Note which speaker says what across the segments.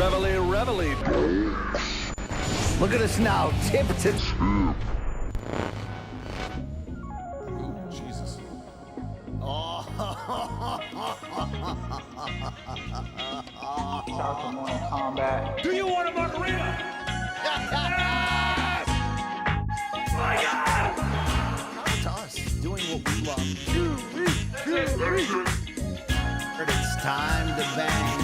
Speaker 1: Reveille.
Speaker 2: Look at us now, tip to tip.
Speaker 1: Ooh, Jesus.
Speaker 3: Shout out to Morning Kombat.
Speaker 1: Do you want a margarita? Yes! My God!
Speaker 2: It's us doing what we love. It's time to bang.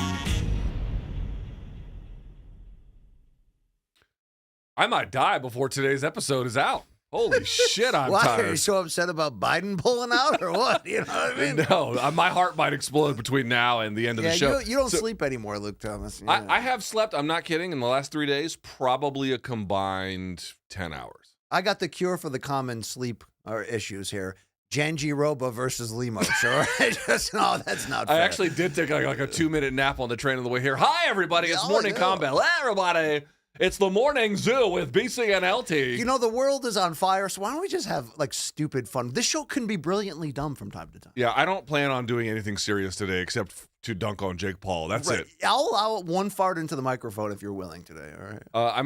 Speaker 1: I might die before today's episode is out. Holy shit, I'm
Speaker 2: Why
Speaker 1: tired.
Speaker 2: are you so upset about Biden pulling out or what? You know what I mean?
Speaker 1: No, my heart might explode between now and the end of the show.
Speaker 2: You don't sleep anymore, Luke Thomas. Yeah.
Speaker 1: I have slept, I'm not kidding, in the last 3 days, probably a combined 10 hours.
Speaker 2: I got the cure for the common sleep issues here. Jandiroba versus Lemos, all right? No, that's not fair.
Speaker 1: I actually did take like a 2-minute nap on the train on the way here. Hi, everybody. It's Morning Kombat. Hello, everybody. It's the Morning Zoo with BC and LT.
Speaker 2: You know, the world is on fire, so why don't we just have, like, stupid fun? This show can be brilliantly dumb from time to time.
Speaker 1: Yeah, I don't plan on doing anything serious today except to dunk on Jake Paul. That's it.
Speaker 2: I'll allow one fart into the microphone if you're willing today, all right?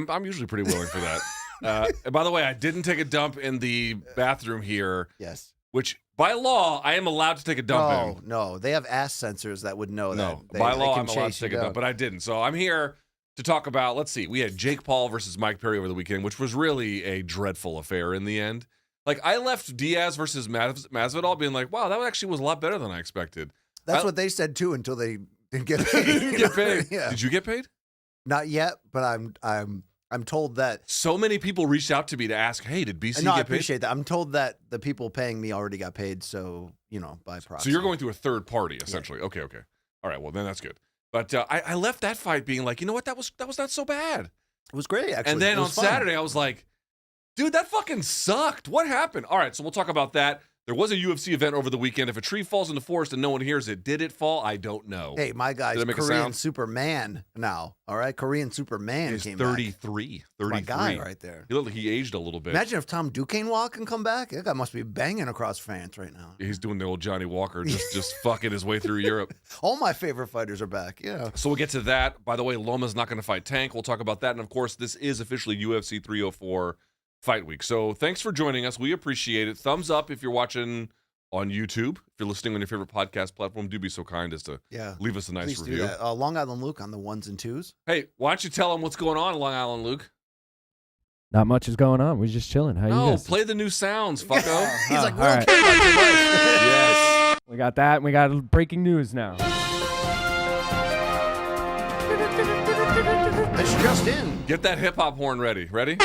Speaker 1: I'm usually pretty willing for that. And by the way, I didn't take a dump in the bathroom here.
Speaker 2: Yes.
Speaker 1: Which, by law, I am allowed to take a dump in.
Speaker 2: No, they have ass sensors that would know that.
Speaker 1: No,
Speaker 2: They
Speaker 1: by law,
Speaker 2: can
Speaker 1: I'm allowed
Speaker 2: chase
Speaker 1: to take
Speaker 2: you
Speaker 1: a
Speaker 2: down.
Speaker 1: dump, but I didn't. So I'm here to talk about, let's see, we had Jake Paul versus Mike Perry over the weekend, which was really a dreadful affair in the end. Like, I left Diaz versus Masvidal being like, wow, that actually was a lot better than I expected.
Speaker 2: That's what they said, too, until they didn't get paid.
Speaker 1: Didn't get paid.
Speaker 2: Yeah.
Speaker 1: Did you get paid?
Speaker 2: Not yet, but I'm told that.
Speaker 1: So many people reached out to me to ask, hey, did BC
Speaker 2: No, I
Speaker 1: get paid?
Speaker 2: appreciate that. I'm told that the people paying me already got paid, so, by proxy.
Speaker 1: So you're going through a third party, essentially. Yeah. Okay. All right, well, then that's good. But I left that fight being like, you know what, that was not so bad.
Speaker 2: It was great, actually.
Speaker 1: And then on
Speaker 2: fun.
Speaker 1: Saturday, I was like, dude, that fucking sucked. What happened? All right, so we'll talk about that. There was a UFC event over the weekend. If a tree falls in the forest and no one hears it, did it fall? I don't know.
Speaker 2: Hey, my guy's Korean Superman now, all right? Korean Superman
Speaker 1: He's
Speaker 2: came
Speaker 1: 33.
Speaker 2: back.
Speaker 1: 33.
Speaker 2: My guy right there.
Speaker 1: He looked like he aged a little bit.
Speaker 2: Imagine if Tom Duquesnoy can come back. That guy must be banging across France right now.
Speaker 1: He's doing the old Johnny Walker, just fucking his way through Europe.
Speaker 2: All my favorite fighters are back, yeah.
Speaker 1: So we'll get to that. By the way, Loma's not going to fight Tank. We'll talk about that. And, of course, this is officially UFC 304 Fight Week. So thanks for joining us. We appreciate it. Thumbs up if you're watching on YouTube. If you're listening on your favorite podcast platform, do be so kind as to leave us a nice
Speaker 2: Please
Speaker 1: review.
Speaker 2: do that. Long Island Luke on the 1s and 2s.
Speaker 1: Hey, why don't you tell them what's going on, Long Island Luke?
Speaker 4: Not much is going on. We're just chilling. How you guys?
Speaker 1: Play the new sounds, fucko.
Speaker 2: He's like, we
Speaker 4: all
Speaker 2: don't
Speaker 4: right.
Speaker 2: care about your life.
Speaker 1: Yes.
Speaker 4: We got that, and we got breaking news now.
Speaker 2: It's just in.
Speaker 1: Get that hip-hop horn ready. Ready?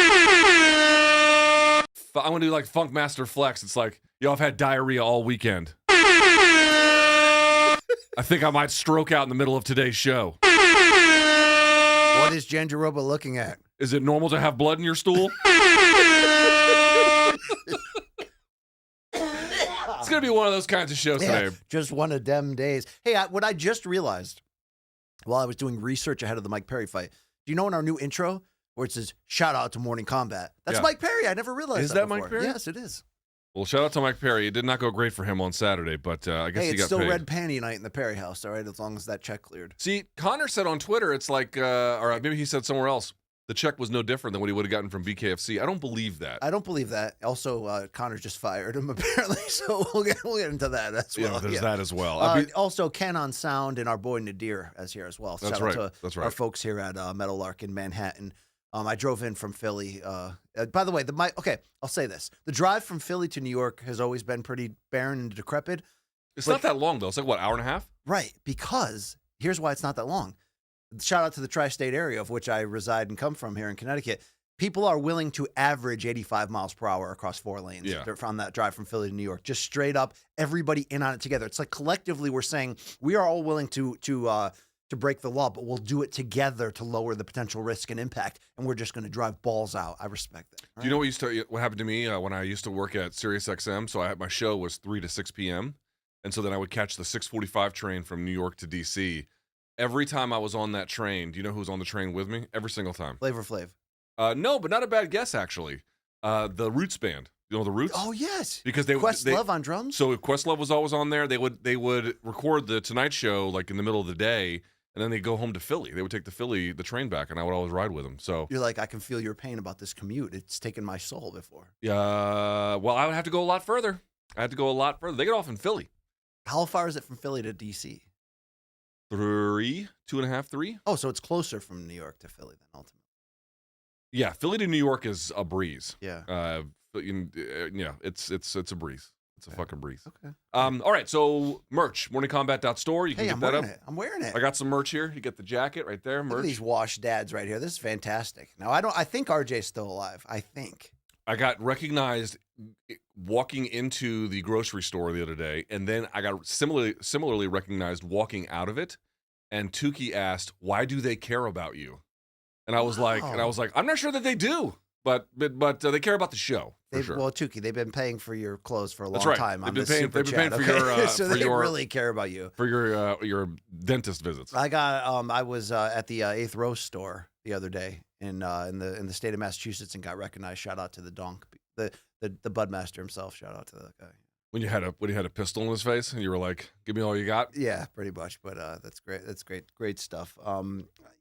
Speaker 1: I'm going to do like Funk Master Flex. It's like, yo, I've had diarrhea all weekend. I think I might stroke out in the middle of today's show.
Speaker 2: What is Jandiroba looking at?
Speaker 1: Is it normal to have blood in your stool? It's going to be one of those kinds of shows today.
Speaker 2: Just one of them days. Hey, what I just realized while I was doing research ahead of the Mike Perry fight, do you know in our new intro where it says, shout out to Morning Kombat? That's Mike Perry. I never realized
Speaker 1: Is
Speaker 2: that
Speaker 1: that
Speaker 2: before.
Speaker 1: Mike Perry?
Speaker 2: Yes, it is.
Speaker 1: Well, shout out to Mike Perry. It did not go great for him on Saturday, but I guess he
Speaker 2: it's
Speaker 1: got
Speaker 2: still
Speaker 1: paid.
Speaker 2: red panty night in the Perry house, all right, as long as that check cleared.
Speaker 1: See, Connor said on Twitter, it's like, or maybe he said somewhere else, the check was no different than what he would have gotten from BKFC. I don't believe that.
Speaker 2: I don't believe that. Also, Connor just fired him, apparently, so we'll get into that as well.
Speaker 1: Yeah, there's that as well.
Speaker 2: Also, Ken on sound and our boy Nadir is here as well.
Speaker 1: That's
Speaker 2: Shout
Speaker 1: right.
Speaker 2: out to our folks here at Meadowlark in Manhattan. I drove in from Philly. By the way, I'll say this. The drive from Philly to New York has always been pretty barren and decrepit.
Speaker 1: It's not that long, though. It's like, what, hour and a half?
Speaker 2: Right, because here's why it's not that long. Shout out to the tri-state area of which I reside and come from here in Connecticut. People are willing to average 85 miles per hour across 4 lanes on that drive from Philly to New York. Just straight up, everybody in on it together. It's like collectively we're saying we are all willing to break the law, but we'll do it together to lower the potential risk and impact, and we're just going to drive balls out. I respect that.
Speaker 1: Right? Do you know what happened to me when I used to work at SiriusXM? So my show was 3 to 6 p.m., and so then I would catch the 6:45 train from New York to D.C. Every time I was on that train, do you know who was on the train with me? Every single time.
Speaker 2: Flavor Flav.
Speaker 1: No, but not a bad guess, actually. The Roots Band. You know the Roots?
Speaker 2: Oh, yes.
Speaker 1: Because
Speaker 2: Questlove on drums?
Speaker 1: So if Questlove was always on there, they would record the Tonight Show like in the middle of the day, and then they go home to Philly. They would take the train back, and I would always ride with them. So
Speaker 2: you're like, I can feel your pain about this commute. It's taken my soul before.
Speaker 1: Yeah. Well, I would have to go a lot further. They get off in Philly.
Speaker 2: How far is it from Philly to DC?
Speaker 1: 2.5, 3.
Speaker 2: Oh, so it's closer from New York to Philly than ultimately.
Speaker 1: Yeah, Philly to New York is a breeze.
Speaker 2: Yeah.
Speaker 1: It's a breeze. It's a fucking breeze.
Speaker 2: Okay.
Speaker 1: All right, so merch, morningcombat.store. You can get that up.
Speaker 2: I'm wearing it.
Speaker 1: I got some merch here. You get the jacket right there, merch.
Speaker 2: Look at these washed dads right here. This is fantastic. Now, I think RJ's still alive. I think.
Speaker 1: I got recognized walking into the grocery store the other day, and then I got similarly recognized walking out of it, and Tukey asked, "Why do they care about you?" And I was like, I'm not sure that they do. But they care about the show for sure.
Speaker 2: Well, Tukey, they've been paying for your clothes for a long time.
Speaker 1: They've been paying for your
Speaker 2: so they really care about you
Speaker 1: for your dentist visits.
Speaker 2: I was at the 8th Row store the other day in the state of Massachusetts and got recognized. Shout out to the donk, the Budmaster himself. Shout out to that guy. When you had
Speaker 1: a pistol in his face and you were like, "Give me all you got."
Speaker 2: Yeah, pretty much. But that's great. That's great stuff.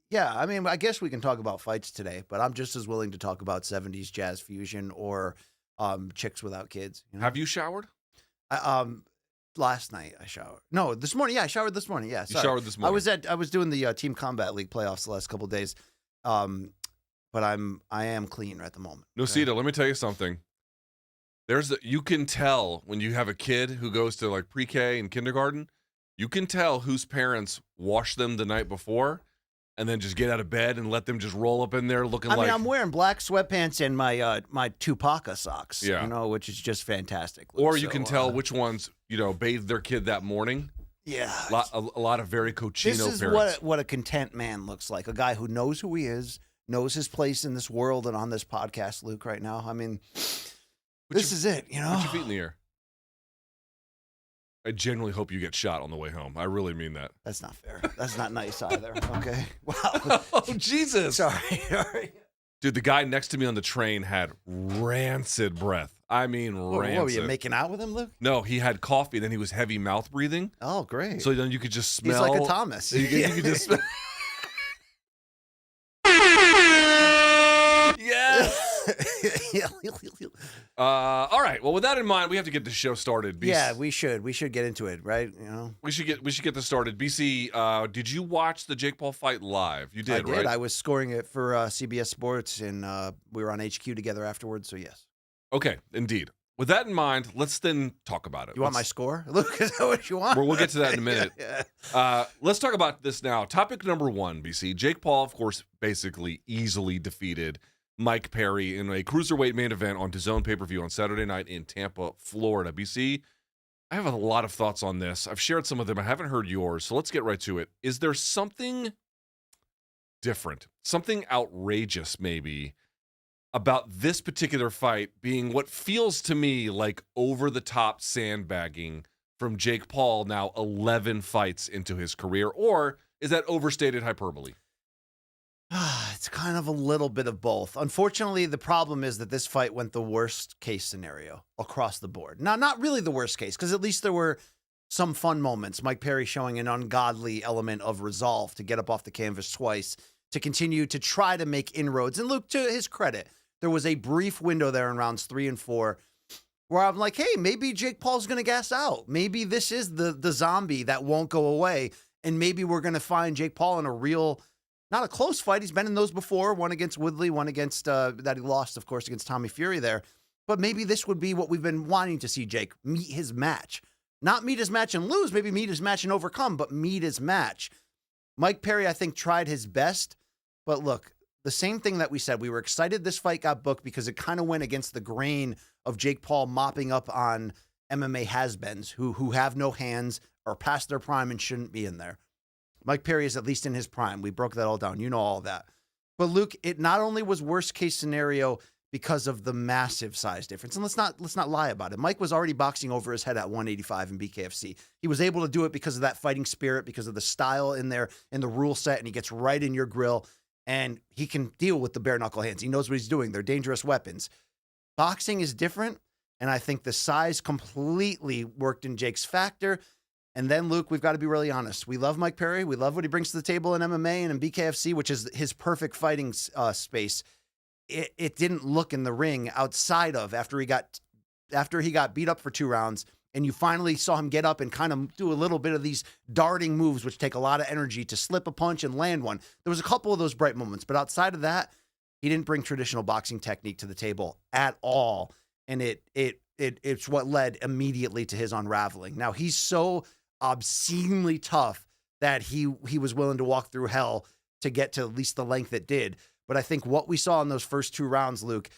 Speaker 2: Yeah, I mean, I guess we can talk about fights today, but I'm just as willing to talk about 70s jazz fusion or chicks without kids. You know?
Speaker 1: Have you showered?
Speaker 2: Last night I showered. No, this morning. Yeah, I showered this morning. Yeah, sorry.
Speaker 1: You showered this morning.
Speaker 2: I was doing the Team Combat League playoffs the last couple of days, but I am clean at the moment.
Speaker 1: Nocita, let me tell you something. You can tell when you have a kid who goes to like pre-K and kindergarten. You can tell whose parents washed them the night before. And then just get out of bed and let them just roll up in there looking like...
Speaker 2: I mean, I'm wearing black sweatpants and my my Tupaca socks,
Speaker 1: yeah.
Speaker 2: Which is just fantastic.
Speaker 1: Or you can tell which ones, bathed their kid that morning.
Speaker 2: Yeah.
Speaker 1: A lot of very cochino parents.
Speaker 2: This is what a content man looks like. A guy who knows who he is, knows his place in this world and on this podcast, Luke, right now. I mean, this is it,
Speaker 1: Put your feet in the air. I genuinely hope you get shot on the way home. I really mean that.
Speaker 2: That's not fair. That's not nice either. Okay. Wow.
Speaker 1: Oh, Jesus.
Speaker 2: Sorry.
Speaker 1: Dude, the guy next to me on the train had rancid breath. I mean, rancid.
Speaker 2: What, were you making out with him, Luke?
Speaker 1: No, he had coffee, then he was heavy mouth breathing.
Speaker 2: Oh, great.
Speaker 1: So then you could just smell.
Speaker 2: He's like a Thomas.
Speaker 1: You could just smell. Yes. All right. Well, with that in mind, we have to get the show started. BC.
Speaker 2: Yeah, we should. We should get into it, right?
Speaker 1: We should get this started. BC, did you watch the Jake Paul fight live? You did, right?
Speaker 2: I was scoring it for CBS Sports, and we were on HQ together afterwards. So yes.
Speaker 1: Okay, indeed. With that in mind, let's then talk about it.
Speaker 2: You want my score? Luke, is that what you want?
Speaker 1: We'll get to that in a minute.
Speaker 2: Yeah.
Speaker 1: Let's talk about this now. Topic number 1, BC. Jake Paul, of course, basically easily defeated Mike Perry in a cruiserweight main event on DAZN pay-per-view on Saturday night in Tampa, Florida. BC, I have a lot of thoughts on this. I've shared some of them. I haven't heard yours, so let's get right to it. Is there something different, something outrageous maybe, about this particular fight being what feels to me like over-the-top sandbagging from Jake Paul now 11 fights into his career, or is that overstated hyperbole?
Speaker 2: It's kind of a little bit of both. Unfortunately, the problem is that this fight went the worst case scenario across the board. Now, not really the worst case, because at least there were some fun moments. Mike Perry showing an ungodly element of resolve to get up off the canvas twice, to continue to try to make inroads. And Luke, to his credit, there was a brief window there in rounds 3 and 4 where I'm like, hey, maybe Jake Paul's going to gas out. Maybe this is the zombie that won't go away. And maybe we're going to find Jake Paul in a real... Not a close fight. He's been in those before. One against Woodley, one against that he lost, of course, against Tommy Fury there. But maybe this would be what we've been wanting to see Jake meet his match. Not meet his match and lose, maybe meet his match and overcome, but meet his match. Mike Perry, I think, tried his best. But look, the same thing that we said. We were excited this fight got booked because it kind of went against the grain of Jake Paul mopping up on MMA has-beens who have no hands, are past their prime and shouldn't be in there. Mike Perry is at least in his prime. We broke that all down. You know all that. But Luke, it not only was worst case scenario because of the massive size difference. And let's not lie about it. Mike was already boxing over his head at 185 in BKFC. He was able to do it because of that fighting spirit, because of the style in there and the rule set, and he gets right in your grill and he can deal with the bare knuckle hands. He knows what he's doing. They're dangerous weapons. Boxing is different, and I think the size completely worked in Jake's factor. And then, Luke, we've got to be really honest. We love Mike Perry. We love what he brings to the table in MMA and in BKFC, which is his perfect fighting space. It didn't look in the ring outside of after he got beat up for 2 rounds, and you finally saw him get up and kind of do a little bit of these darting moves, which take a lot of energy to slip a punch and land one. There was a couple of those bright moments, but outside of that, he didn't bring traditional boxing technique to the table at all. And it's what led immediately to his unraveling. Now, he's so obscenely tough that he was willing to walk through hell to get to at least the length it did. But I think what we saw in those first 2 rounds, Luke,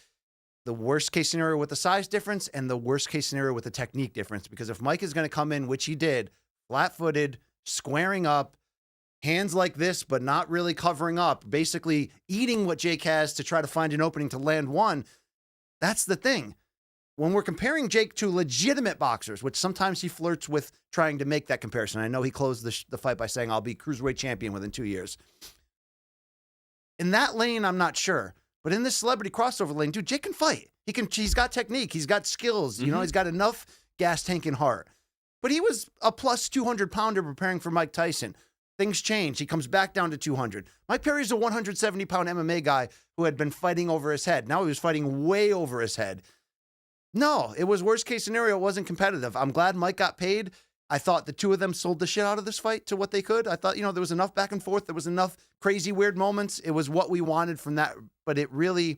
Speaker 2: the worst case scenario with the size difference and the worst case scenario with the technique difference. Because if Mike is going to come in, which he did, flat-footed, squaring up, hands like this, but not really covering up, basically eating what Jake has to try to find an opening to land one, that's the thing. When we're comparing Jake to legitimate boxers, which sometimes he flirts with trying to make that comparison. I know he closed the fight by saying, I'll be cruiserweight champion within 2 years. In that lane, I'm not sure. But in this celebrity crossover lane, dude, Jake can fight. He's got technique. He's got skills. You know, he's got enough gas tank and heart. But he was a plus 200-pounder preparing for Mike Tyson. Things change. He comes back down to 200. Mike Perry's a 170-pound MMA guy who had been fighting over his head. Now he was fighting way over his head. No, it was worst case scenario. It wasn't competitive. I'm glad Mike got paid. I thought the two of them sold the shit out of this fight to what they could. I thought, there was enough back and forth. There was enough crazy, weird moments. It was what we wanted from that. But it really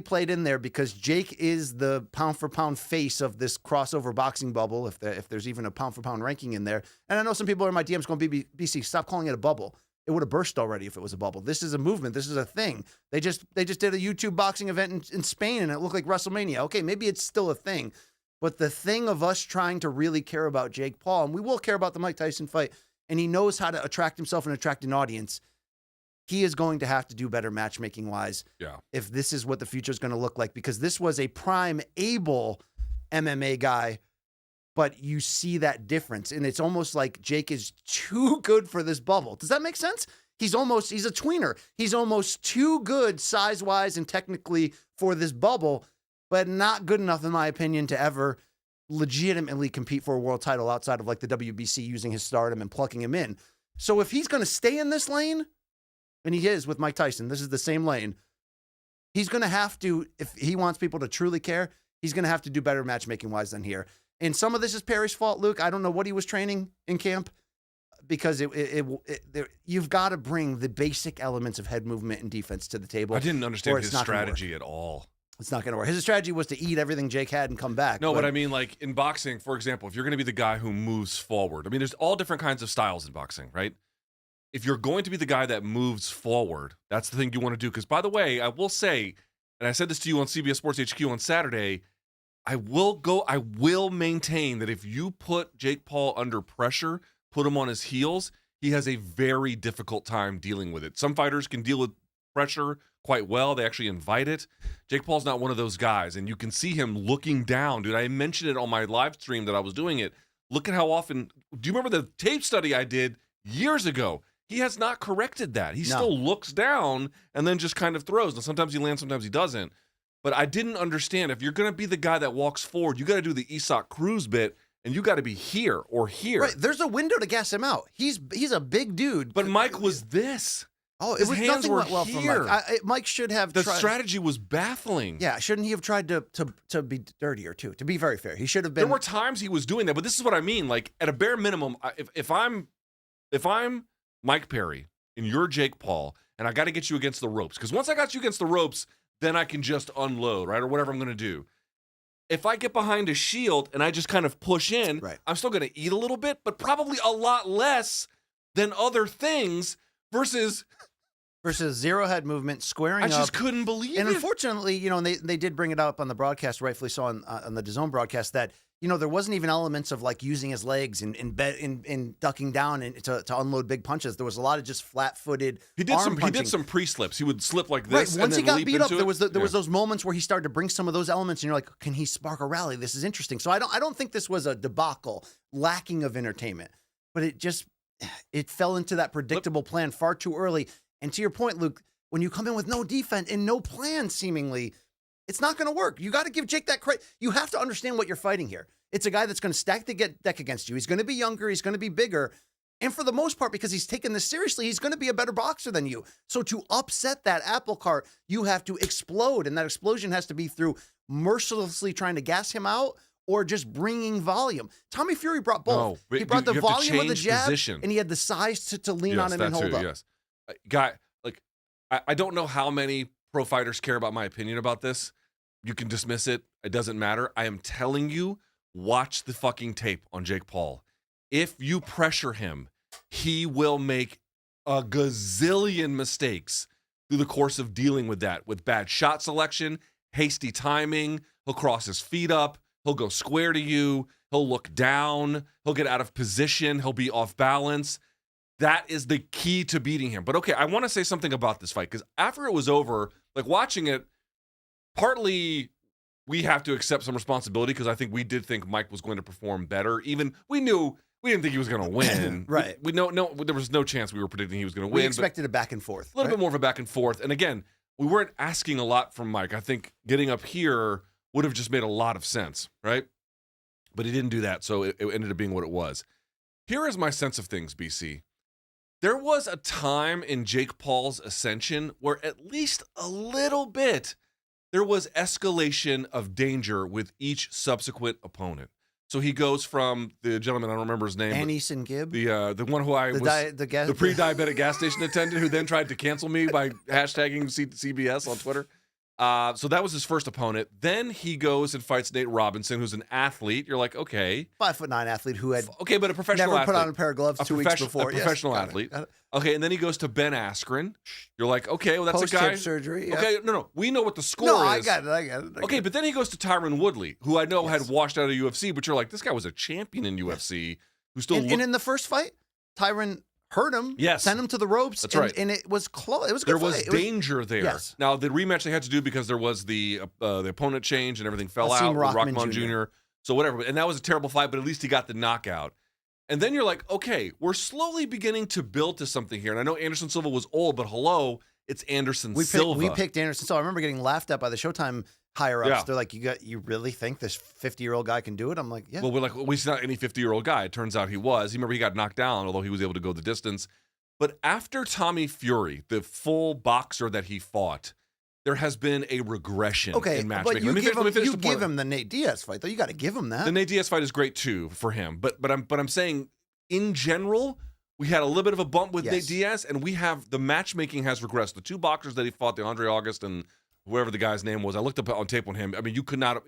Speaker 2: played in there because Jake is the pound-for-pound face of this crossover boxing bubble, if there's even a pound-for-pound ranking in there. And I know some people are in my DMs going, BC, stop calling it a bubble. It would have burst already if it was a bubble. This is a movement. This is a thing. They just did a YouTube boxing event in Spain, and it looked like WrestleMania. Okay, maybe it's still a thing. But the thing of us trying to really care about Jake Paul, and we will care about the Mike Tyson fight, and he knows how to attract himself and attract an audience, he is going to have to do better matchmaking-wise if this is what the future is going to look like, because this was a prime, able MMA guy, but you see that difference, and it's almost like Jake is too good for this bubble. Does that make sense? He's a tweener. He's almost too good size-wise and technically for this bubble, but not good enough, in my opinion, to ever legitimately compete for a world title outside of like the WBC using his stardom and plucking him in. So if he's going to stay in this lane, and he is with Mike Tyson, this is the same lane, he's going to have to, if he wants people to truly care, he's going to have to do better matchmaking-wise than here. And some of this is Perry's fault, Luke. I don't know what he was training in camp, because you've got to bring the basic elements of head movement and defense to the table.
Speaker 1: I didn't understand his strategy at all.
Speaker 2: It's not going to work. His strategy was to eat everything Jake had and come back.
Speaker 1: No, but I mean, like in boxing, for example, if you're going to be the guy who moves forward, I mean, there's all different kinds of styles in boxing, right? If you're going to be the guy that moves forward, that's the thing you want to do. Because, by the way, I will say, and I said this to you on CBS Sports HQ on Saturday, I will maintain that if you put Jake Paul under pressure, put him on his heels, he has a very difficult time dealing with it. Some fighters can deal with pressure quite well. They actually invite it. Jake Paul's not one of those guys, and you can see him looking down. Dude, I mentioned it on my live stream that I was doing it. Look at how often – do you remember the tape study I did years ago? He has not corrected that. He still looks down and then just kind of throws. Now, sometimes he lands, sometimes he doesn't. But I didn't understand. If you're going to be the guy that walks forward, you got to do the Isak Cruz bit, and you got to be here or here.
Speaker 2: Right. There's a window to gas him out. He's a big dude.
Speaker 1: But Mike was this.
Speaker 2: Oh, it was nothing went well for Mike. Mike should have
Speaker 1: tried. The strategy was baffling.
Speaker 2: Yeah, shouldn't he have tried to be dirtier too? To be very fair, he should have been.
Speaker 1: There were times he was doing that, but this is what I mean. Like at a bare minimum, if I'm Mike Perry and you're Jake Paul, and I got to get you against the ropes, because once I got you against the ropes, then I can just unload, right, or whatever I'm going to do. If I get behind a shield and I just kind of push in, I'm still going to eat a little bit, but probably a lot less than other things versus
Speaker 2: zero head movement, squaring up.
Speaker 1: I just couldn't believe it.
Speaker 2: And unfortunately, and they did bring it up on the broadcast, rightfully so on the DAZN broadcast, that there wasn't even elements of like using his legs and ducking down and to unload big punches. There was a lot of just flat-footed arm punching.
Speaker 1: He did some pre-slips. He would slip like this.
Speaker 2: Right. Once
Speaker 1: and
Speaker 2: he
Speaker 1: then
Speaker 2: got beat up, there was
Speaker 1: was
Speaker 2: those moments where he started to bring some of those elements, and you're like, can he spark a rally? This is interesting. So I don't think this was a debacle, lacking of entertainment, but it fell into that predictable plan far too early. And to your point, Luke, when you come in with no defense and no plan, seemingly, it's not going to work. You got to give Jake that credit. You have to understand what you're fighting here. It's a guy that's going to stack the deck against you. He's going to be younger. He's going to be bigger. And for the most part, because he's taken this seriously, he's going to be a better boxer than you. So to upset that apple cart, you have to explode. And that explosion has to be through mercilessly trying to gas him out or just bringing volume. Tommy Fury brought both.
Speaker 1: No,
Speaker 2: he brought the volume of the jab,
Speaker 1: position.
Speaker 2: and he had the size to lean on him and hold up.
Speaker 1: Yes. Guy, like, I don't know how many pro fighters care about my opinion about this. You can dismiss it. It doesn't matter. I am telling you, watch the fucking tape on Jake Paul. If you pressure him, he will make a gazillion mistakes through the course of dealing with that, with bad shot selection, hasty timing. He'll cross his feet up. He'll go square to you. He'll look down. He'll get out of position. He'll be off balance. That is the key to beating him. But okay, I want to say something about this fight because after it was over, like watching it, partly we have to accept some responsibility because I think we did think Mike was going to perform better. Even we didn't think he was going to win.
Speaker 2: Right.
Speaker 1: We no, there was no chance we were predicting he was going to win.
Speaker 2: We expected a back and forth.
Speaker 1: A little bit more of a back and forth. And again, we weren't asking a lot from Mike. I think getting up here would have just made a lot of sense, right? But he didn't do that, so it ended up being what it was. Here is my sense of things, BC. There was a time in Jake Paul's ascension where at least a little bit there was escalation of danger with each subsequent opponent. So he goes from the gentleman, I don't remember his name.
Speaker 2: Anisson Gibb?
Speaker 1: The one who the pre-diabetic gas station attendant who then tried to cancel me by hashtagging CBS on Twitter. So that was his first opponent. Then he goes and fights Nate Robinson, who's an athlete. You're like, okay.
Speaker 2: 5'9" athlete who had
Speaker 1: but a professional
Speaker 2: never
Speaker 1: athlete.
Speaker 2: put on a pair of gloves 2 weeks before.
Speaker 1: A professional athlete. Okay, and then he goes to Ben Askren. You're like, okay, well, that's a guy.
Speaker 2: Post-hip surgery. Yeah.
Speaker 1: Okay, no. We know what the score is.
Speaker 2: I got it.
Speaker 1: Okay, but then he goes to Tyron Woodley, who I know had washed out of UFC, but you're like, this guy was a champion in UFC. Who still
Speaker 2: and in the first fight, Tyron hurt him, sent him to the ropes.
Speaker 1: That's right.
Speaker 2: And it was close. It was a good
Speaker 1: fight. There was danger there.
Speaker 2: Yes.
Speaker 1: Now, the rematch they had to do because there was the opponent change and everything fell out.
Speaker 2: Rockman
Speaker 1: Jr. So whatever. And that was a terrible fight, but at least he got the knockout. And then you're like, okay, we're slowly beginning to build to something here. And I know Anderson Silva was old, but hello, it's Anderson Silva.
Speaker 2: We picked Anderson Silva. I remember getting laughed at by the Showtime higher-ups. Yeah. They're like, you really think this 50-year-old guy can do it? I'm like, yeah.
Speaker 1: Well, we're like, he's not any 50-year-old guy. It turns out he was. Remember, he got knocked down, although he was able to go the distance. But after Tommy Fury, the full boxer that he fought, there has been a regression in matchmaking.
Speaker 2: But you give him the Nate Diaz fight, though. You got to give him that.
Speaker 1: The Nate Diaz fight is great too for him. But I'm saying in general, we had a little bit of a bump with Nate Diaz, and the matchmaking has regressed. The two boxers that he fought, the Andre August and whoever the guy's name was, I looked up on tape on him. I mean, you could not.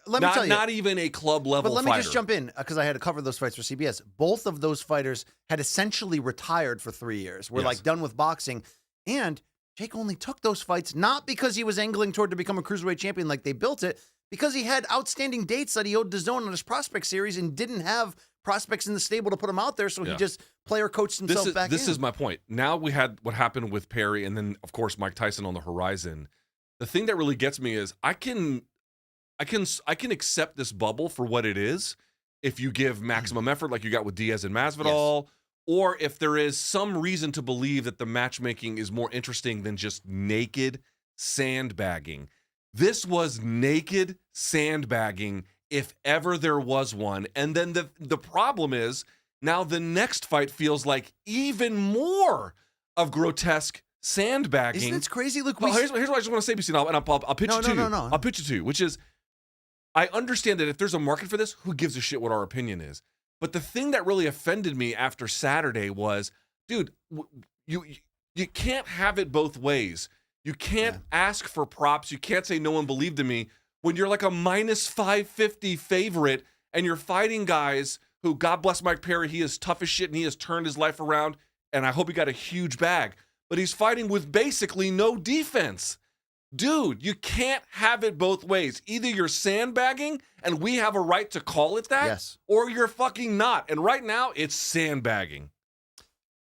Speaker 1: Not even a club level.
Speaker 2: But let me just jump in because I had to cover those fights for CBS. Both of those fighters had essentially retired for 3 years. We're like done with boxing, and Jake only took those fights not because he was angling toward to become a cruiserweight champion like they built it, because he had outstanding dates that he owed DAZN on his prospect series and didn't have prospects in the stable to put him out there, so he just player coached himself back in.
Speaker 1: This is my point. Now we had what happened with Perry, and then of course Mike Tyson on the horizon. The thing that really gets me is I can accept this bubble for what it is if you give maximum effort like you got with Diaz and Masvidal, or if there is some reason to believe that the matchmaking is more interesting than just naked sandbagging. This was naked sandbagging if ever there was one. And then the problem is now the next fight feels like even more of grotesque sandbagging.
Speaker 2: Isn't it crazy? Look,
Speaker 1: here's what I just want to say, BC, and I'll pitch it to you.
Speaker 2: No.
Speaker 1: I'll pitch it to you, which is I understand that if there's a market for this, who gives a shit what our opinion is? But the thing that really offended me after Saturday was, dude, you can't have it both ways. You can't ask for props. You can't say no one believed in me when you're like a minus 550 favorite and you're fighting guys who, God bless Mike Perry, he is tough as shit and he has turned his life around, and I hope he got a huge bag. But he's fighting with basically no defense. Dude, you can't have it both ways. Either you're sandbagging, and we have a right to call it that, or you're fucking not. And right now, it's sandbagging.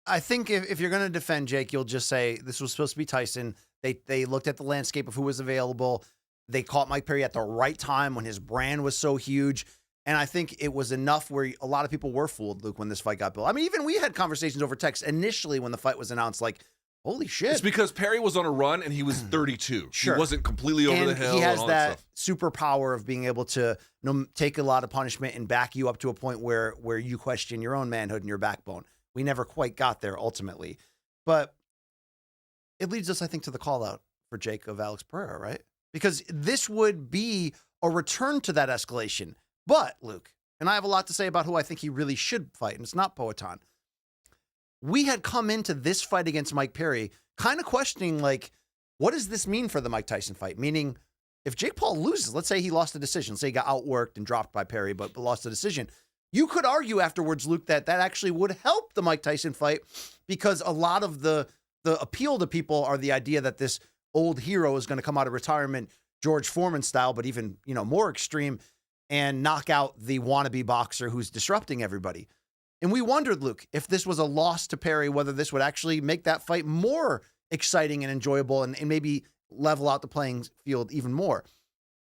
Speaker 2: I think if you're going to defend Jake, you'll just say this was supposed to be Tyson. They looked at the landscape of who was available. They caught Mike Perry at the right time when his brand was so huge. And I think it was enough where a lot of people were fooled, Luke, when this fight got built. I mean, even we had conversations over text initially when the fight was announced, like, holy shit.
Speaker 1: It's because Perry was on a run and he was 32.
Speaker 2: Sure.
Speaker 1: He wasn't completely over the hill.
Speaker 2: He has
Speaker 1: and all
Speaker 2: that
Speaker 1: stuff.
Speaker 2: superpower of being able to take a lot of punishment and back you up to a point where you question your own manhood and your backbone. We never quite got there ultimately. But it leads us, I think, to the call out for Jake of Alex Pereira, right? Because this would be a return to that escalation. But, Luke, and I have a lot to say about who I think he really should fight, and it's not Poatan. We had come into this fight against Mike Perry kind of questioning, like, what does this mean for the Mike Tyson fight? Meaning, if Jake Paul loses, let's say he lost the decision, say he got outworked and dropped by Perry, but lost the decision, you could argue afterwards, Luke, that actually would help the Mike Tyson fight because a lot of the appeal to people are the idea that this old hero is going to come out of retirement, George Foreman style, but even, more extreme, and knock out the wannabe boxer who's disrupting everybody. And we wondered, Luke, if this was a loss to Perry, whether this would actually make that fight more exciting and enjoyable and maybe level out the playing field even more.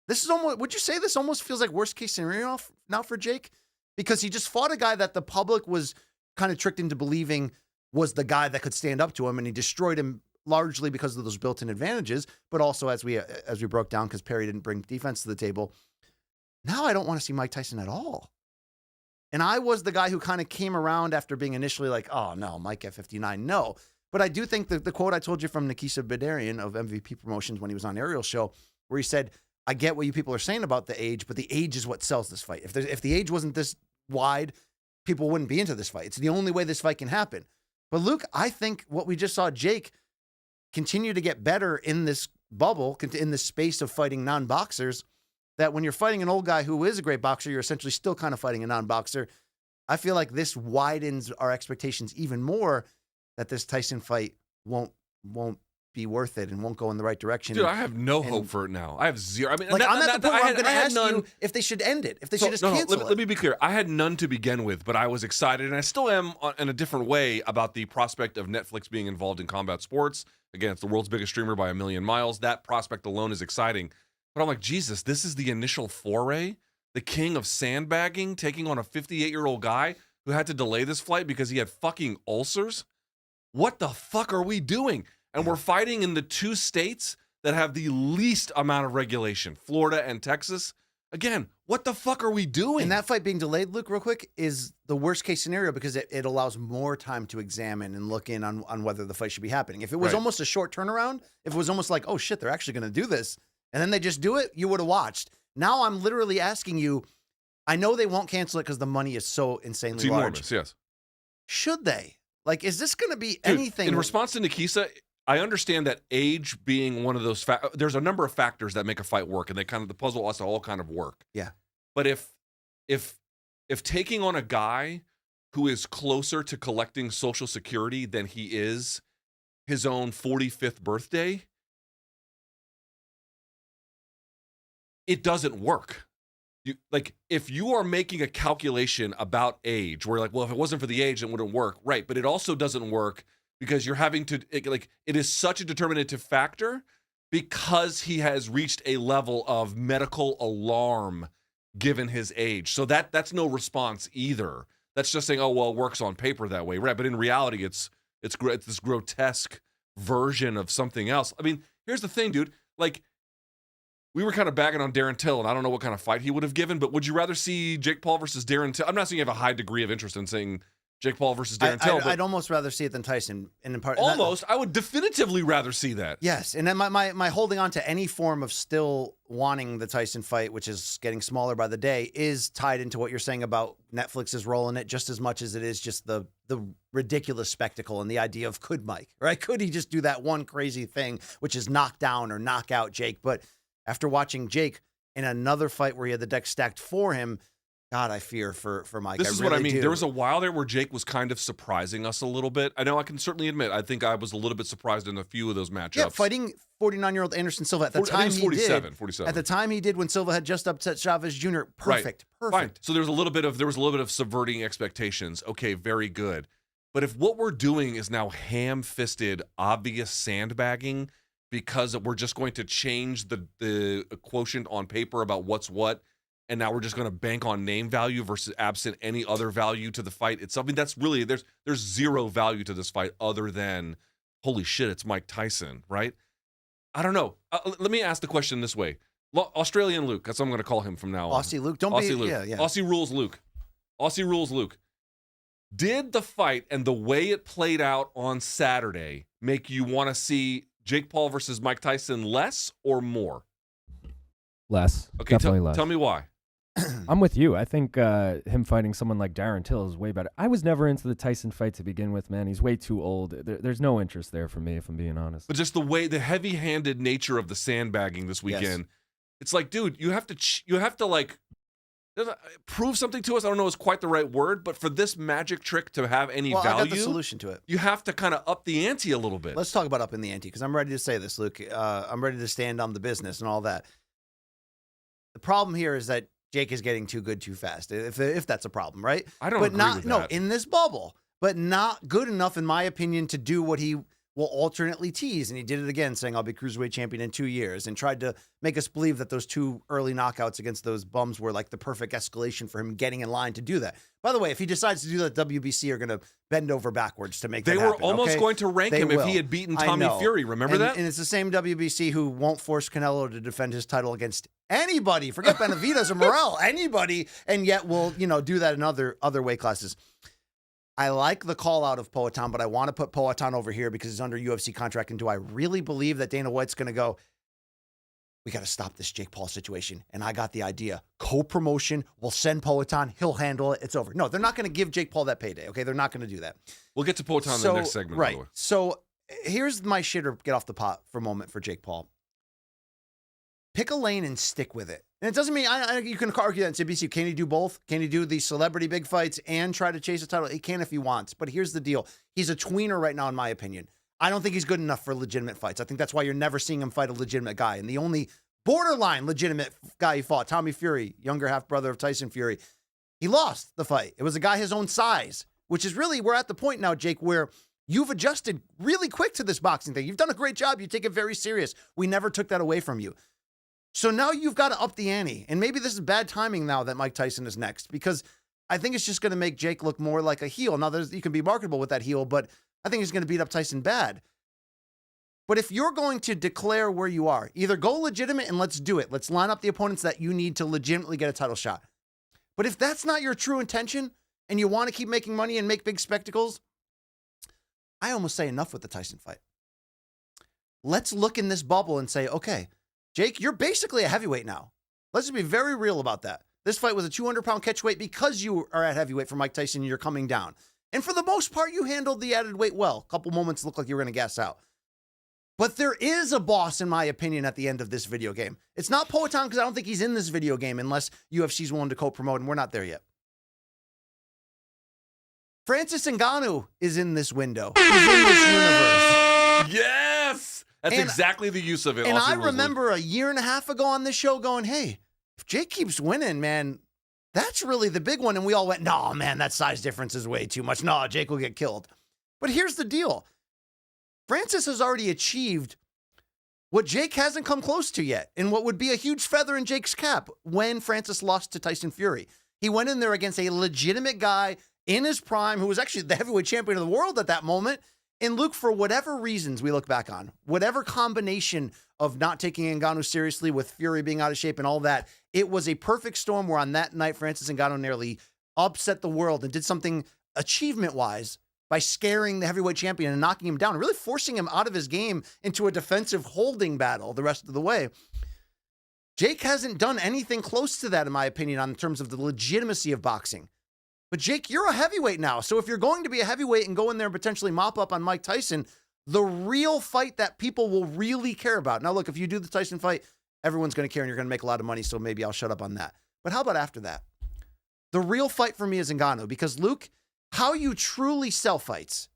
Speaker 2: This is almost, would you say this almost feels like worst case scenario now for Jake? Because he just fought a guy that the public was kind of tricked into believing was the guy that could stand up to him, and he destroyed him largely because of those built-in advantages, but also as we broke down because Perry didn't bring defense to the table. Now I don't want to see Mike Tyson at all. And I was the guy who kind of came around after being initially like, oh, no, Mike at 59, no. But I do think that the quote I told you from Nikisa Bedarian of MVP Promotions when he was on Ariel's show, where he said, I get what you people are saying about the age, but the age is what sells this fight. If the age wasn't this wide, people wouldn't be into this fight. It's the only way this fight can happen. But Luke, I think what we just saw Jake continue to get better in this bubble, in this space of fighting non-boxers, that when you're fighting an old guy who is a great boxer, you're essentially still kind of fighting a non-boxer. I feel like this widens our expectations even more that this Tyson fight won't be worth it and won't go in the right direction.
Speaker 1: Dude, I have no hope for it now. I have zero. I mean,
Speaker 2: like, I'm at the point where I'm going to ask
Speaker 1: none,
Speaker 2: you if they should end it, if they should just cancel it.
Speaker 1: Let me be clear. I had none to begin with, but I was excited, and I still am in a different way about the prospect of Netflix being involved in combat sports. Again, it's the world's biggest streamer by a million miles. That prospect alone is exciting. But I'm like, Jesus, this is the initial foray? The king of sandbagging, taking on a 58-year-old guy who had to delay this flight because he had fucking ulcers? What the fuck are we doing? And we're fighting in the two states that have the least amount of regulation, Florida and Texas. Again, what the fuck are we doing?
Speaker 2: And that fight being delayed, Luke, real quick, is the worst case scenario because it allows more time to examine and look in on whether the fight should be happening. If it was almost a short turnaround, if it was almost like, oh shit, they're actually going to do this, and then they just do it, you would have watched. Now I'm literally asking you, I know they won't cancel it because the money is so insanely large.
Speaker 1: It's enormous, yes.
Speaker 2: Should they? Like, is this going to be anything?
Speaker 1: In response to Nikisa, I understand that age being one of those there's a number of factors that make a fight work, and the puzzle has to all kind of work.
Speaker 2: Yeah.
Speaker 1: But if taking on a guy who is closer to collecting Social Security than he is his own 45th birthday, it doesn't work. If you are making a calculation about age, where like, well, if it wasn't for the age, it wouldn't work, right? But it also doesn't work because you're having to it is such a determinative factor because he has reached a level of medical alarm given his age. So that's no response either. That's just saying, oh well, it works on paper that way, right? But in reality, it's this grotesque version of something else. I mean, here's the thing, dude. Like, we were kind of bagging on Darren Till, and I don't know what kind of fight he would have given, but would you rather see Jake Paul versus Darren Till? I'm not saying you have a high degree of interest in saying Jake Paul versus Darren Till.
Speaker 2: I'd almost rather see it than Tyson. And in part,
Speaker 1: I would definitively rather see that.
Speaker 2: Yes, and then my holding on to any form of still wanting the Tyson fight, which is getting smaller by the day, is tied into what you're saying about Netflix's role in it just as much as it is just the ridiculous spectacle and the idea of could Mike, right? Could he just do that one crazy thing, which is knock down or knock out Jake? But after watching Jake in another fight where he had the deck stacked for him, God, I fear for Mike.
Speaker 1: This is what I mean. There was a while there where Jake was kind of surprising us a little bit. I know I can certainly admit, I think I was a little bit surprised in a few of those matchups.
Speaker 2: Yeah, fighting 49-year-old Anderson Silva at the time he
Speaker 1: 47.
Speaker 2: At the time he did when Silva had just upset Chavez Jr. Perfect.
Speaker 1: Fine. So there was a little bit of subverting expectations. Okay, very good. But if what we're doing is now ham-fisted, obvious sandbagging because we're just going to change the quotient on paper about what's what, and now we're just going to bank on name value versus absent any other value to the fight. It's something that's really there's zero value to this fight other than holy shit, it's Mike Tyson, right? I don't know. Let me ask the question this way. Australian Luke, that's what I'm going to call him from now on.
Speaker 2: Aussie Luke. Don't
Speaker 1: Aussie
Speaker 2: be,
Speaker 1: Luke.
Speaker 2: yeah.
Speaker 1: Aussie rules Luke. Aussie rules Luke. Did the fight and the way it played out on Saturday make you want to see Jake Paul versus Mike Tyson less or more?
Speaker 4: Less.
Speaker 1: Okay,
Speaker 4: Definitely less.
Speaker 1: Tell me why.
Speaker 4: I'm with you. I think him fighting someone like Darren Till is way better. I was never into the Tyson fight to begin with, man. He's way too old. There's no interest there for me, if I'm being honest.
Speaker 1: But just the heavy-handed nature of the sandbagging this weekend,
Speaker 2: Yes.
Speaker 1: It's like, dude, you have to like prove something to us. I don't know is quite the right word, but for this magic trick to have any value,
Speaker 2: I got the solution to it.
Speaker 1: You have to kind of up the ante a little bit.
Speaker 2: Let's talk about upping the ante, because I'm ready to say this, Luke. I'm ready to stand on the business and all that. The problem here is that Jake is getting too good too fast, if that's a problem, right?
Speaker 1: I don't
Speaker 2: but
Speaker 1: agree
Speaker 2: not
Speaker 1: with
Speaker 2: no
Speaker 1: that.
Speaker 2: in this bubble, but not good enough, in my opinion, to do what he will alternately tease. And he did it again, saying I'll be cruiserweight champion in 2 years, and tried to make us believe that those 2 early knockouts against those bums were like the perfect escalation for him getting in line to do that. By the way, if he decides to do that, WBC are going to bend over backwards to make that happen.
Speaker 1: They were almost
Speaker 2: okay?
Speaker 1: going to rank him if he had beaten Tommy Fury. Remember that?
Speaker 2: And it's the same WBC who won't force Canelo to defend his title against anybody. Forget Benavidez or Morrell, anybody, and yet will do that in other weight classes. I like the call out of Poatan, but I want to put Poatan over here because he's under UFC contract. And do I really believe that Dana White's going to go, we got to stop this Jake Paul situation? And I got the idea. Co-promotion. We'll send Poatan. He'll handle it. It's over. No, they're not going to give Jake Paul that payday. Okay, they're not going to do that.
Speaker 1: We'll get to Poatan in the next segment.
Speaker 2: Right.
Speaker 1: By the way.
Speaker 2: So here's my shitter get off the pot for a moment for Jake Paul. Pick a lane and stick with it. And it doesn't mean you can argue that in CBC. Can he do both? Can he do the celebrity big fights and try to chase a title? He can if he wants. But here's the deal. He's a tweener right now, in my opinion. I don't think he's good enough for legitimate fights. I think that's why you're never seeing him fight a legitimate guy. And the only borderline legitimate guy he fought, Tommy Fury, younger half-brother of Tyson Fury, he lost the fight. It was a guy his own size, which is really, we're at the point now, Jake, where you've adjusted really quick to this boxing thing. You've done a great job. You take it very serious. We never took that away from you. So now you've got to up the ante. And maybe this is bad timing now that Mike Tyson is next, because I think it's just going to make Jake look more like a heel. Now, you can be marketable with that heel, but I think he's going to beat up Tyson bad. But if you're going to declare where you are, either go legitimate and let's do it. Let's line up the opponents that you need to legitimately get a title shot. But if that's not your true intention and you want to keep making money and make big spectacles, I almost say enough with the Tyson fight. Let's look in this bubble and say, okay, Jake, you're basically a heavyweight now. Let's just be very real about that. This fight was a 200-pound catchweight because you are at heavyweight for Mike Tyson and you're coming down. And for the most part, you handled the added weight well. A couple moments looked like you were going to gas out. But there is a boss, in my opinion, at the end of this video game. It's not Poatan, because I don't think he's in this video game unless UFC's willing to co-promote, and we're not there yet. Francis Ngannou is in this window. He's in this universe.
Speaker 1: Yes! That's exactly the use of it.
Speaker 2: And I remember a year and a half ago on this show going, hey, if Jake keeps winning, man, that's really the big one. And we all went, no, man, that size difference is way too much. No, Jake will get killed. But here's the deal. Francis has already achieved what Jake hasn't come close to yet, and what would be a huge feather in Jake's cap when Francis lost to Tyson Fury. He went in there against a legitimate guy in his prime who was actually the heavyweight champion of the world at that moment. And Luke, for whatever reasons we look back on, whatever combination of not taking Ngannou seriously with Fury being out of shape and all that, it was a perfect storm where on that night, Francis Ngannou nearly upset the world and did something achievement-wise by scaring the heavyweight champion and knocking him down and really forcing him out of his game into a defensive holding battle the rest of the way. Jake hasn't done anything close to that, in my opinion, in terms of the legitimacy of boxing. But Jake, you're a heavyweight now. So if you're going to be a heavyweight and go in there and potentially mop up on Mike Tyson, the real fight that people will really care about. Now, look, if you do the Tyson fight, everyone's going to care and you're going to make a lot of money. So maybe I'll shut up on that. But how about after that? The real fight for me is Ngannou, because Luke, how you truly sell fights.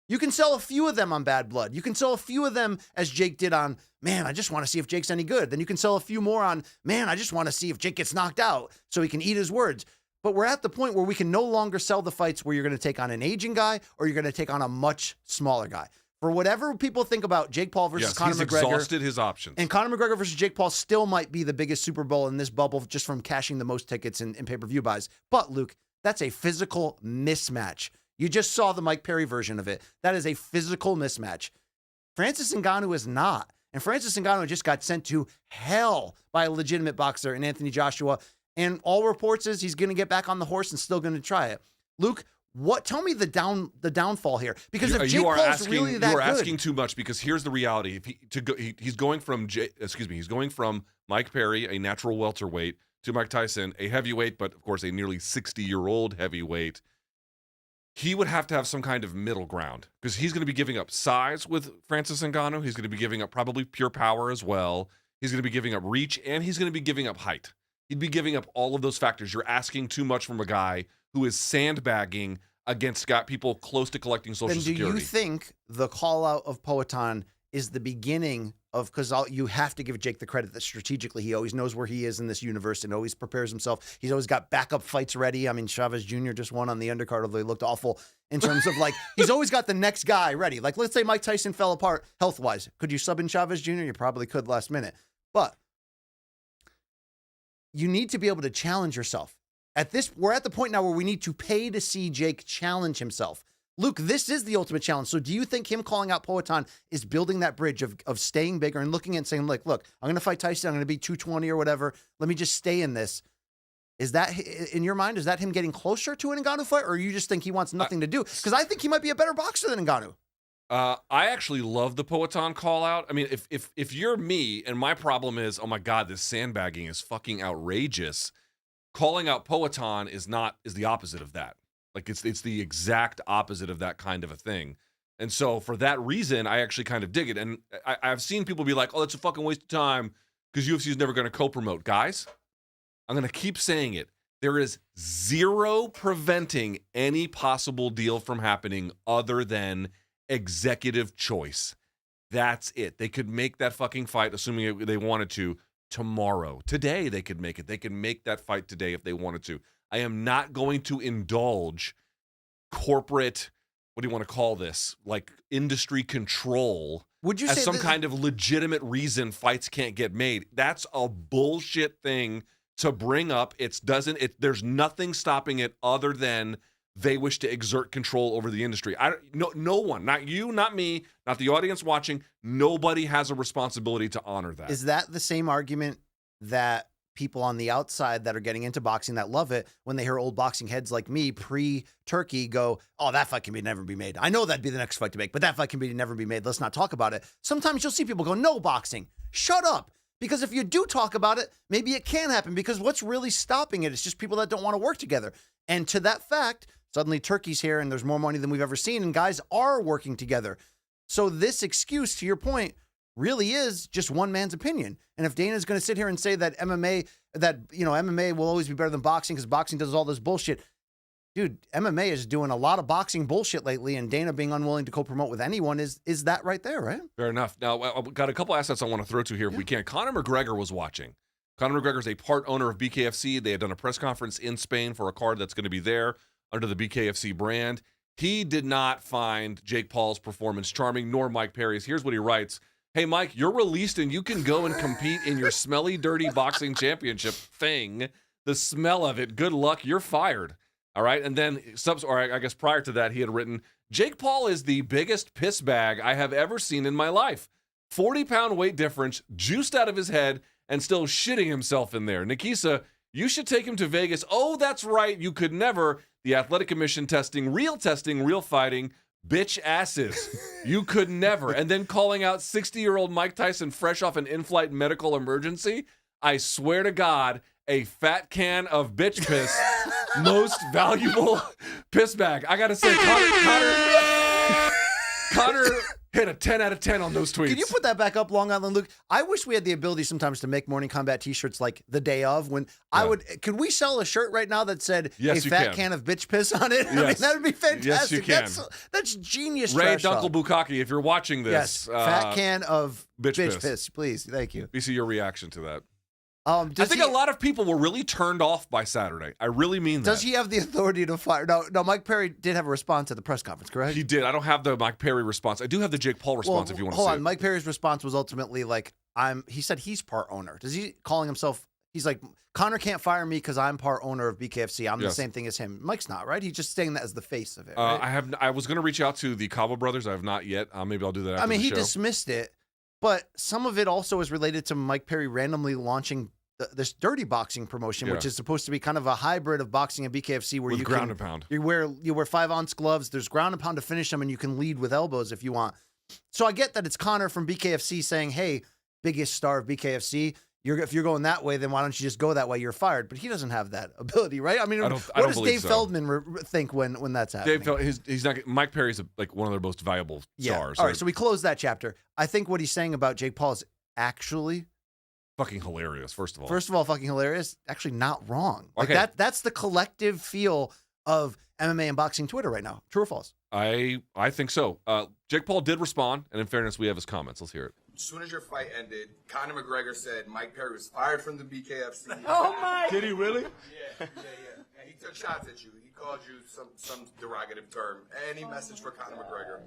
Speaker 2: You can sell a few of them on Bad Blood. You can sell a few of them as Jake did on, man, I just want to see if Jake's any good. Then you can sell a few more on, man, I just want to see if Jake gets knocked out so he can eat his words. But we're at the point where we can no longer sell the fights where you're going to take on an aging guy or you're going to take on a much smaller guy. For whatever people think about Jake Paul versus Conor McGregor.
Speaker 1: He's exhausted his options.
Speaker 2: And Conor McGregor versus Jake Paul still might be the biggest Super Bowl in this bubble just from cashing the most tickets in pay-per-view buys. But, Luke, that's a physical mismatch. You just saw the Mike Perry version of it. That is a physical mismatch. Francis Ngannou is not. And Francis Ngannou just got sent to hell by a legitimate boxer in Anthony Joshua. And all reports is he's going to get back on the horse and still going to try it. Luke, tell me the downfall here, because if Jake Paul's really that good,
Speaker 1: you are asking too much, because here's the reality. He's going from Mike Perry, a natural welterweight, to Mike Tyson, a heavyweight, but of course a nearly 60-year-old heavyweight. He would have to have some kind of middle ground, because he's going to be giving up size with Francis Ngannou. He's going to be giving up probably pure power as well. He's going to be giving up reach, and he's going to be giving up height. He'd be giving up all of those factors. You're asking too much from a guy who is sandbagging against people close to collecting Social Security.
Speaker 2: Do you think the call out of Poatan is the beginning of, because you have to give Jake the credit that strategically he always knows where he is in this universe and always prepares himself. He's always got backup fights ready. I mean, Chavez Jr. just won on the undercard, although he looked awful in terms of he's always got the next guy ready. Like, let's say Mike Tyson fell apart health-wise. Could you sub in Chavez Jr.? You probably could last minute. But you need to be able to challenge yourself. We're at the point now where we need to pay to see Jake challenge himself. Luke, this is the ultimate challenge. So do you think him calling out Poatan is building that bridge of staying bigger and looking and saying, look, I'm going to fight Tyson. I'm going to be 220 or whatever. Let me just stay in this. Is that, in your mind, is that him getting closer to an Ngannou fight, or you just think he wants nothing to do? Because I think he might be a better boxer than Ngannou.
Speaker 1: I actually love the Poatan call out. I mean, if you're me and my problem is, oh my God, this sandbagging is fucking outrageous, calling out Poatan is the opposite of that. Like, it's the exact opposite of that kind of a thing. And so for that reason, I actually kind of dig it. And I've seen people be like, oh, that's a fucking waste of time because UFC is never going to co-promote. Guys, I'm going to keep saying it. There is zero preventing any possible deal from happening other than executive choice. That's it. They could make that fucking fight, assuming they wanted to, tomorrow. Today they could make it. They could make that fight today if they wanted to. I am not going to indulge corporate, what do you want to call this? Like industry control.
Speaker 2: Would you
Speaker 1: as
Speaker 2: say
Speaker 1: some kind of legitimate reason fights can't get made? That's a bullshit thing to bring up. There's nothing stopping it other than they wish to exert control over the industry. No one, not you, not me, not the audience watching. Nobody has a responsibility to honor that.
Speaker 2: Is that the same argument that people on the outside that are getting into boxing that love it, when they hear old boxing heads like me pre-Turkey go, oh, that fight can never be made. I know that'd be the next fight to make, but that fight can never be made. Let's not talk about it. Sometimes you'll see people go, no boxing, shut up. Because if you do talk about it, maybe it can happen, because what's really stopping it is just people that don't want to work together. And to that fact, suddenly Turkey's here and there's more money than we've ever seen and guys are working together. So this excuse, to your point, really is just one man's opinion. And if Dana's going to sit here and say that MMA will always be better than boxing because boxing does all this bullshit. Dude, MMA is doing a lot of boxing bullshit lately, and Dana being unwilling to co-promote with anyone is that right there, right?
Speaker 1: Fair enough. Now, I've got a couple assets I want to throw to here if we can. Conor McGregor was watching. Conor McGregor is a part owner of BKFC. They had done a press conference in Spain for a card that's going to be there under the BKFC brand. He did not find Jake Paul's performance charming, nor Mike Perry's. Here's what he writes. Hey, Mike, you're released and you can go and compete in your smelly, dirty boxing championship thing. The smell of it. Good luck. You're fired. All right. And then, I guess prior to that, he had written, Jake Paul is the biggest piss bag I have ever seen in my life. 40-pound weight difference, juiced out of his head, and still shitting himself in there. Nikisa, you should take him to Vegas. Oh, that's right. You could never. The athletic commission testing, real fighting. Bitch asses. You could never. And then calling out 60-year-old Mike Tyson fresh off an in-flight medical emergency. I swear to God, a fat can of bitch piss. Most valuable piss bag. I got to say, Connor hit a 10 out of 10 on those tweets.
Speaker 2: Can you put that back up, Long Island Luke? I wish we had the ability sometimes to make Morning Combat t-shirts like the day of when could we sell a shirt right now that said a fat can of bitch piss on it? Yes. I mean, that would be fantastic.
Speaker 1: Yes, you can.
Speaker 2: That's genius.
Speaker 1: Ray Dunkel Bukaki, if you're watching this.
Speaker 2: Yes, fat can of bitch piss, please. Thank you.
Speaker 1: We see your reaction to that. I think a lot of people were really turned off by Saturday. I really mean that.
Speaker 2: Does he have the authority to fire? No, Mike Perry did have a response at the press conference, correct?
Speaker 1: He did. I don't have the Mike Perry response. I do have the Jake Paul response if you want to see it.
Speaker 2: Hold on. Mike Perry's response was ultimately like, he said he's part owner. Does he calling himself He's like, Conor can't fire me because I'm part owner of BKFC. I'm the
Speaker 1: Yes.
Speaker 2: same thing as him. Mike's not, right? He's just saying that as the face of it. Right?
Speaker 1: I was going to reach out to the Cabo brothers. I have not yet. Maybe I'll do that after
Speaker 2: I mean,
Speaker 1: the
Speaker 2: he
Speaker 1: show.
Speaker 2: dismissed it, but some of it also is related to Mike Perry randomly launching this dirty boxing promotion, which is supposed to be kind of a hybrid of boxing and BKFC, where
Speaker 1: With
Speaker 2: you
Speaker 1: ground and pound.
Speaker 2: You wear 5-ounce gloves. There's ground and pound to finish them, and you can lead with elbows if you want. So I get that it's Conor from BKFC saying, "Hey, biggest star of BKFC, if you're going that way, then why don't you just go that way? You're fired." But he doesn't have that ability, right? I mean, what does Dave Feldman think when that's happening?
Speaker 1: He's not. Mike Perry's like one of their most valuable stars.
Speaker 2: All right, so we close that chapter. I think what he's saying about Jake Paul is actually
Speaker 1: fucking hilarious. First of all, fucking
Speaker 2: hilarious. Actually, not wrong. Like
Speaker 1: okay.
Speaker 2: That's the collective feel of MMA and boxing Twitter right now. True or false?
Speaker 1: I think so. Jake Paul did respond, and in fairness, we have his comments. Let's hear it.
Speaker 5: As soon as your fight ended, Conor McGregor said Mike Perry was fired from the BKFC.
Speaker 6: Oh my!
Speaker 5: Did he really? Yeah. And he took shots at you. He called you some derogative term. Any message for Conor McGregor?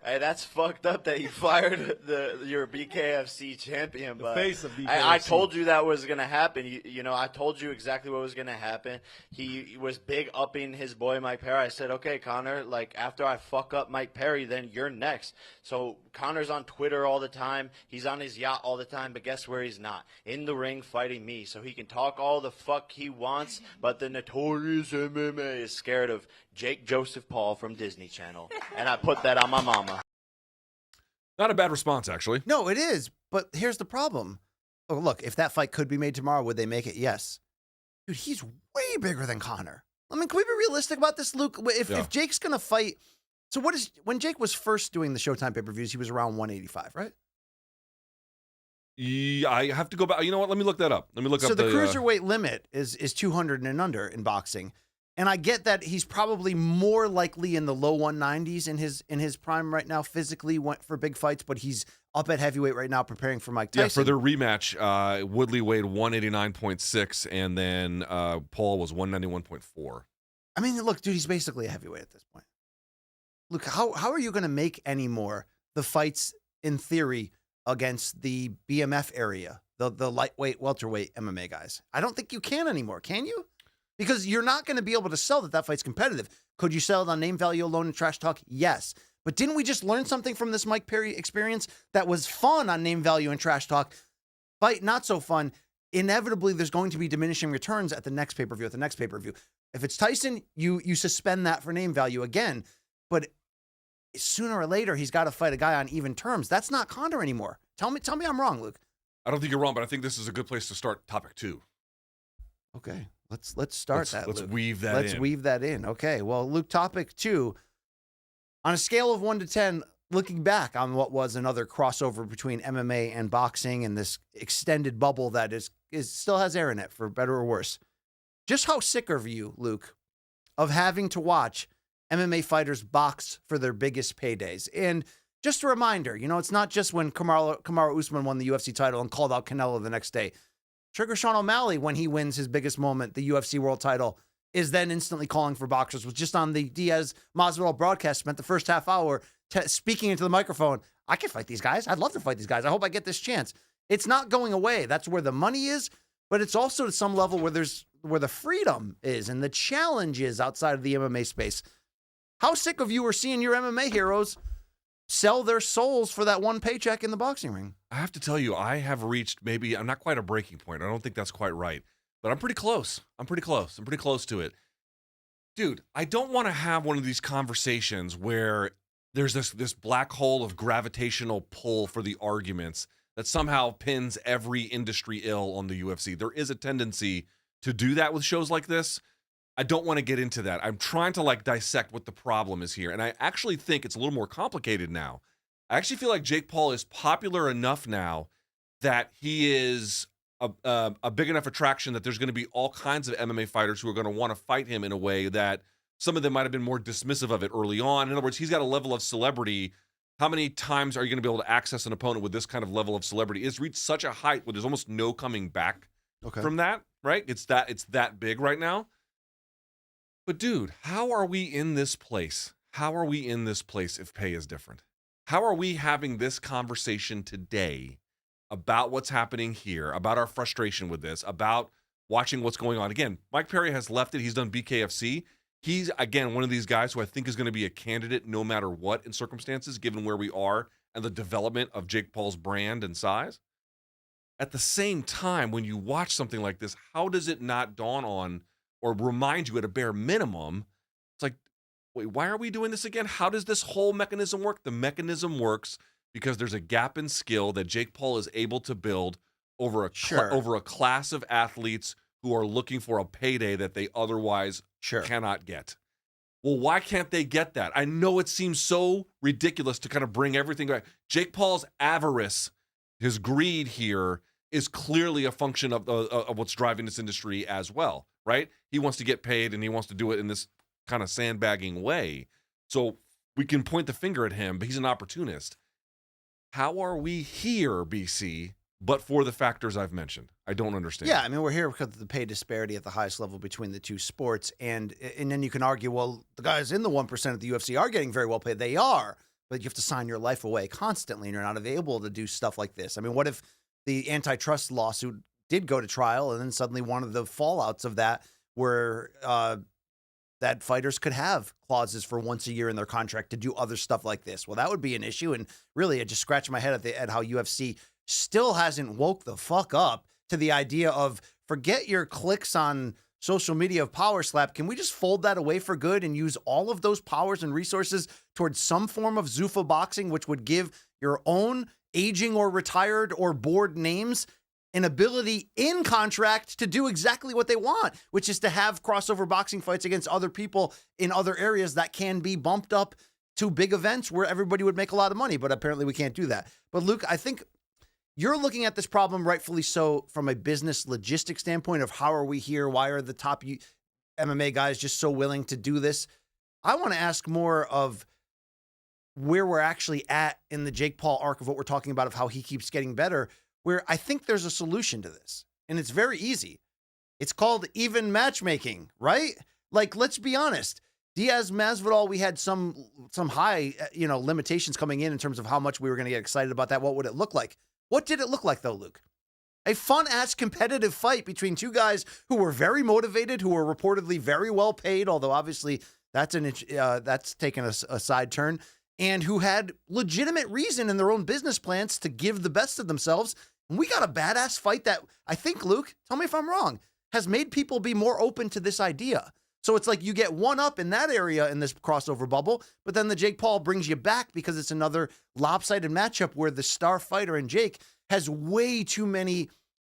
Speaker 6: Hey, that's fucked up that you fired your BKFC champion. But
Speaker 7: face of BKFC.
Speaker 6: I told you that was going to happen. You know, I told you exactly what was going to happen. He was big upping his boy Mike Perry. I said, okay, Conor, like after I fuck up Mike Perry, then you're next. So Conor's on Twitter all the time. He's on his yacht all the time. But guess where he's not? In the ring fighting me. So he can talk all the fuck he wants. But the notorious MMA is scared of Jake Joseph Paul from Disney Channel. And I put that on my mama.
Speaker 1: Not a bad response, actually.
Speaker 2: No, it is. But here's the problem. Oh, look, if that fight could be made tomorrow, would they make it? Yes. Dude, he's way bigger than Conor. I mean, can we be realistic about this, Luke? If Jake's going to fight... So when Jake was first doing the Showtime pay-per-views, he was around 185, right?
Speaker 1: Yeah, I have to go back. You know what? Let me look that up. Let me look up
Speaker 2: the cruiserweight limit is 200 and under in boxing. And I get that he's probably more likely in the low 190s in his prime right now, physically went for big fights, but he's up at heavyweight right now preparing for Mike Tyson.
Speaker 1: Yeah, for their rematch, Woodley weighed 189.6, and then Paul was 191.4.
Speaker 2: I mean, look, dude, he's basically a heavyweight at this point. Look, how are you going to make any more the fights, in theory, against the BMF area, the lightweight, welterweight MMA guys? I don't think you can anymore, can you? Because you're not going to be able to sell that fight's competitive. Could you sell it on name value alone and trash talk? Yes. But didn't we just learn something from this Mike Perry experience that was fun on name value and trash talk? Fight not so fun. Inevitably, there's going to be diminishing returns at the next pay-per-view, If it's Tyson, you suspend that for name value again. But sooner or later, he's got to fight a guy on even terms. That's not Conor anymore. Tell me I'm wrong, Luke.
Speaker 1: I don't think you're wrong, but I think this is a good place to start topic 2.
Speaker 2: Okay. Let's start that.
Speaker 1: Let's
Speaker 2: Luke.
Speaker 1: weave that in.
Speaker 2: Let's weave that in. Okay. Well, Luke, topic 2. On a scale of 1 to 10, looking back on what was another crossover between MMA and boxing and this extended bubble that is still has air in it, for better or worse. Just how sick are you, Luke, of having to watch MMA fighters box for their biggest paydays? And just a reminder, it's not just when Kamaru Usman won the UFC title and called out Canelo the next day. Sugar Sean O'Malley, when he wins his biggest moment, the UFC world title, is then instantly calling for boxers. Was just on the Diaz Masvidal broadcast, spent the first half hour speaking into the microphone. I can fight these guys. I'd love to fight these guys. I hope I get this chance. It's not going away. That's where the money is, but it's also to some level where the freedom is and the challenge is outside of the MMA space. How sick of you are seeing your MMA heroes sell their souls for that one paycheck in the boxing ring?
Speaker 1: I have to tell you, I have reached I'm not quite a breaking point. I don't think that's quite right, but I'm pretty close. I'm pretty close to it. Dude, I don't want to have one of these conversations where there's this black hole of gravitational pull for the arguments that somehow pins every industry ill on the UFC. There is a tendency to do that with shows like this. I don't want to get into that. I'm trying to dissect what the problem is here. And I actually think it's a little more complicated now. I actually feel like Jake Paul is popular enough now that he is a big enough attraction that there's going to be all kinds of MMA fighters who are going to want to fight him in a way that some of them might have been more dismissive of it early on. In other words, he's got a level of celebrity. How many times are you going to be able to access an opponent with this kind of level of celebrity? It's reached such a height where there's almost no coming back from that, right? It's that big right now. But dude, how are we in this place? How are we in this place if pay is different? How are we having this conversation today about what's happening here, about our frustration with this, about watching what's going on. Again, Mike Perry has left it. He's done BKFC. He's, again, one of these guys who I think is going to be a candidate no matter what in circumstances, given where we are and the development of Jake Paul's brand and size. At the same time, when you watch something like this, how does it not dawn on or remind you at a bare minimum, it's like, wait, why are we doing this again? How does this whole mechanism work? The mechanism works because there's a gap in skill that Jake Paul is able to build over a class of athletes who are looking for a payday that they otherwise cannot get. Well, why can't they get that? I know it seems so ridiculous to kind of bring everything back. Jake Paul's avarice, his greed here, is clearly a function of what's driving this industry as well, right? He wants to get paid, and he wants to do it in this kind of sandbagging way. So we can point the finger at him, but he's an opportunist. How are we here, BC, but for the factors I've mentioned? I don't understand.
Speaker 2: Yeah, I mean, we're here because of the pay disparity at the highest level between the two sports. And then you can argue, well, the guys in the 1% of the UFC are getting very well paid. They are, but you have to sign your life away constantly, and you're not able to do stuff like this. I mean, what if the antitrust lawsuit did go to trial, and then suddenly one of the fallouts of that were that fighters could have clauses for once a year in their contract to do other stuff like this? Well, that would be an issue. And really, I just scratch my head at how UFC still hasn't woke the fuck up to the idea of forget your clicks on social media of power slap. Can we just fold that away for good and use all of those powers and resources towards some form of Zuffa boxing, which would give your own aging or retired or bored names an ability in contract to do exactly what they want, which is to have crossover boxing fights against other people in other areas that can be bumped up to big events where everybody would make a lot of money. But apparently we can't do that. But Luke, I think you're looking at this problem, rightfully so, from a business logistics standpoint of how are we here? Why are the top MMA guys just so willing to do this? I want to ask more of where we're actually at in the Jake Paul arc of what we're talking about, of how he keeps getting better, where I think there's a solution to this. And it's very easy. It's called even matchmaking, right? Like, let's be honest. Diaz Masvidal, we had some high, limitations coming in terms of how much we were going to get excited about that. What would it look like? What did it look like, though, Luke? A fun-ass competitive fight between two guys who were very motivated, who were reportedly very well paid, although obviously that's taken a side turn, and who had legitimate reason in their own business plans to give the best of themselves. And we got a badass fight that I think, Luke, tell me if I'm wrong, has made people be more open to this idea. So it's like you get one up in that area in this crossover bubble, but then the Jake Paul brings you back because it's another lopsided matchup where the star fighter in Jake has way too many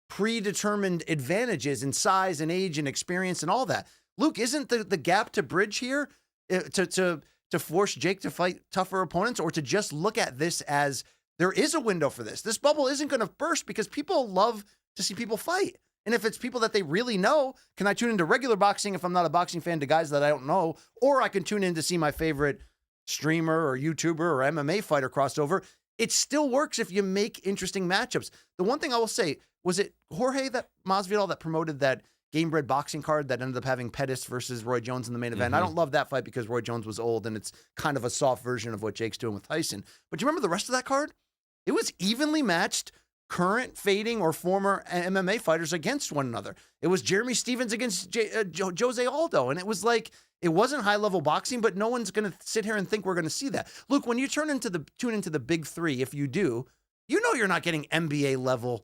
Speaker 2: predetermined advantages in size and age and experience and all that. Luke, isn't the gap to bridge here to force Jake to fight tougher opponents, or to just look at this as there is a window for this? This bubble isn't going to burst because people love to see people fight. And if it's people that they really know, can I tune into regular boxing if I'm not a boxing fan to guys that I don't know? Or I can tune in to see my favorite streamer or YouTuber or MMA fighter crossover. It still works if you make interesting matchups. The one thing I will say, was it Jorge Masvidal that promoted that Gamebred boxing card that ended up having Pettis versus Roy Jones in the main event? I don't love that fight because Roy Jones was old and it's kind of a soft version of what Jake's doing with Tyson. But do you remember the rest of that card? It was evenly matched current, fading, or former MMA fighters against one another. It was Jeremy Stevens against Jose Aldo. And it was like, it wasn't high-level boxing, but no one's going to sit here and think we're going to see that. Luke, when you tune into the big three, if you do, you know you're not getting NBA-level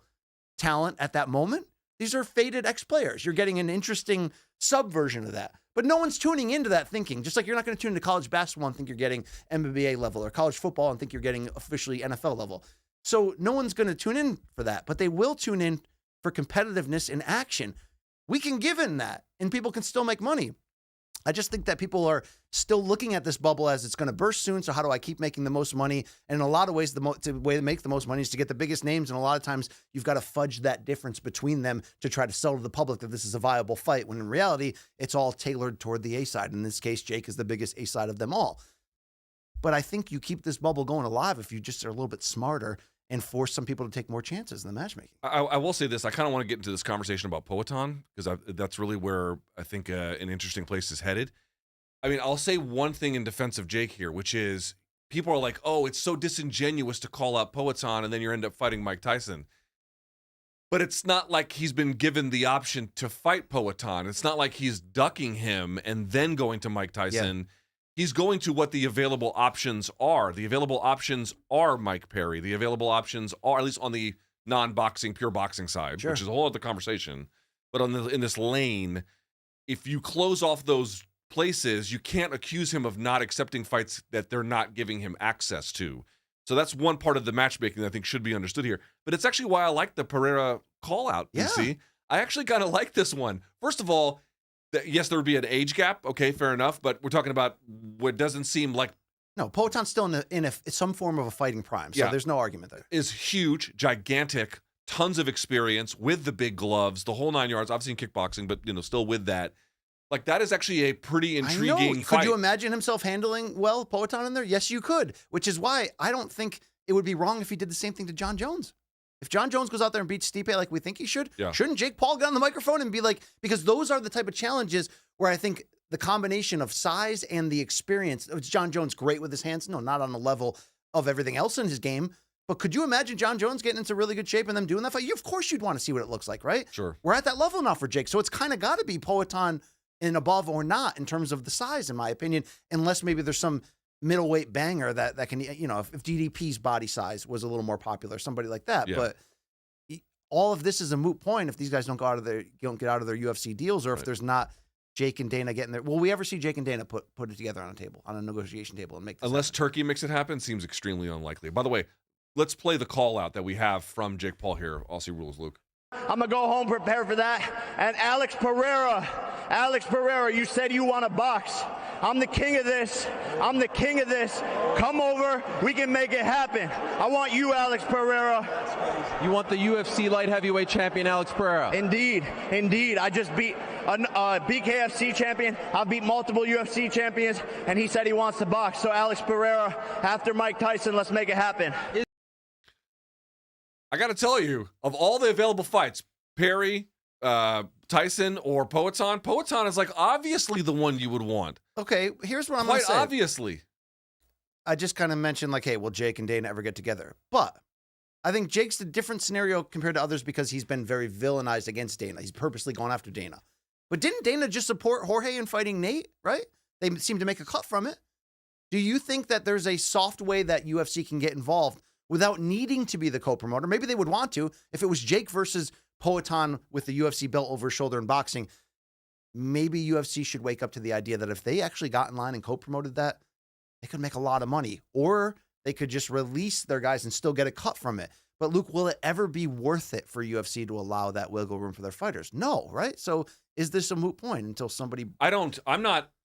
Speaker 2: talent at that moment. These are faded ex-players. You're getting an interesting subversion of that. But no one's tuning into that thinking. Just like you're not going to tune into college basketball and think you're getting NBA level, or college football and think you're getting officially NFL level. So no one's going to tune in for that, but they will tune in for competitiveness and action. We can give in that, and people can still make money. I just think that people are still looking at this bubble as it's going to burst soon. So how do I keep making the most money? And in a lot of ways, the way to make the most money is to get the biggest names. And a lot of times you've got to fudge that difference between them to try to sell to the public that this is a viable fight, when in reality, it's all tailored toward the A side. In this case, Jake is the biggest A side of them all. But I think you keep this bubble going alive if you just are a little bit smarter and force some people to take more chances in the matchmaking.
Speaker 1: I will say this. I kind of want to get into this conversation about Poatan, because that's really where I think an interesting place is headed. I mean, I'll say one thing in defense of Jake here, which is people are like, oh, it's so disingenuous to call out Poatan and then you end up fighting Mike Tyson. But it's not like he's been given the option to fight Poatan. It's not like he's ducking him and then going to Mike Tyson. Yeah. He's going to what the available options are. The available options are Mike Perry. The available options are, at least on the non-boxing, pure boxing side, which is a whole other conversation. But in this lane, if you close off those places, you can't accuse him of not accepting fights that they're not giving him access to. So that's one part of the matchmaking that I think should be understood here. But it's actually why I like the Pereira call-out, PC. I actually kind of like this one. First of all, yes, there would be an age gap. Okay, fair enough. But we're talking about what doesn't seem like...
Speaker 2: No, Poatan's still in some form of a fighting prime. So there's no argument there.
Speaker 1: Is huge, gigantic, tons of experience with the big gloves, the whole 9 yards. Obviously in kickboxing, but still with that. Like, that is actually a pretty intriguing fight.
Speaker 2: Could you imagine himself handling, Poatan in there? Yes, you could, which is why I don't think it would be wrong if he did the same thing to John Jones. If John Jones goes out there and beats Stipe like we think he should, shouldn't Jake Paul get on the microphone and be like, because those are the type of challenges where I think the combination of size and the experience, is John Jones great with his hands? No, not on the level of everything else in his game. But could you imagine John Jones getting into really good shape and them doing that fight? Of course you'd want to see what it looks like, right?
Speaker 1: Sure.
Speaker 2: We're at that level now for Jake. So it's kind of got to be Poatan and above or not in terms of the size, in my opinion, unless maybe there's some middleweight banger that can, if DDP's body size was a little more popular, somebody like that. Yeah. But all of this is a moot point if these guys don't get out of their UFC deals, or if there's not Jake and Dana getting there. Will we ever see Jake and Dana put it together on a negotiation table and make this
Speaker 1: unless
Speaker 2: happen?
Speaker 1: Turkey makes it happen, seems extremely unlikely. By the way, let's play the call out that we have from Jake Paul here. Aussie Rules, Luke.
Speaker 6: I'm going to go home, prepare for that. And Alex Pereira, you said you want to box. I'm the king of this. Come over. We can make it happen. I want you, Alex Pereira.
Speaker 7: You want the UFC light heavyweight champion, Alex Pereira?
Speaker 6: Indeed. I just beat a BKFC champion. I beat multiple UFC champions, and he said he wants to box. So, Alex Pereira, after Mike Tyson, let's make it happen.
Speaker 1: I got to tell you, of all the available fights, Perry, Tyson, or Poatan is like obviously the one you would want.
Speaker 2: Okay, here's what I'm going to say.
Speaker 1: Quite obviously.
Speaker 2: I just kind of mentioned like, hey, will Jake and Dana ever get together? But I think Jake's a different scenario compared to others because he's been very villainized against Dana. He's purposely gone after Dana. But didn't Dana just support Jorge in fighting Nate, right? They seem to make a cut from it. Do you think that there's a soft way that UFC can get involved without needing to be the co-promoter? Maybe they would want to. If it was Jake versus Poatan with the UFC belt over his shoulder in boxing, maybe UFC should wake up to the idea that if they actually got in line and co-promoted that, they could make a lot of money. Or they could just release their guys and still get a cut from it. But Luke, will it ever be worth it for UFC to allow that wiggle room for their fighters? No, right? So is this a moot point until somebody...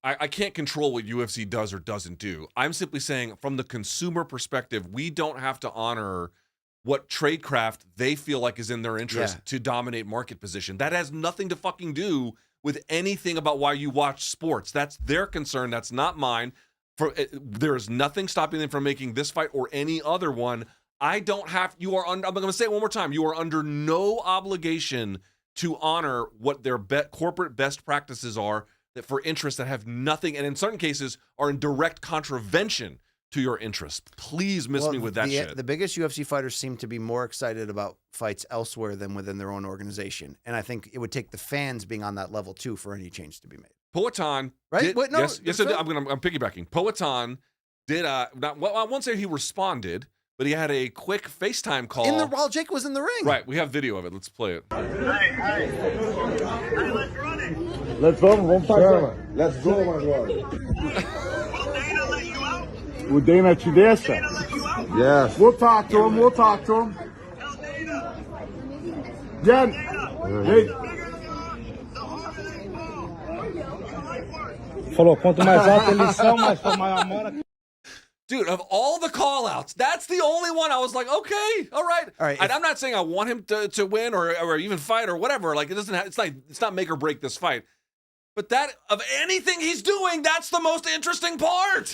Speaker 1: I can't control what UFC does or doesn't do. I'm simply saying from the consumer perspective, we don't have to honor what tradecraft they feel like is in their interest to dominate market position. That has nothing to fucking do with anything about why you watch sports. That's their concern. That's not mine. There is nothing stopping them from making this fight or any other one. I'm going to say it one more time. You are under no obligation to honor what their corporate best practices are that for interests that have nothing, and in certain cases are in direct contravention to your interests. Please miss me with that shit.
Speaker 2: The biggest UFC fighters seem to be more excited about fights elsewhere than within their own organization. And I think it would take the fans being on that level too for any change to be made.
Speaker 1: Poatan,
Speaker 2: right?
Speaker 1: Yes, I'm piggybacking. Poatan did, I won't say he responded, but he had a quick FaceTime call.
Speaker 2: While Jake was in the ring.
Speaker 1: Right, we have video of it. Let's play it.
Speaker 8: Hey, let's run it.
Speaker 9: Let's go, vamos passar. Let's go, agora.
Speaker 8: Will Dana let you out?
Speaker 9: O Dana te deixa?
Speaker 8: Dana let you out?
Speaker 9: Yes. We'll talk to him,
Speaker 8: Tell Dana.
Speaker 9: Yeah. Hey.
Speaker 10: Falou, quanto mais alta eles são, mais maior mora.
Speaker 1: Dude, of all the call-outs, that's the only one I was like, okay, all right. And I'm not saying I want him to win or even fight or whatever. Like it's not make or break this fight. But that of anything he's doing, that's the most interesting part.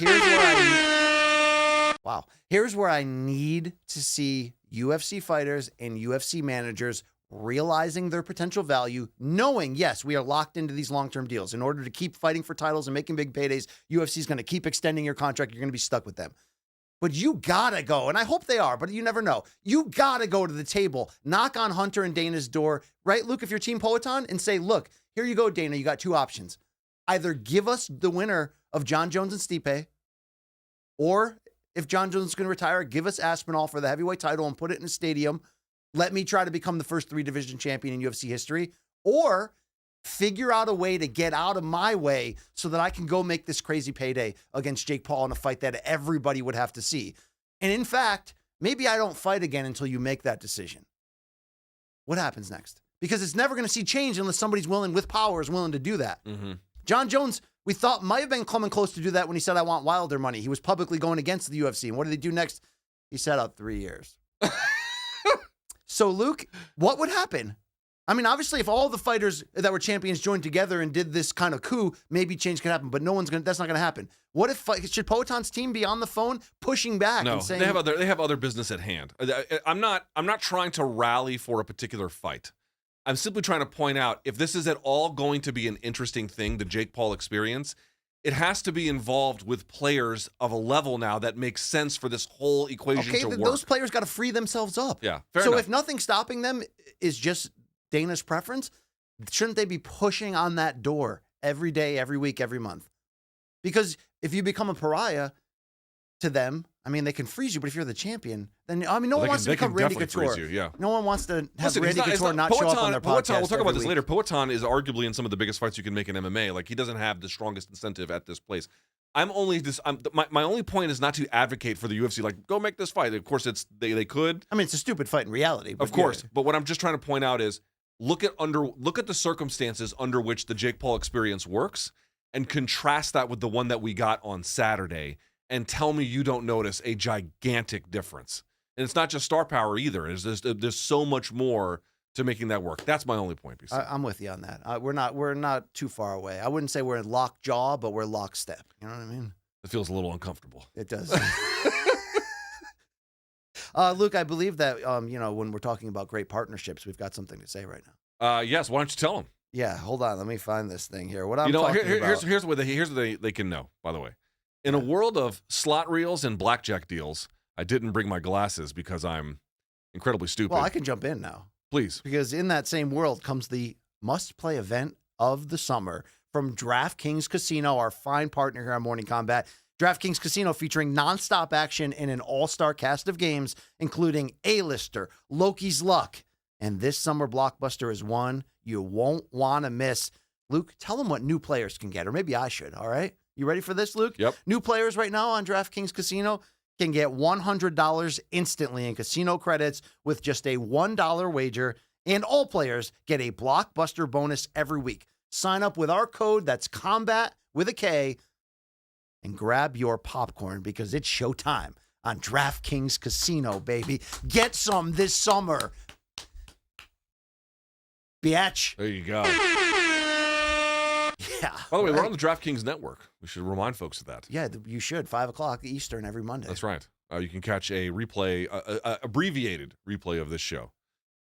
Speaker 2: Here's where I need to see UFC fighters and UFC managers realizing their potential value, knowing, yes, we are locked into these long-term deals. In order to keep fighting for titles and making big paydays, UFC is going to keep extending your contract. You're going to be stuck with them. But you gotta go, and I hope they are, but you never know. You gotta go to the table, knock on Hunter and Dana's door, right, Luke, if you're Team Poetan, and say, look, here you go, Dana, you got 2 options. Either give us the winner of John Jones and Stipe, or if John Jones is going to retire, give us Aspinall for the heavyweight title and put it in a stadium. Let me try to become the first 3-division champion in UFC history, or figure out a way to get out of my way so that I can go make this crazy payday against Jake Paul in a fight that everybody would have to see. And in fact, maybe I don't fight again until you make that decision. What happens next? Because it's never going to see change unless somebody's willing, with power, is willing to do that.
Speaker 1: Mm-hmm.
Speaker 2: John Jones, we thought might have been coming close to do that when he said, I want Wilder money. He was publicly going against the UFC. And what did he do next? He sat out 3 years. So, Luke, what would happen? I mean, obviously, if all the fighters that were champions joined together and did this kind of coup, maybe change could happen. But that's not going to happen. What if should Poetan's team be on the phone pushing back and saying
Speaker 1: they have other business at hand? I'm not trying to rally for a particular fight. I'm simply trying to point out, if this is at all going to be an interesting thing, the Jake Paul experience, it has to be involved with players of a level now that makes sense for this whole equation to work.
Speaker 2: Those players got to free themselves up.
Speaker 1: Yeah, fair
Speaker 2: so
Speaker 1: enough.
Speaker 2: If nothing stopping them is just Dana's preference, shouldn't they be pushing on that door every day, every week, every month? Because if you become a pariah to them, I mean, they can freeze you, but if you're the champion, then, I mean, no one wants to become Randy Couture.
Speaker 1: Yeah.
Speaker 2: No one wants to have Randy
Speaker 1: Couture
Speaker 2: Couture not show up on their podcast.
Speaker 1: We'll talk about this later. Poetan is arguably in some of the biggest fights you can make in MMA. Like, he doesn't have the strongest incentive at this place. My only point is not to advocate for the UFC, like, go make this fight. Of course, they could.
Speaker 2: I mean, it's a stupid fight in reality.
Speaker 1: Of course. Yeah. But what I'm just trying to point out is, look at the circumstances under which the Jake Paul experience works and contrast that with the one that we got on Saturday, and tell me you don't notice a gigantic difference. And it's not just star power either. There's so much more to making that work. That's my only point, BC.
Speaker 2: I'm with you on that. We're not too far away. I wouldn't say we're in lock jaw, but we're lockstep. You know what I mean?
Speaker 1: It feels a little uncomfortable.
Speaker 2: It does. Luke, I believe that when we're talking about great partnerships, we've got something to say right now.
Speaker 1: Yes. Why don't you tell them?
Speaker 2: Yeah. Hold on. Let me find this thing here. What I'm talking about.
Speaker 1: Here's what they can know. By the way, in a world of slot reels and blackjack deals, I didn't bring my glasses because I'm incredibly stupid.
Speaker 2: Well, I can jump in now.
Speaker 1: Please.
Speaker 2: Because in that same world comes the must-play event of the summer from DraftKings Casino, our fine partner here on Morning Combat. DraftKings Casino featuring nonstop action in an all-star cast of games, including A-Lister, Loki's Luck, and this summer blockbuster is one you won't want to miss. Luke, tell them what new players can get, or maybe I should, all right? You ready for this, Luke?
Speaker 1: Yep.
Speaker 2: New players right now on DraftKings Casino can get $100 instantly in casino credits with just a $1 wager, and all players get a blockbuster bonus every week. Sign up with our code, that's COMBAT with a K, and grab your popcorn because it's showtime on DraftKings Casino, baby. Get some this summer. Biatch.
Speaker 1: There you go.
Speaker 2: Yeah.
Speaker 1: By the way, we're on the DraftKings network. We should remind folks of that.
Speaker 2: Yeah, you should. 5 o'clock Eastern every Monday.
Speaker 1: That's right. You can catch a replay, abbreviated replay of this show.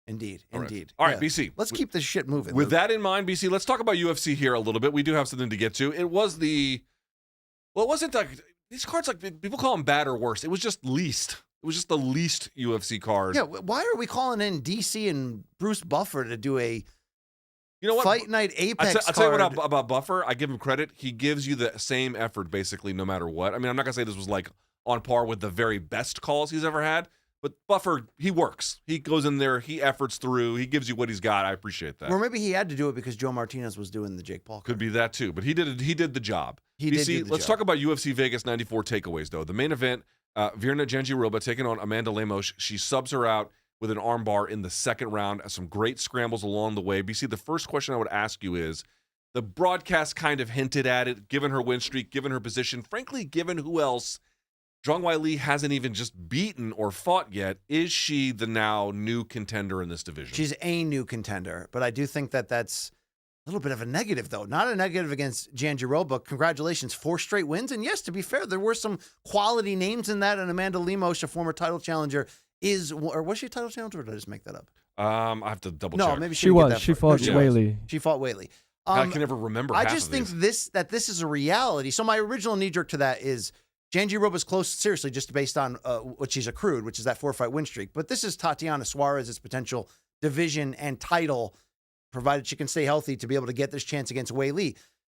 Speaker 2: Indeed.
Speaker 1: All
Speaker 2: Indeed.
Speaker 1: All right, BC.
Speaker 2: Let's keep this shit moving.
Speaker 1: With that in mind, BC, let's talk about UFC here a little bit. We do have something to get to. It wasn't like these cards, like people call them bad or worse. It was just least. It was just the least UFC card.
Speaker 2: Yeah, why are we calling in DC and Bruce Buffer to do a
Speaker 1: what?
Speaker 2: Fight Night Apex
Speaker 1: I'll tell you
Speaker 2: card?
Speaker 1: what about Buffer. I give him credit. He gives you the same effort basically no matter what. I mean, I'm not going to say this was like on par with the very best calls he's ever had, but Buffer, he works. He goes in there, he efforts through, he gives you what he's got. I appreciate that.
Speaker 2: Or maybe he had to do it because Joe Martinez was doing the Jake Paul card.
Speaker 1: Could be that too, but he did the job. Let's talk about UFC Vegas 94 takeaways though. The main event, Virna Jandiroba taking on Amanda Lemos. She subs her out with an armbar in the second round. Some great scrambles along the way. BC, the first question I would ask you is, the broadcast kind of hinted at it, given her win streak, given her position, frankly, given who else Zhang Weili hasn't even just beaten or fought yet. Is she the now new contender in this division?
Speaker 2: She's a new contender, but I do think that that's a little bit of a negative, though. Not a negative against Jandiroba. Congratulations, 4 straight wins. And yes, to be fair, there were some quality names in that. And Amanda Lemos, a former title challenger, was she a title challenger, or did I just make that up?
Speaker 1: I have to double check.
Speaker 2: No, maybe
Speaker 4: she was. She fought Weili.
Speaker 2: She fought Weili.
Speaker 1: I can never remember.
Speaker 2: I just think this is a reality. So my original knee jerk to that is Jandiroba's close, seriously, just based on what she's accrued, which is that 4-fight win streak. But this is Tatiana Suarez's potential division and title, provided she can stay healthy to be able to get this chance against Weili.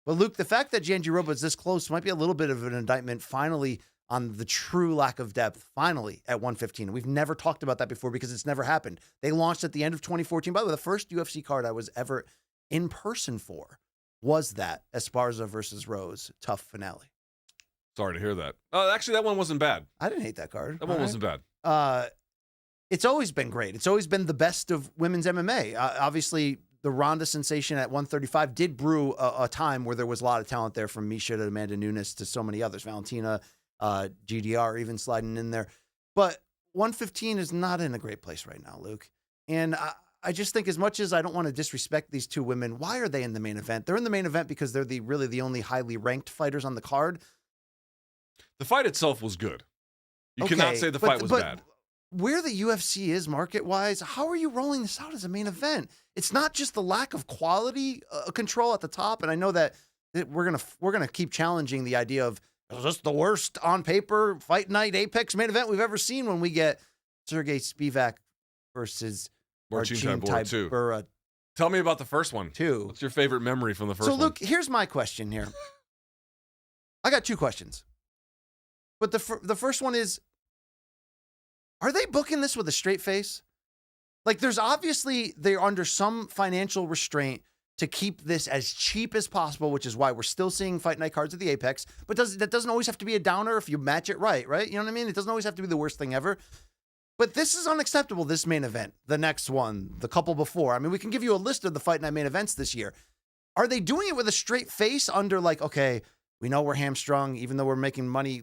Speaker 2: But Luke, the fact that Jandiroba is this close might be a little bit of an indictment finally on the true lack of depth, finally, at 115. We've never talked about that before because it's never happened. They launched at the end of 2014. By the way, the first UFC card I was ever in person for was that Esparza versus Rose tough finale.
Speaker 1: Sorry to hear that. Actually, that one wasn't bad.
Speaker 2: I didn't hate that card.
Speaker 1: That one wasn't bad.
Speaker 2: It's always been great. It's always been the best of women's MMA. Obviously, the Ronda sensation at 135 did brew a time where there was a lot of talent there, from Misha to Amanda Nunes to so many others. Valentina, GDR even sliding in there. But 115 is not in a great place right now, Luke. And I just think, as much as I don't want to disrespect these two women, why are they in the main event? They're in the main event because they're really the only highly ranked fighters on the card.
Speaker 1: The fight itself was good. You cannot say the fight was bad.
Speaker 2: Where the UFC is market-wise, how are you rolling this out as a main event? It's not just the lack of quality control at the top, and I know that we're gonna keep challenging the idea of, is this the worst on paper fight night Apex main event we've ever seen when we get Sergey Spivak versus Marcin Tybura.
Speaker 1: Tell me about the first one.
Speaker 2: Two.
Speaker 1: What's your favorite memory from the first one?
Speaker 2: So, Luke, here's my question here. I got two questions. But the first one is, are they booking this with a straight face? Like, there's obviously, they're under some financial restraint to keep this as cheap as possible, which is why we're still seeing fight night cards at the Apex. But that doesn't always have to be a downer if you match it right? You know what I mean? It doesn't always have to be the worst thing ever. But this is unacceptable, this main event, the next one, the couple before. I mean, we can give you a list of the fight night main events this year. Are they doing it with a straight face under, like, okay, we know we're hamstrung, even though we're making money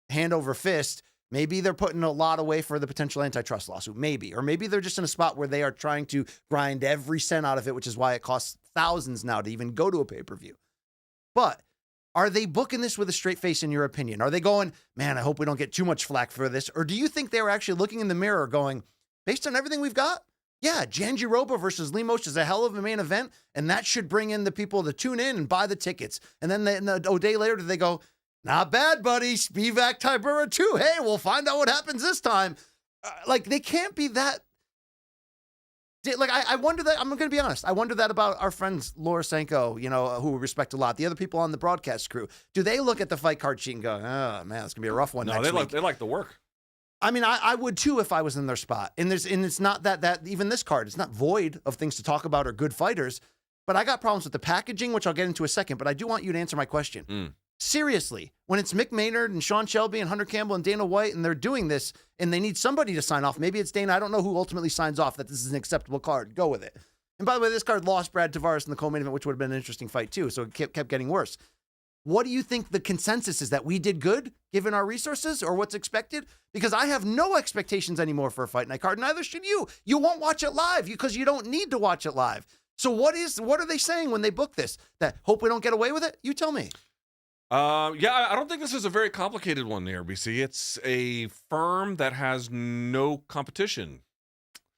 Speaker 2: hand over fist? Maybe they're putting a lot away for the potential antitrust lawsuit. Maybe. Or maybe they're just in a spot where they are trying to grind every cent out of it, which is why it costs thousands now to even go to a pay-per-view. But are they booking this with a straight face, in your opinion? Are they going, man, I hope we don't get too much flack for this? Or do you think they were actually looking in the mirror going, based on everything we've got, yeah, Jandiroba versus Lemos is a hell of a main event, and that should bring in the people to tune in and buy the tickets. And then a day later, do they go, not bad, buddy, Spivak Tybura too. Hey, we'll find out what happens this time. Like, they can't be that. Like, I wonder that. I'm going to be honest. I wonder that about our friends Laura Sanko, who we respect a lot. The other people on the broadcast crew. Do they look at the fight card sheet and go, oh, man, it's going to be a rough one next week?
Speaker 1: They like the work.
Speaker 2: I mean, I would too if I was in their spot. And it's not that even this card, it's not void of things to talk about or good fighters. But I got problems with the packaging, which I'll get into a second. But I do want you to answer my question. Seriously, when it's Mick Maynard and Sean Shelby and Hunter Campbell and Dana White, and they're doing this, and they need somebody to sign off. Maybe it's Dana. I don't know who ultimately signs off that this is an acceptable card. Go with it. And by the way, this card lost Brad Tavares in the co-main event, which would have been an interesting fight too. So it kept getting worse. What do you think the consensus is? That we did good given our resources, or what's expected? Because I have no expectations anymore for a fight night card. Neither should you. You won't watch it live because you don't need to watch it live. So what are they saying when they book this? That hope we don't get away with it? You tell me.
Speaker 1: I don't think this is a very complicated one there, BC. It's a firm that has no competition.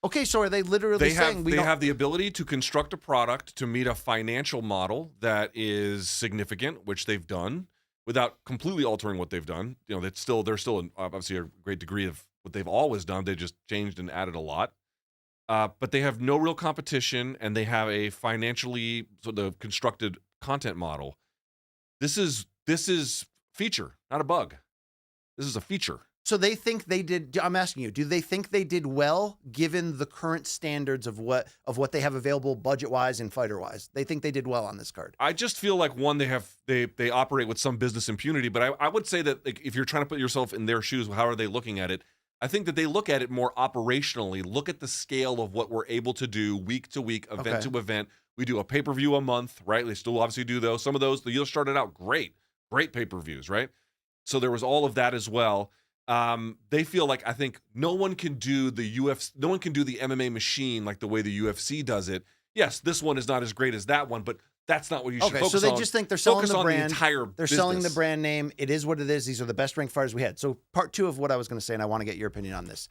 Speaker 2: Okay, so are they literally saying
Speaker 1: they have the ability to construct a product to meet a financial model that is significant, which they've done, without completely altering what they've done. They're still obviously a great degree of what they've always done. They just changed and added a lot. But they have no real competition, and they have a financially constructed content model. This is feature, not a bug. This is a feature.
Speaker 2: So they think they did. I'm asking you, do they think they did well given the current standards of what they have available budget-wise and fighter-wise? They think they did well on this card. I
Speaker 1: just feel like, one, they operate with some business impunity, but I would say that, like, if you're trying to put yourself in their shoes, how are they looking at it? I think that they look at it more operationally. Look at the scale of what we're able to do week to week, event to event. We do a pay-per-view a month, right? They still obviously do those. Some of those, the year started out great pay-per-views, right? So there was all of that as well. They feel like, I think no one can do the MMA machine like the way the UFC does it. Yes, this one is not as great as that one, but that's not what you should focus on.
Speaker 2: So they just think they're selling the brand.
Speaker 1: They're
Speaker 2: selling the brand name. It is what it is. These are the best ranked fighters we had. So part two of what I was going to say, and I want to get your opinion on this.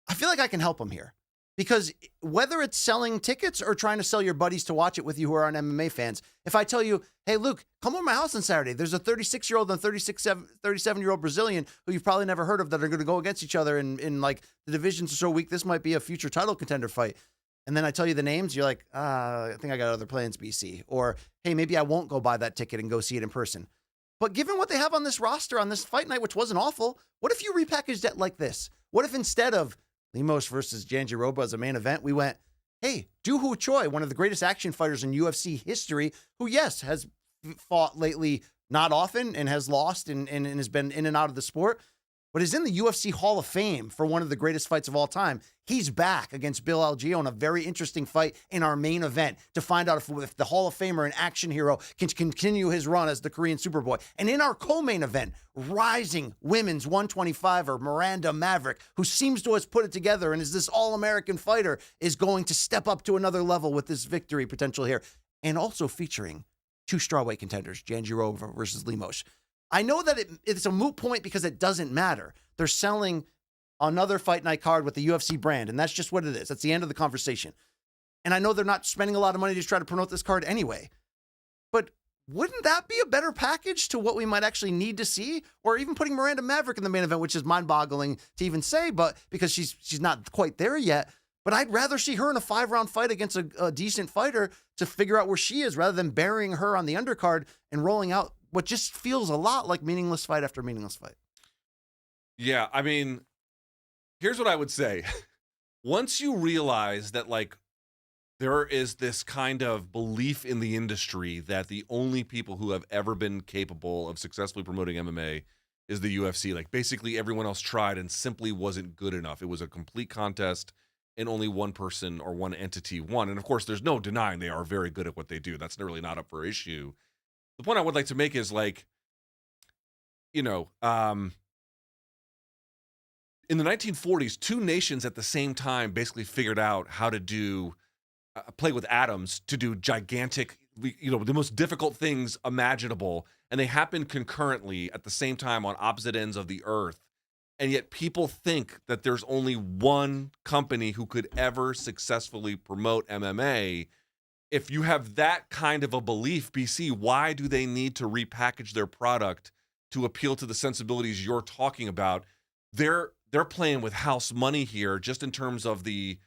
Speaker 2: I feel like I can help them here. Because whether it's selling tickets or trying to sell your buddies to watch it with you who are MMA fans, if I tell you, hey, Luke, come over to my house on Saturday. There's a 36-year-old and a 37-year-old Brazilian who you've probably never heard of that are going to go against each other in like the divisions are so weak, this might be a future title contender fight. And then I tell you the names, you're like, I think I got other plans, BC. Or, hey, maybe I won't go buy that ticket and go see it in person. But given what they have on this roster on this fight night, which wasn't awful, what if you repackaged it like this? What if instead of Lemos versus Jandiroba as a main event, we went, hey, Dooho Choi, one of the greatest action fighters in UFC history, who, yes, has fought lately not often and has lost and has been in and out of the sport, but is in the UFC Hall of Fame for one of the greatest fights of all time. He's back against Bill Algeo in a very interesting fight in our main event to find out if the Hall of Famer and action hero can continue his run as the Korean Superboy. And in our co-main event, rising women's 125er Miranda Maverick, who seems to have put it together and is this all-American fighter, is going to step up to another level with this victory potential here. And also featuring two strawweight contenders, Jandiroba versus Lemos. I know that it's a moot point because it doesn't matter. They're selling another fight night card with the UFC brand, and that's just what it is. That's the end of the conversation. And I know they're not spending a lot of money to try to promote this card anyway. But wouldn't that be a better package to what we might actually need to see? Or even putting Miranda Maverick in the main event, which is mind-boggling to even say, but because she's not quite there yet. But I'd rather see her in a 5-round fight against a decent fighter to figure out where she is rather than burying her on the undercard and rolling out what just feels a lot like meaningless fight after meaningless fight.
Speaker 1: Yeah, I mean, here's what I would say. Once you realize that, like, there is this kind of belief in the industry that the only people who have ever been capable of successfully promoting MMA is the UFC. Like, basically everyone else tried and simply wasn't good enough. It was a complete contest and only one person or one entity won. And of course, there's no denying they are very good at what they do. That's really not up for issue. The point I would like to make is, like, you know, in the 1940s, two nations at the same time basically figured out how to do play with atoms to do gigantic, you know, the most difficult things imaginable, and they happened concurrently at the same time on opposite ends of the earth. And yet people think that there's only one company who could ever successfully promote MMA. If you have that kind of a belief, BC, why do they need to repackage their product to appeal to the sensibilities you're talking about? They're playing with house money here, just in terms of the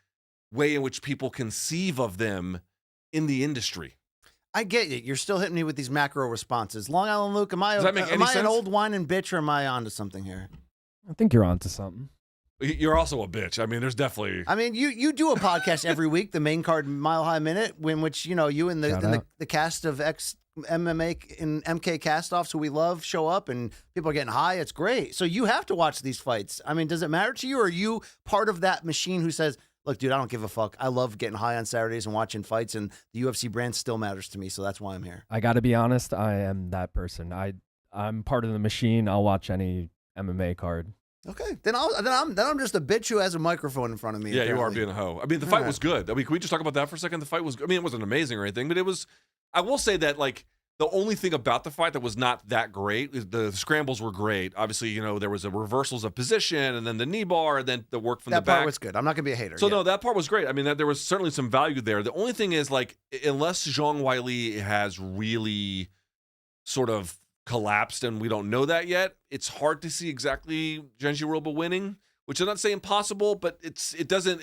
Speaker 1: way in which people conceive of them in the industry.
Speaker 2: I get it. You're still hitting me with these macro responses. Long Island Luke, am I
Speaker 1: sense?
Speaker 2: an old whining bitch, or am I onto something here?
Speaker 4: I think you're onto something.
Speaker 1: You're also a bitch. I mean, there's definitely.
Speaker 2: I mean, you do a podcast every week, the Main Card Mile High Minute, in which, you know, you and the cast of MMA and MK castoffs who we love show up, and people are getting high. It's great. So you have to watch these fights. I mean, does it matter to you, or are you part of that machine who says, look, dude, I don't give a fuck. I love getting high on Saturdays and watching fights, and the UFC brand still matters to me, so that's why I'm here.
Speaker 4: I got to be honest. I am that person. I'm part of the machine. I'll watch any MMA card.
Speaker 2: Okay, then I'm just a bitch who has a microphone in front of me.
Speaker 1: Yeah,
Speaker 2: apparently.
Speaker 1: you are being a hoe. I mean, the fight was good. I mean, can we just talk about that for a second? The fight was, I mean, it wasn't amazing or anything, but it was, I will say that, like, the only thing about the fight that was not that great is the scrambles were great. Obviously, you know, there was a reversals of position and then the knee bar and then the work from the back.
Speaker 2: That part was good. I'm not going to be a hater.
Speaker 1: So, no, that part was great. I mean, there was certainly some value there. The only thing is, like, unless Zhang Weili has really sort of collapsed and we don't know that yet, it's hard to see exactly Jandiroba winning, which I'm not saying impossible, but it's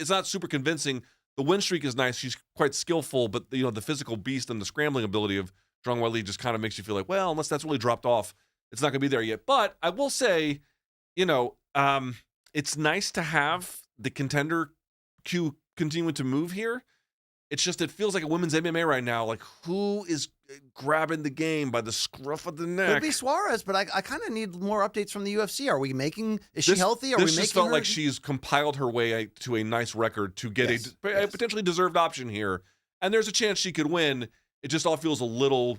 Speaker 1: not super convincing. The win streak is nice. She's quite skillful, but, you know, the physical beast and the scrambling ability of Zhang Weili just kind of makes you feel like, well, unless that's really dropped off, it's not going to be there yet. But I will say, you know, it's nice to have the contender queue continuing to move here. It's just, it feels like a women's MMA right now. Like, who is grabbing the game by the scruff of the neck?
Speaker 2: Could be Suarez, but I kind of need more updates from the UFC. Are we making? Is she healthy? Are we making?
Speaker 1: This just felt like she's compiled her way to a nice record to get a potentially deserved option here, and there's a chance she could win. It just all feels a little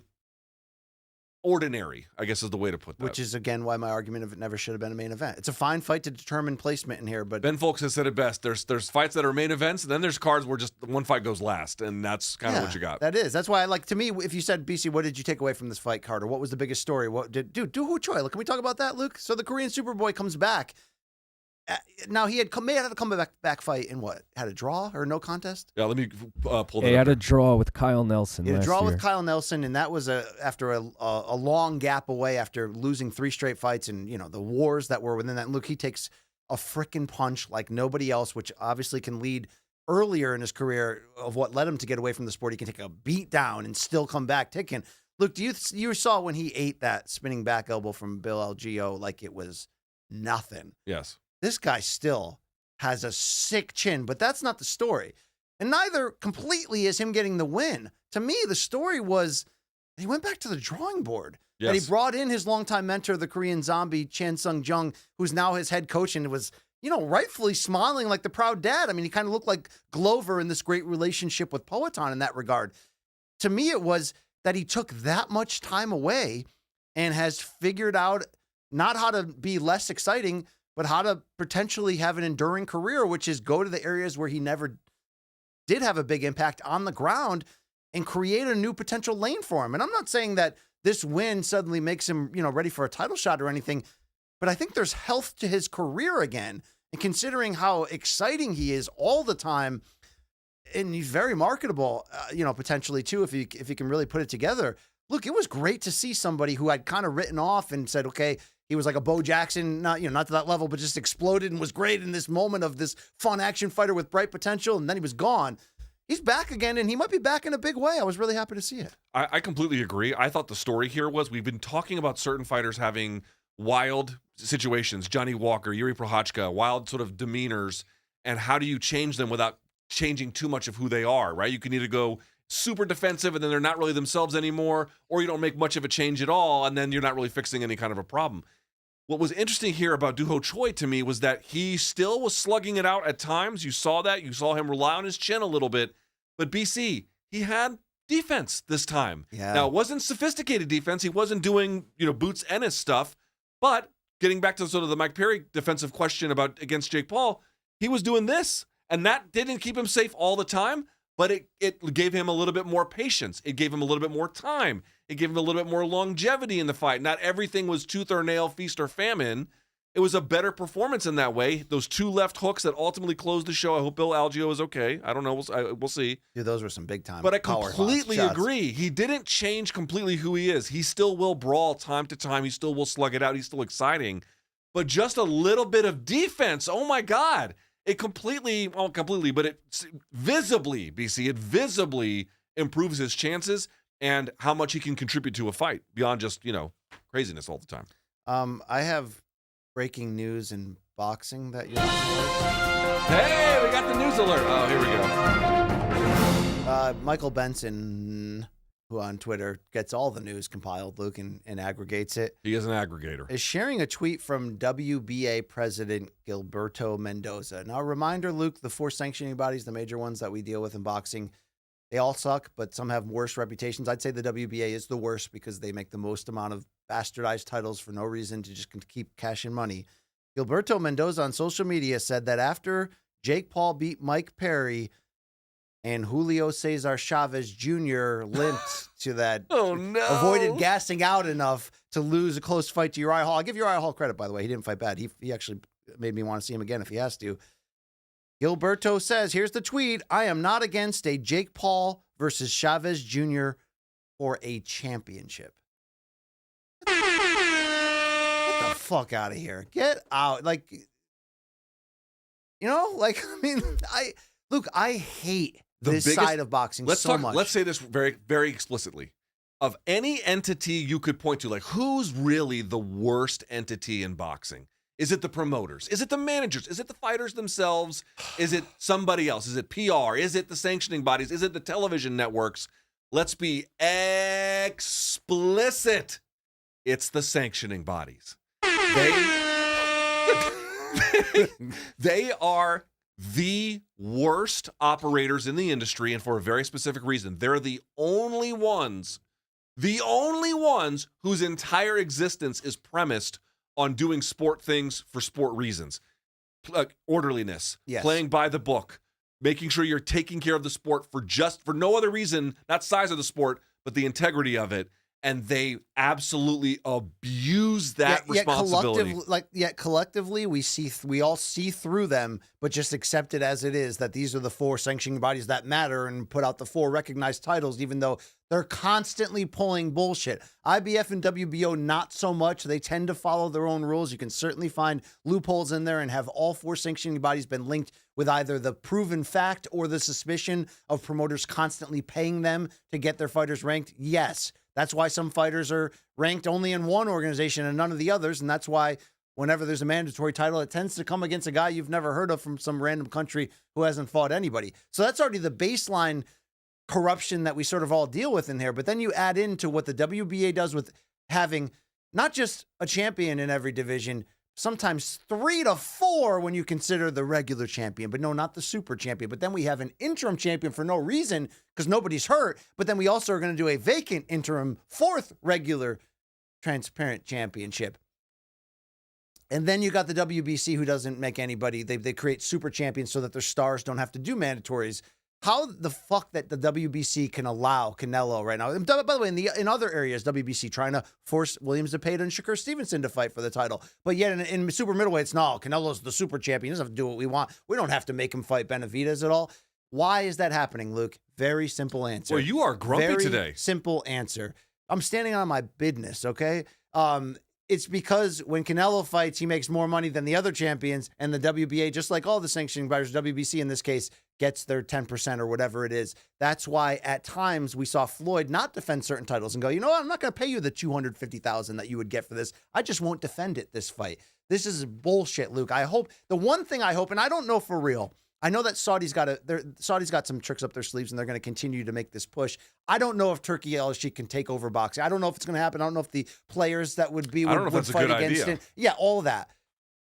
Speaker 1: ordinary, I guess is the way to put that.
Speaker 2: Which is, again, why my argument of it never should have been a main event. It's a fine fight to determine placement in here, but
Speaker 1: Ben Folks has said it best. There's fights that are main events, and then there's cards where just one fight goes last, and that's kind of what you got.
Speaker 2: That is. That's why, to me, if you said, BC, what did you take away from this fight card, or what was the biggest story? What did Dooho Choi? Can we talk about that, Luke? So the Korean Superboy comes back. Now he may have had a comeback fight in what? Had a draw or no contest?
Speaker 1: Yeah, let me pull that
Speaker 4: He
Speaker 1: up
Speaker 4: had
Speaker 1: here.
Speaker 4: a draw with Kyle Nelson.
Speaker 2: He had a
Speaker 4: last
Speaker 2: draw
Speaker 4: year.
Speaker 2: with Kyle Nelson, and that was after a long gap away after losing 3 straight fights and the wars that were within that. And look, he takes a frickin' punch like nobody else, which obviously can lead earlier in his career of what led him to get away from the sport. He can take a beat down and still come back ticking. Look, you saw when he ate that spinning back elbow from Bill Algeo like it was nothing.
Speaker 1: Yes.
Speaker 2: This guy still has a sick chin, but that's not the story. And neither completely is him getting the win. To me, the story was he went back to the drawing board.
Speaker 1: Yes.
Speaker 2: And he brought in his longtime mentor, the Korean zombie, Chan Sung Jung, who's now his head coach and was, rightfully smiling like the proud dad. I mean, he kind of looked like Glover in this great relationship with Poatan in that regard. To me, it was that he took that much time away and has figured out not how to be less exciting, but how to potentially have an enduring career, which is go to the areas where he never did have a big impact on the ground and create a new potential lane for him. And I'm not saying that this win suddenly makes him, ready for a title shot or anything, but I think there's health to his career again. And considering how exciting he is all the time, and he's very marketable, potentially too, if he can really put it together. Look, it was great to see somebody who I'd kind of written off and said, okay, he was like a Bo Jackson, not to that level, but just exploded and was great in this moment of this fun action fighter with bright potential, and then he was gone. He's back again, and he might be back in a big way. I was really happy to see it.
Speaker 1: I completely agree. I thought the story here was we've been talking about certain fighters having wild situations, Johnny Walker, Yuri Prochazka, wild sort of demeanors, and how do you change them without changing too much of who they are, right? You can either go super defensive and then they're not really themselves anymore, or you don't make much of a change at all and then you're not really fixing any kind of a problem. What was interesting here about Doo Ho Choi to me was that he still was slugging it out at times. You saw that. You saw him rely on his chin a little bit. But BC, he had defense this time.
Speaker 2: Yeah.
Speaker 1: Now, it wasn't sophisticated defense. He wasn't doing, Boots Ennis stuff. But getting back to sort of the Mike Perry defensive question against Jake Paul, he was doing this. And that didn't keep him safe all the time, but it gave him a little bit more patience. It gave him a little bit more time. It gave him a little bit more longevity in the fight. Not everything was tooth or nail, feast or famine. It was a better performance in that way. Those 2 left hooks that ultimately closed the show. I hope Bill Algeo is okay. I don't know. We'll see.
Speaker 2: Dude, those were some big time.
Speaker 1: But I completely agree. He didn't change completely who he is. He still will brawl time to time. He still will slug it out. He's still exciting. But just a little bit of defense. Oh, my God. It but it visibly, BC, it visibly improves his chances and how much he can contribute to a fight beyond just, craziness all the time.
Speaker 2: I have breaking news in boxing that you're
Speaker 1: Hey, we got the news alert. Oh, here we
Speaker 2: go. Michael Benson, who on Twitter gets all the news compiled, Luke, and aggregates it.
Speaker 1: He is an aggregator.
Speaker 2: Is sharing a tweet from WBA President Gilberto Mendoza. Now, a reminder, Luke, the 4 sanctioning bodies, the major ones that we deal with in boxing, they all suck, but some have worse reputations. I'd say the WBA is the worst because they make the most amount of bastardized titles for no reason to just keep cashing money. Gilberto Mendoza on social media said that after Jake Paul beat Mike Perry and Julio Cesar Chavez Jr. limped to that, avoided gassing out enough to lose a close fight to Uriah Hall. I'll give Uriah Hall credit, by the way. He didn't fight bad. He actually made me want to see him again if he has to. Gilberto says, here's the tweet, "I am not against a Jake Paul versus Chavez Jr. for a championship." Get the fuck out of here. Get out. I hate this side of boxing so much.
Speaker 1: Let's say this very, very explicitly. Of any entity you could point to, like who's really the worst entity in boxing? Is it the promoters? Is it the managers? Is it the fighters themselves? Is it somebody else? Is it PR? Is it the sanctioning bodies? Is it the television networks? Let's be explicit. It's the sanctioning bodies. They are the worst operators in the industry, and for a very specific reason. They're the only ones whose entire existence is premised on doing sport things for sport reasons. Orderliness, playing by the book, making sure you're taking care of the sport for no other reason, not size of the sport, but the integrity of it. and they absolutely abuse that responsibility.
Speaker 2: Yet collectively, we all see through them, but just accept it as it is, that these are the 4 sanctioning bodies that matter, and put out the 4 recognized titles, even though they're constantly pulling bullshit. IBF and WBO, not so much. They tend to follow their own rules. You can certainly find loopholes in there, and have all 4 sanctioning bodies been linked with either the proven fact or the suspicion of promoters constantly paying them to get their fighters ranked? Yes. That's why some fighters are ranked only in one organization and none of the others. And that's why whenever there's a mandatory title, it tends to come against a guy you've never heard of from some random country who hasn't fought anybody. So that's already the baseline corruption that we sort of all deal with in here. But then you add into what the WBA does with having not just a champion in every division, sometimes 3 to 4 when you consider the regular champion, but no, not the super champion. But then we have an interim champion for no reason because nobody's hurt. But then we also are going to do a vacant interim 4th regular transparent championship. And then you got the WBC, who doesn't make anybody. They create super champions so that their stars don't have to do mandatories. How the fuck that the WBC can allow Canelo right now? And by the way, in other areas, WBC trying to force Williams Zepeda and Shakur Stevenson to fight for the title. But yet in super middleweights, no, Canelo's the super champion. He doesn't have to do what we want. We don't have to make him fight Benavidez at all. Why is that happening, Luke? Very simple answer.
Speaker 1: Well, you are grumpy today.
Speaker 2: Simple answer. I'm standing on my business, okay? It's because when Canelo fights, he makes more money than the other champions, and the WBA, just like all the sanctioning bodies, WBC in this case, gets their 10% or whatever it is. That's why at times we saw Floyd not defend certain titles and go, you know what, I'm not going to pay you the $250,000 that you would get for this. I just won't defend it this fight. This is bullshit, Luke. I hope, the one thing I hope, and I don't know for real, I know that Saudi's got some tricks up their sleeves, and they're going to continue to make this push. I don't know if Turkey Al-Sheikh can take over boxing. I don't know if it's going to happen. I don't know if the players that would fight against it. Yeah, all of that.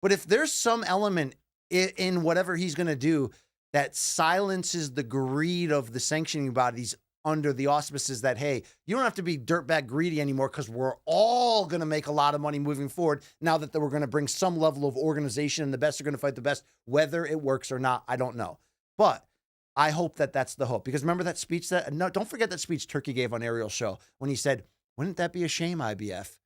Speaker 2: But if there's some element in whatever he's going to do that silences the greed of the sanctioning bodies under the auspices that, hey, you don't have to be dirtbag greedy anymore because we're all going to make a lot of money moving forward now that we're going to bring some level of organization and the best are going to fight the best. Whether it works or not, I don't know. But I hope that that's the hope. Because remember that speech don't forget that speech Turkey gave on Ariel's show when he said, wouldn't that be a shame, IBF,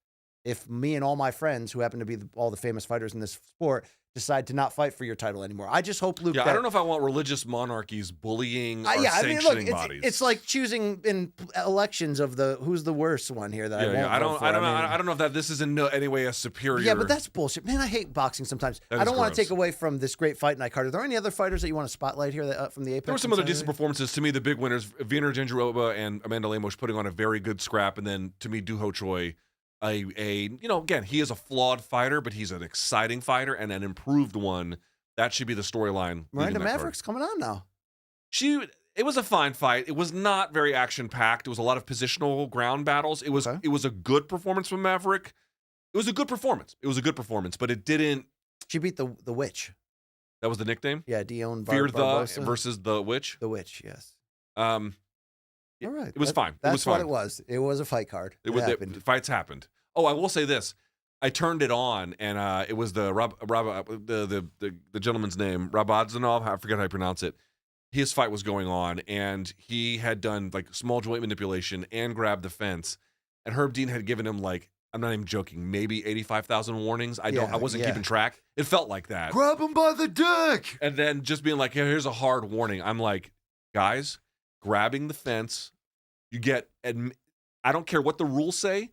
Speaker 2: if me and all my friends who happen to be all the famous fighters in this sport decide to not fight for your title anymore. I just hope, Luke.
Speaker 1: Yeah, I don't know if I want religious monarchies bullying or sanctioning bodies.
Speaker 2: It's like choosing in elections of who's the worst one here that I won't vote for.
Speaker 1: I don't know if that this is in any way a superior.
Speaker 2: Yeah, but that's bullshit, man. I hate boxing sometimes. I don't want to take away from this great fight night card. Are there any other fighters that you want to spotlight here from the Apex?
Speaker 1: There were some other decent performances. To me, the big winners: Virna Jandiroba and Amanda Lemos putting on a very good scrap, and then to me, Do Ho Choi. Again, he is a flawed fighter, but he's an exciting fighter and an improved one. That should be the storyline.
Speaker 2: Miranda Maverick's coming on now.
Speaker 1: It was a fine fight. It was not very action packed. It was a lot of positional ground battles. It was a good performance from Maverick. It was a good performance, but it didn't.
Speaker 2: She beat the Witch.
Speaker 1: That was the nickname.
Speaker 2: Yeah, Dion
Speaker 1: Fear the versus the Witch.
Speaker 2: The Witch, yes.
Speaker 1: All right.
Speaker 2: It
Speaker 1: was fine.
Speaker 2: That's what it was. It was a fight card.
Speaker 1: The fights happened. Oh, I will say this. I turned it on, and it was the gentleman's name, Rabadzanov. I forget how I pronounce it. His fight was going on, and he had done like small joint manipulation and grabbed the fence. And Herb Dean had given him like, I'm not even joking, maybe 85,000 warnings. I wasn't keeping track. It felt like that.
Speaker 2: Grab him by the dick.
Speaker 1: And then just being like, here's a hard warning. I'm like, guys, grabbing the fence, you get, I don't care what the rules say,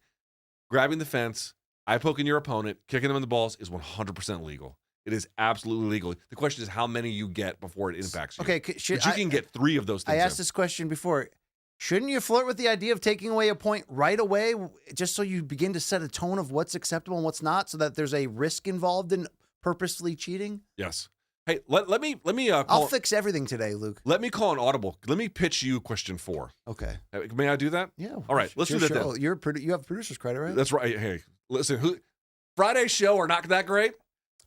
Speaker 1: grabbing the fence, eye poking your opponent, kicking them in the balls is 100% legal. It is absolutely legal. The question is how many you get before it impacts you.
Speaker 2: Okay,
Speaker 1: but you can get 3 of those things.
Speaker 2: I asked this question before. Shouldn't you flirt with the idea of taking away a point right away just so you begin to set a tone of what's acceptable and what's not so that there's a risk involved in purposely cheating?
Speaker 1: Yes. Hey, let me.
Speaker 2: I'll fix everything today, Luke.
Speaker 1: Let me call an audible. Let me pitch you question 4.
Speaker 2: Okay.
Speaker 1: May I do that?
Speaker 2: Yeah.
Speaker 1: All right. Let's do that.
Speaker 2: Then. You have producer's credit, right?
Speaker 1: That's right. Hey, listen. Friday's show are not that great,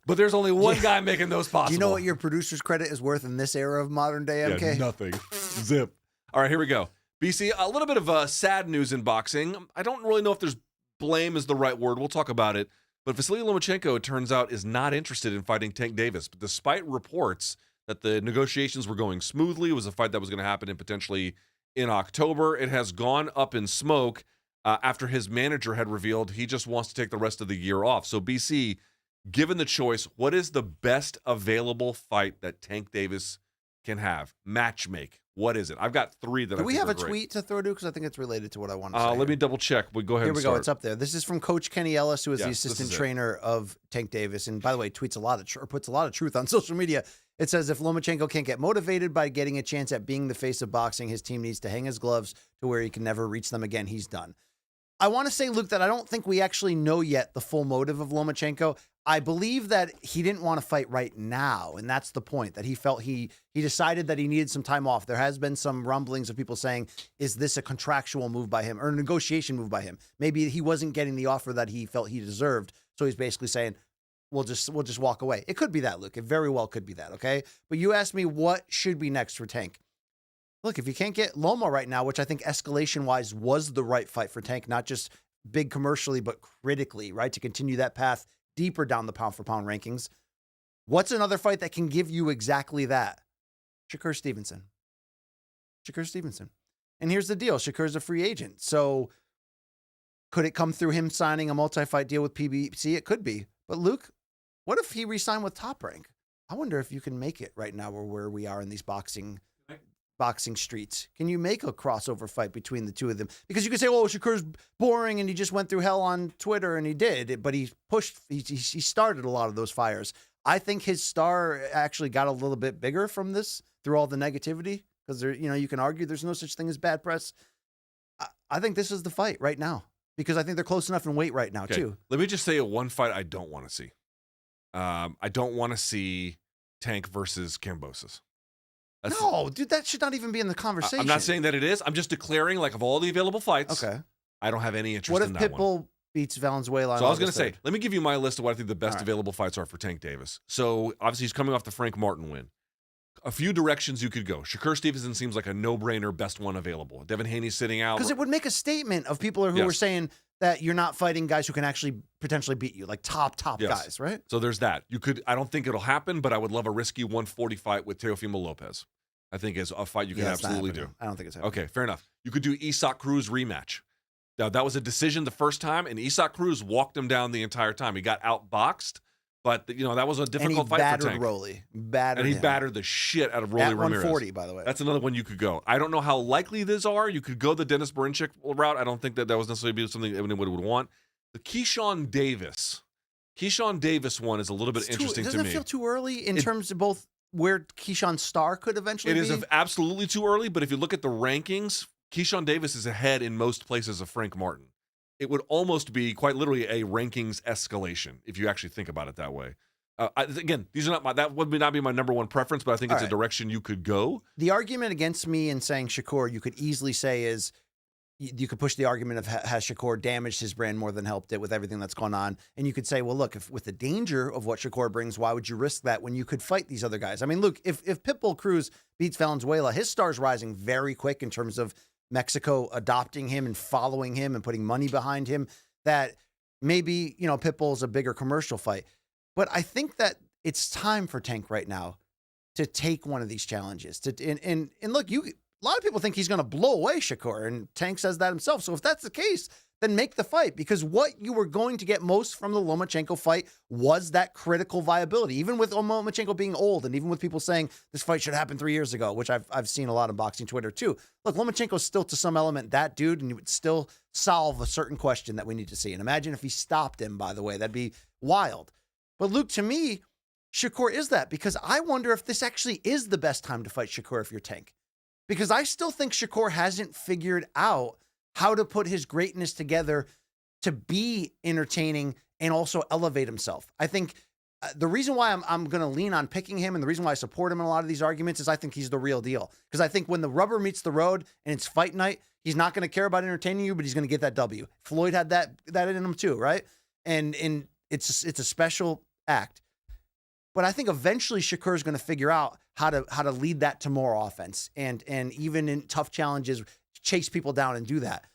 Speaker 1: but there's only one guy making those possible.
Speaker 2: Do you know what your producer's credit is worth in this era of modern day MK?
Speaker 1: Yeah, nothing. Zip. All right, here we go. BC, a little bit of sad news in boxing. I don't really know if there's blame is the right word. We'll talk about it. But Vasiliy Lomachenko, it turns out, is not interested in fighting Tank Davis. But despite reports that the negotiations were going smoothly, it was a fight that was going to happen potentially in October, it has gone up in smoke. after his manager had revealed he just wants to take the rest of the year off. So, BC, given the choice, what is the best available fight that Tank Davis can have? Matchmake. What is it? I've got 3 that I think are great.
Speaker 2: Do we have a tweet to throw to? Because I think it's related to what I want to say.
Speaker 1: Let me double check. We go ahead.
Speaker 2: Here we
Speaker 1: and
Speaker 2: go.
Speaker 1: start.
Speaker 2: It's up there. This is from Coach Kenny Ellis, who is the
Speaker 1: Yes,
Speaker 2: assistant trainer of Tank Davis, and by the way, tweets a lot of puts a lot of truth on social media. It says if Lomachenko can't get motivated by getting a chance at being the face of boxing, his team needs to hang his gloves to where he can never reach them again. He's done. I want to say, Luke, that I don't think we actually know yet the full motive of Lomachenko. I believe that he didn't want to fight right now, and that's the point, that he felt he decided that he needed some time off. There has been some rumblings of people saying, is this a contractual move by him or a negotiation move by him? Maybe he wasn't getting the offer that he felt he deserved, so he's basically saying, we'll just walk away. It could be that, Luke. It very well could be that, okay? But you asked me what should be next for Tank. Look, if you can't get Loma right now, which I think escalation-wise was the right fight for Tank, not just big commercially, but critically, right, to continue that path deeper down the pound-for-pound rankings, what's another fight that can give you exactly that? Shakur Stevenson. And here's the deal. Shakur's a free agent. So could it come through him signing a multi-fight deal with PBC? It could be. But Luke, what if he re-signed with Top Rank? I wonder if you can make it right now where we are in these boxing streets. Can you make a crossover fight between the two of them? Because you could say, oh, Shakur's boring and he just went through hell on Twitter, and he did, but he started a lot of those fires. I think his star actually got a little bit bigger from this through all the negativity, because you can argue there's no such thing as bad press. I think this is the fight right now, because I think they're close enough in weight right now too.
Speaker 1: Let me just say one fight I don't want to see. I don't want to see Tank versus Kambosos.
Speaker 2: No, dude, that should not even be in the conversation.
Speaker 1: I'm not saying that it is. I'm just declaring, like, of all the available fights,
Speaker 2: okay,
Speaker 1: I don't have any interest in that one.
Speaker 2: What if Pitbull beats Valenzuela?
Speaker 1: So I was going to say, let me give you my list of what I think the best available fights are for Tank Davis. So obviously he's coming off the Frank Martin win. A few directions you could go. Shakur Stevenson seems like a no-brainer, best one available. Devin Haney's sitting out.
Speaker 2: Because it would make a statement of people who are saying that you're not fighting guys who can actually potentially beat you, like top guys, right?
Speaker 1: So there's that. I don't think it'll happen, but I would love a risky 140 fight with Teofimo Lopez. I think is a fight you can absolutely do.
Speaker 2: I don't think it's happening.
Speaker 1: Okay, fair enough. You could do Isak Cruz rematch. Now, that was a decision the first time, and Isak Cruz walked him down the entire time. He got outboxed, but that was a difficult fight for Tank.
Speaker 2: Rolly.
Speaker 1: And he battered the shit out of Rolly Ramirez.
Speaker 2: At 140, by the way.
Speaker 1: That's another one you could go. I don't know how likely these are. You could go the Dennis Berinchik route. I don't think that was necessarily something anyone would want. The Keyshawn Davis one is a little bit interesting to me.
Speaker 2: Doesn't it feel too early in terms of both where Keyshawn's star could eventually be?
Speaker 1: It is absolutely too early, but if you look at the rankings, Keyshawn Davis is ahead in most places of Frank Martin. It would almost be quite literally a rankings escalation if you actually think about it that way. Again, that would not be my number one preference, but I think it's a direction you could go.
Speaker 2: The argument against me in saying Shakur, you could easily say is, you could push the argument of has Shakur damaged his brand more than helped it with everything that's gone on. And you could say, well, look, if with the danger of what Shakur brings, why would you risk that when you could fight these other guys? I mean, look, if Pitbull Cruz beats Valenzuela, his star's rising very quick in terms of Mexico adopting him and following him and putting money behind him, that maybe, Pitbull's a bigger commercial fight. But I think that it's time for Tank right now to take one of these challenges. And look, a lot of people think he's going to blow away Shakur, and Tank says that himself. So if that's the case, then make the fight, because what you were going to get most from the Lomachenko fight was that critical viability. Even with Lomachenko being old, and even with people saying this fight should happen 3 years ago, which I've seen a lot on boxing Twitter too. Look, Lomachenko's still to some element that dude, and you would still solve a certain question that we need to see. And imagine if he stopped him, by the way, that'd be wild. But Luke, to me, Shakur is that, because I wonder if this actually is the best time to fight Shakur if you're Tank. Because I still think Shakur hasn't figured out how to put his greatness together to be entertaining and also elevate himself. I think the reason why I'm going to lean on picking him, and the reason why I support him in a lot of these arguments, is I think he's the real deal. Because I think when the rubber meets the road and it's fight night, he's not going to care about entertaining you, but he's going to get that W. Floyd had that in him too, right? And it's a special act. But I think eventually Shakur is going to figure out how to lead that to more offense, and even in tough challenges, chase people down and do that.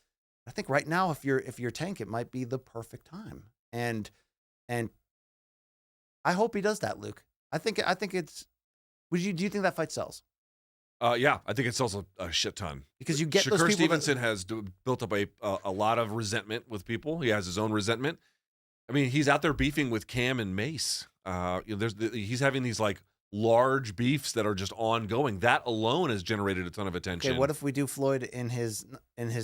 Speaker 2: I think right now, if you're Tank, it might be the perfect time, and I hope he does that, Luke. I think it's. Do you think that fight sells?
Speaker 1: Yeah, I think it sells a shit ton.
Speaker 2: Because you get those
Speaker 1: Shakur
Speaker 2: people
Speaker 1: Stevenson has built up a lot of resentment with people. He has his own resentment. I mean, he's out there beefing with Cam and Mace. He's having these like large beefs that are just ongoing. That alone has generated a ton of attention.
Speaker 2: Okay, what if we do Floyd in his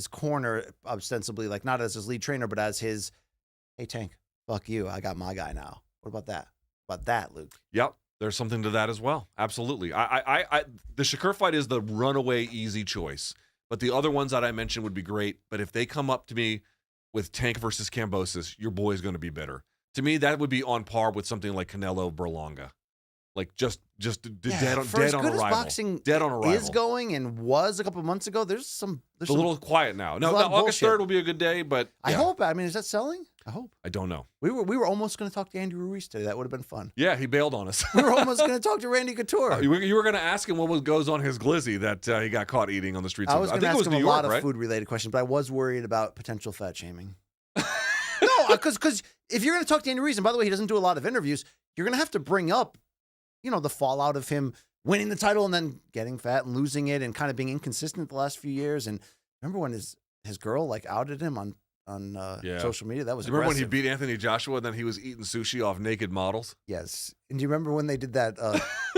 Speaker 2: corner, ostensibly, like not as his lead trainer, but as his, hey Tank, fuck you, I got my guy now. What about that? About that, Luke?
Speaker 1: Yep. There's something to that as well. Absolutely. The Shakur fight is the runaway easy choice, but the other ones that I mentioned would be great. But if they come up to me with Tank versus Kambosos, your boy's going to be bitter. To me, that would be on par with something like Canelo Berlanga, like just dead on arrival.
Speaker 2: Boxing
Speaker 1: dead on arrival.
Speaker 2: Is going and was a couple months ago. There's
Speaker 1: a little quiet now. No, August 3rd will be a good day, but
Speaker 2: I hope. I mean, is that selling? I hope.
Speaker 1: I don't know.
Speaker 2: We were almost going to talk to Andy Ruiz today. That would have been fun.
Speaker 1: Yeah, he bailed on us.
Speaker 2: We were almost going to talk to Randy Couture.
Speaker 1: You were going to ask him what goes on his glizzy that he got caught eating on the streets.
Speaker 2: I was going to ask him a lot of
Speaker 1: right?
Speaker 2: food-related questions, but I was worried about potential fat shaming. No, because if you're going to talk to Andy Ruiz, and by the way, he doesn't do a lot of interviews, you're going to have to bring up, the fallout of him winning the title and then getting fat and losing it and kind of being inconsistent the last few years. And remember when his girl like outed him on social media? That was
Speaker 1: remember when he beat Anthony Joshua and then he was eating sushi off naked models?
Speaker 2: Yes. And do you remember when they did that?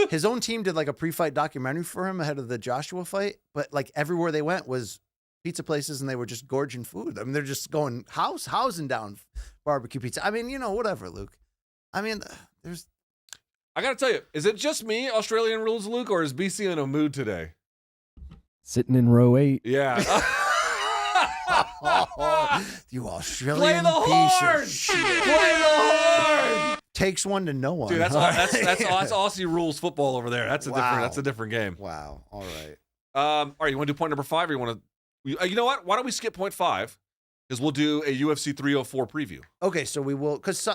Speaker 2: His own team did like a pre-fight documentary for him ahead of the Joshua fight, but like everywhere they went was pizza places and they were just gorging food. I mean, they're just going housing down barbecue pizza. I mean, whatever, Luke. I mean,
Speaker 1: I got to tell you, is it just me, Australian rules, Luke, or is BC in a mood today?
Speaker 4: Sitting in row 8.
Speaker 1: Yeah.
Speaker 2: You Australian piece of shit.
Speaker 1: Play the horn.
Speaker 2: Takes one to know one.
Speaker 1: Dude, that's Aussie rules football over there. That's a different game.
Speaker 2: Wow. All right.
Speaker 1: All right, you want to do point number 5 or you want to you know what? Why don't we skip point 5? Because we'll do a UFC 304 preview.
Speaker 2: Okay, so we will, because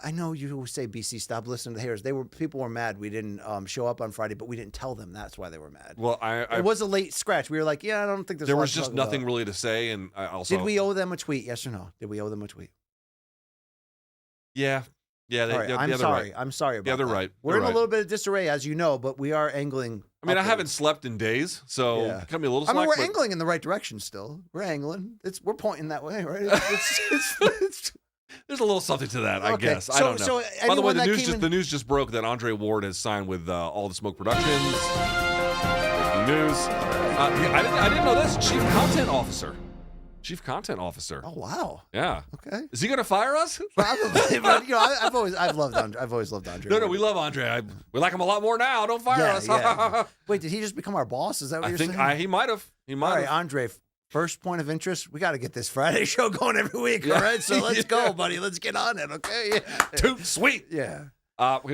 Speaker 2: I know you say BC, stop listening to the haters. People were mad we didn't show up on Friday, but we didn't tell them that's why they were mad.
Speaker 1: Well,
Speaker 2: it was a late scratch. We were like, I don't think
Speaker 1: there was just nothing really to say, and I also
Speaker 2: did we owe them a tweet? Yes or no? Did we owe them a tweet?
Speaker 1: Yeah.
Speaker 2: I'm sorry.
Speaker 1: Right.
Speaker 2: I'm sorry about
Speaker 1: they're
Speaker 2: that.
Speaker 1: right.
Speaker 2: We're
Speaker 1: they're
Speaker 2: in
Speaker 1: right.
Speaker 2: a little bit of disarray, as you know, but we are angling.
Speaker 1: I mean,
Speaker 2: upwards.
Speaker 1: I haven't slept in days, so cut me a little slack.
Speaker 2: I mean, we're angling in the right direction still. We're angling. We're pointing that way, right?
Speaker 1: There's a little something to that, I guess. I don't know.
Speaker 2: So
Speaker 1: by the way, the news just broke that Andre Ward has signed with All the Smoke Productions. Breaking news. I didn't know this. Chief Content Officer.
Speaker 2: Oh wow.
Speaker 1: Yeah.
Speaker 2: Okay.
Speaker 1: Is he going to fire us?
Speaker 2: Probably, but I've loved Andre. I've always loved Andre.
Speaker 1: No, we love Andre. We like him a lot more now. Don't fire us.
Speaker 2: Yeah. Wait, did he just become our boss? Is that what you're saying?
Speaker 1: I think he might have. All
Speaker 2: right, Andre. First point of interest, we got to get this Friday show going every week. All right, so let's go, buddy. Let's get on it. Okay.
Speaker 1: Toot sweet.
Speaker 2: Yeah.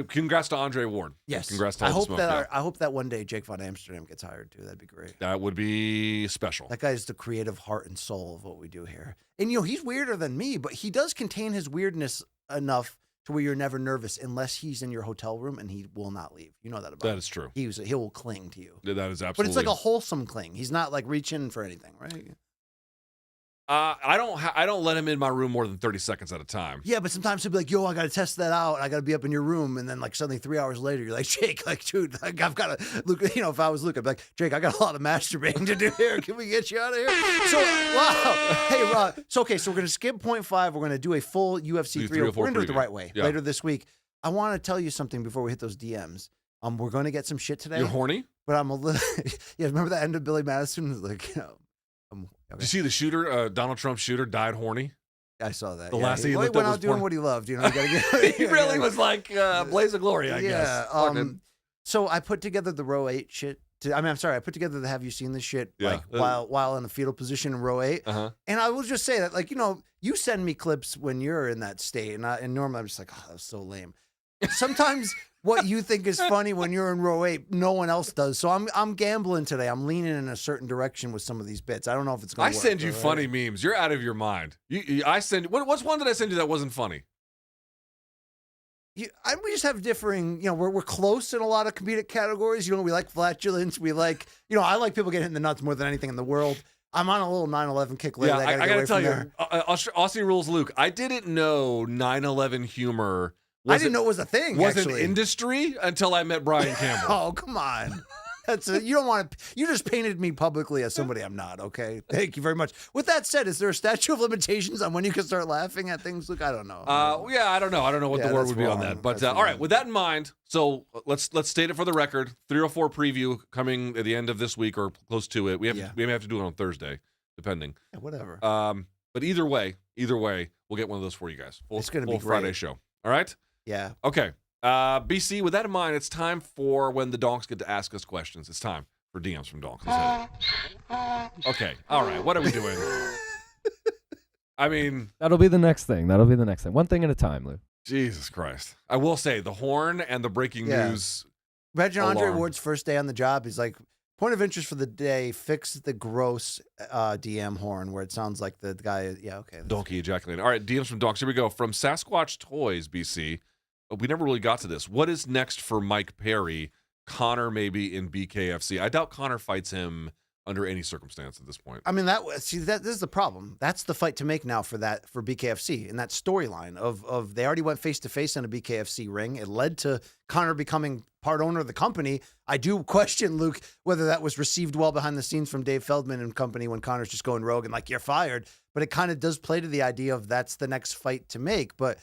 Speaker 1: Congrats to Andre Ward.
Speaker 2: Yes.
Speaker 1: Congrats to
Speaker 2: I hope that one day Jake Von Amsterdam gets hired too. That'd be great.
Speaker 1: That would be special.
Speaker 2: That guy's the creative heart and soul of what we do here. And he's weirder than me, but he does contain his weirdness enough to where you're never nervous unless he's in your hotel room and he will not leave. You know that about him.
Speaker 1: That is true.
Speaker 2: He will cling to you.
Speaker 1: Yeah, that is absolutely.
Speaker 2: But it's like a wholesome cling. He's not like reaching for anything, right?
Speaker 1: I don't let him in my room more than 30 seconds at a time.
Speaker 2: Yeah, but sometimes he'll be like, yo, I got to test that out. I got to be up in your room. And then like suddenly 3 hours later, you're like, Jake, like, dude, like, I've got to look, if I was Luke, I'd be like, Jake, I got a lot of masturbating to do here. Can we get you out of here? So, wow. Hey, Rob. So, okay. So we're going to skip point 5. We're going to do a full UFC 304. We're going to do it the right way later this week. I want to tell you something before we hit those DMs. We're going to get some shit today.
Speaker 1: You're horny?
Speaker 2: But I'm a little, remember the end of Billy Madison? Like,
Speaker 1: Did you see the shooter, Donald Trump shooter, died horny?
Speaker 2: I saw that.
Speaker 1: The last thing he
Speaker 2: went out doing what he loved. You gotta get.
Speaker 1: He really was like blaze of glory, I guess.
Speaker 2: So I put together the row 8 shit. I'm sorry. I put together the Have You Seen This shit while in the fetal position in row 8. And I will just say that, you send me clips when you're in that state, and normally I'm just like, oh, that was so lame. Sometimes what you think is funny when you're in row 8, no one else does. So I'm gambling today. I'm leaning in a certain direction with some of these bits. I don't know if it's going to work.
Speaker 1: I send you funny memes. You're out of your mind. What's one that I send you that wasn't funny?
Speaker 2: We just have differing, we're close in a lot of comedic categories. We like flatulence. We like, I like people getting hit in the nuts more than anything in the world. I'm on a little 9/11 kick later.
Speaker 1: Yeah, I got to tell you, Aussie Rules Luke, I didn't know 9/11 humor.
Speaker 2: I didn't know it was a thing.
Speaker 1: Was an industry until I met Brian Campbell.
Speaker 2: Oh, come on. You don't want to. You just painted me publicly as somebody I'm not. Okay, thank you very much. With that said, is there a statute of limitations on when you can start laughing at things? Look, I don't know.
Speaker 1: Yeah, I don't know. I don't know what the word would be on that. But all right, with that in mind, so let's state it for the record. 304 preview coming at the end of this week or close to it. We may have to do it on Thursday, depending.
Speaker 2: Yeah, whatever.
Speaker 1: But either way, we'll get one of those for you guys.
Speaker 2: It's going to be
Speaker 1: full Friday show. All right.
Speaker 2: Yeah.
Speaker 1: Okay. BC, with that in mind, it's time for when the donks get to ask us questions. It's time for DMs from donks. Okay. All right. What are we doing? I mean,
Speaker 4: that'll be the next thing. One thing at a time, Lou.
Speaker 1: Jesus Christ. I will say the horn and the breaking news.
Speaker 2: Reggie Andre Ward's first day on the job, he's like, point of interest for the day, fix the gross DM horn where it sounds like the guy, okay.
Speaker 1: Donkey ejaculating. All right, DMs from donks. Here we go. From Sasquatch Toys, BC. We never really got to this. What is next for Mike Perry? Conor maybe in BKFC. I doubt Conor fights him under any circumstance at this point.
Speaker 2: I mean, this is the problem. That's the fight to make now for BKFC and that storyline of they already went face to face in a BKFC ring. It led to Conor becoming part owner of the company. I do question, Luke, whether that was received well behind the scenes from Dave Feldman and company when Conor's just going rogue and like, you're fired. But it kind of does play to the idea of that's the next fight to make. But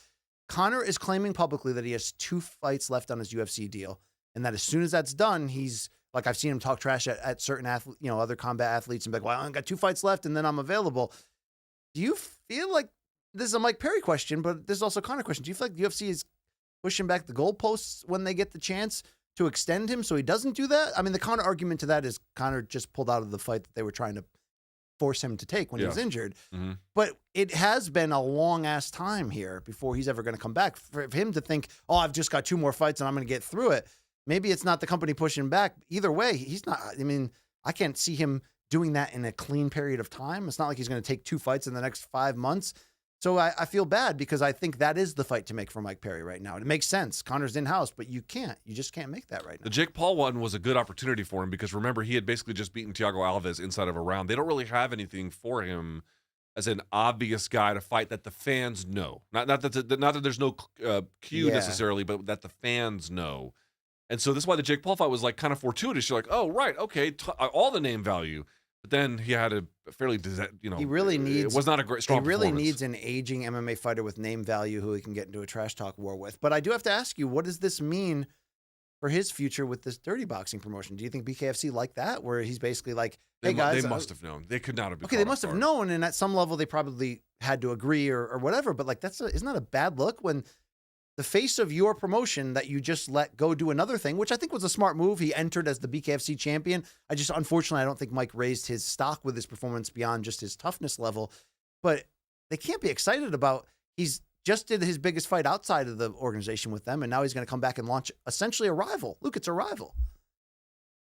Speaker 2: Conor is claiming publicly that he has 2 fights left on his UFC deal, and that as soon as that's done, he's like, I've seen him talk trash at certain other combat athletes and be like, well, I've got 2 fights left, and then I'm available. Do you feel like this is a Mike Perry question, but this is also a Conor question? Do you feel like the UFC is pushing back the goalposts when they get the chance to extend him so he doesn't do that? I mean, the Conor argument to that is Conor just pulled out of the fight that they were trying to force him to take when he was injured. Mm-hmm. But it has been a long ass time here before he's ever going to come back. For him to think, oh, I've just got 2 more fights and I'm going to get through it. Maybe it's not the company pushing back. Either way, he's not. I mean, I can't see him doing that in a clean period of time. It's not like he's going to take 2 fights in the next 5 months. So I feel bad because I think that is the fight to make for Mike Perry right now. It makes sense. Conor's in-house, but you just can't make that right now.
Speaker 1: The Jake Paul one was a good opportunity for him because remember, he had basically just beaten Thiago Alves inside of a round. They don't really have anything for him as an obvious guy to fight that the fans know. Not that there's no cue necessarily, but that the fans know. And so this is why the Jake Paul fight was like kind of fortuitous. You're like, oh, right, okay, all the name value. But then he had a fairly,
Speaker 2: he really needs.
Speaker 1: It was not a great strong.
Speaker 2: He really needs an aging MMA fighter with name value who he can get into a trash talk war with. But I do have to ask you, what does this mean for his future with this dirty boxing promotion? Do you think BKFC like that, where he's basically like, hey guys,
Speaker 1: they must have known. They could not have been.
Speaker 2: Okay, they must have known, and at some level they probably had to agree or whatever. But like, isn't that a bad look when the face of your promotion that you just let go do another thing, which I think was a smart move. He entered as the BKFC champion. Unfortunately, I don't think Mike raised his stock with his performance beyond just his toughness level. But they can't be excited about, he's just did his biggest fight outside of the organization with them, and now he's going to come back and launch essentially a rival. Luke, it's a rival.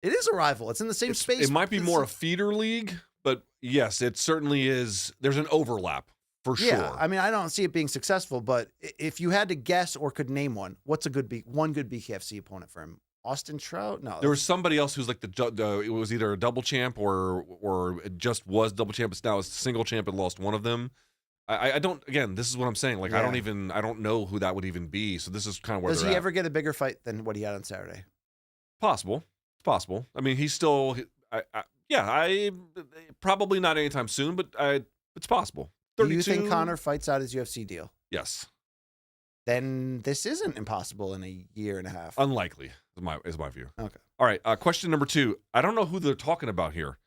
Speaker 2: It is a rival. It's in the same space.
Speaker 1: It might be more a feeder league, but yes, it certainly is. There's an overlap. For sure.
Speaker 2: Yeah, I mean, I don't see it being successful, but if you had to guess or could name one, what's one good BKFC opponent for him? Austin Trout? No.
Speaker 1: There was somebody else who's like it was either a double champ or it just was double champ. It's now a single champ and lost one of them. I don't. Again, this is what I'm saying. Like I don't know who that would even be. So this is kind of where
Speaker 2: does he ever get a bigger fight than what he had on Saturday?
Speaker 1: Possible. It's possible. I mean, he's still. I probably not anytime soon, but it's possible. 32.
Speaker 2: Do you think Conor fights out his UFC deal?
Speaker 1: Yes.
Speaker 2: Then this isn't impossible in a year and a half.
Speaker 1: Unlikely is my view.
Speaker 2: Okay.
Speaker 1: All right. Question number 2. I don't know who they're talking about here.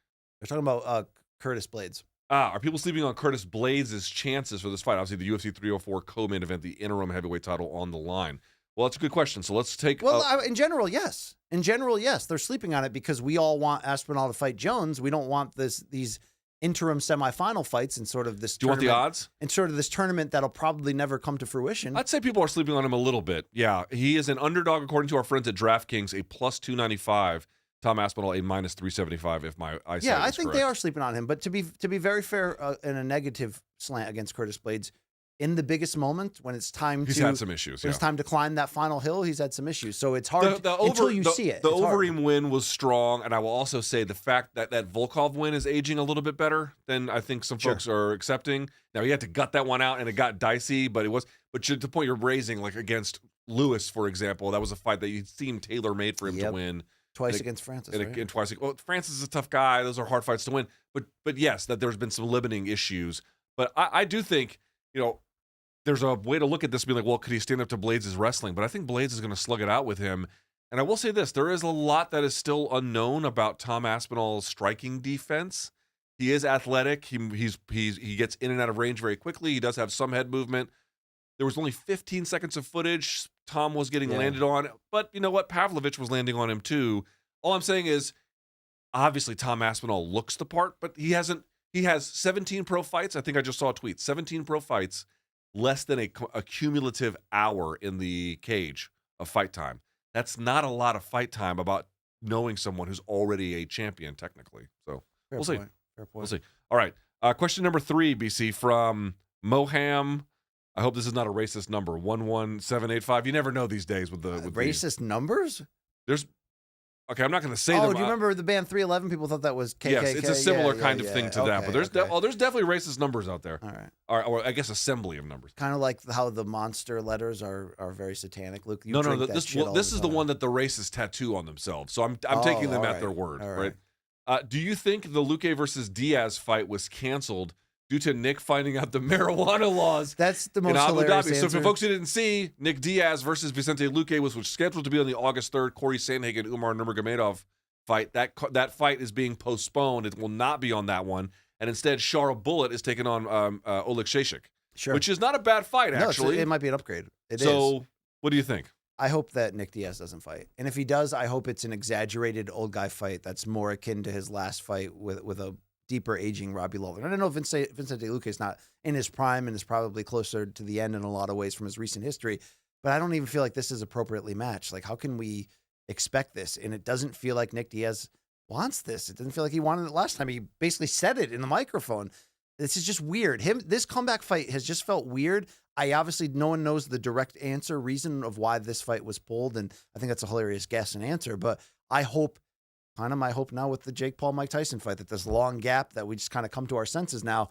Speaker 2: They're talking about Curtis Blades.
Speaker 1: Are people sleeping on Curtis Blades' chances for this fight? Obviously, the UFC 304 co-main event, the interim heavyweight title on the line. Well, that's a good question. So let's take.
Speaker 2: Well, in general, yes. In general, yes. They're sleeping on it because we all want Aspinall to fight Jones. We don't want these interim semifinal fights and sort of this.
Speaker 1: Do you want the odds?
Speaker 2: And sort of this tournament that'll probably never come to fruition.
Speaker 1: I'd say people are sleeping on him a little bit. Yeah, he is an underdog according to our friends at DraftKings, a plus 295. Tom Aspinall a minus 375. If my eyesight
Speaker 2: I
Speaker 1: is
Speaker 2: think
Speaker 1: correct.
Speaker 2: They are sleeping on him. But to be very fair, in a negative slant against Curtis Blades, in the biggest moment when it's time
Speaker 1: he's had some issues.
Speaker 2: When it's time to climb that final hill, he's had some issues. So it's hard until you see it.
Speaker 1: The Overeem win was strong, and I will also say the fact that Volkov win is aging a little bit better than I think some folks are accepting. Now he had to gut that one out, and it got dicey, but to the point you're raising, like against Lewis, for example, that was a fight that seemed tailor-made for him to win.
Speaker 2: Twice against Francis, right?
Speaker 1: And twice. Well, Francis is a tough guy. Those are hard fights to win. But yes, that there's been some limiting issues. But I do think, there's a way to look at this and be like, well, could he stand up to Blaydes' wrestling? But I think Blaydes is going to slug it out with him. And I will say this, there is a lot that is still unknown about Tom Aspinall's striking defense. He is athletic. He gets in and out of range very quickly. He does have some head movement. There was only 15 seconds of footage Tom was getting landed on. But you know what? Pavlovich was landing on him too. All I'm saying is, obviously Tom Aspinall looks the part, but he has 17 pro fights. I think I just saw a tweet. 17 pro fights, less than a cumulative hour in the cage of fight time. That's not a lot of fight time about knowing someone who's already a champion, technically. So we'll see.
Speaker 2: Fair point.
Speaker 1: We'll see. All right. Question number 3, BC, from Moham. I hope this is not a racist number. 11785. You never know these days with the
Speaker 2: racist numbers.
Speaker 1: Okay, I'm not going to say
Speaker 2: them.
Speaker 1: them.
Speaker 2: Do you remember the band 311? People thought that was KKK.
Speaker 1: Yes, it's a similar kind of thing to that. But there's definitely racist numbers out there.
Speaker 2: All right.
Speaker 1: Or I guess assembly of numbers.
Speaker 2: Kind of like how the monster letters are very satanic. Luke,
Speaker 1: no. This is the one that the racists tattoo on themselves. So I'm taking them at their word. Right. Do you think the Luque versus Diaz fight was canceled due to Nick finding out the marijuana laws?
Speaker 2: That's the most
Speaker 1: in Abu
Speaker 2: hilarious
Speaker 1: Dhabi.
Speaker 2: answer.
Speaker 1: So for folks who didn't see, Nick Diaz versus Vicente Luque was scheduled to be on the August 3rd Corey Sandhagen Umar Nurmagomedov fight. That fight is being postponed. It will not be on that one, and instead Shara Bullet is taking on Oleg Shashik, which is not a bad fight actually.
Speaker 2: It might be an upgrade.
Speaker 1: So what do you think?
Speaker 2: I hope that Nick Diaz doesn't fight, and if he does, I hope it's an exaggerated old guy fight that's more akin to his last fight with a deeper aging Robbie Lawler. And I know Vicente Luque is not in his prime and is probably closer to the end in a lot of ways from his recent history, but I don't even feel like this is appropriately matched. Like, how can we expect this? And it doesn't feel like Nick Diaz wants this. It doesn't feel like he wanted it last time. He basically said it in the microphone. This is just weird. This comeback fight has just felt weird. No one knows the direct reason of why this fight was pulled, and I think that's a hilarious guess and answer, but I hope, my hope now with the Jake Paul-Mike Tyson fight, that this long gap that we just kind of come to our senses now.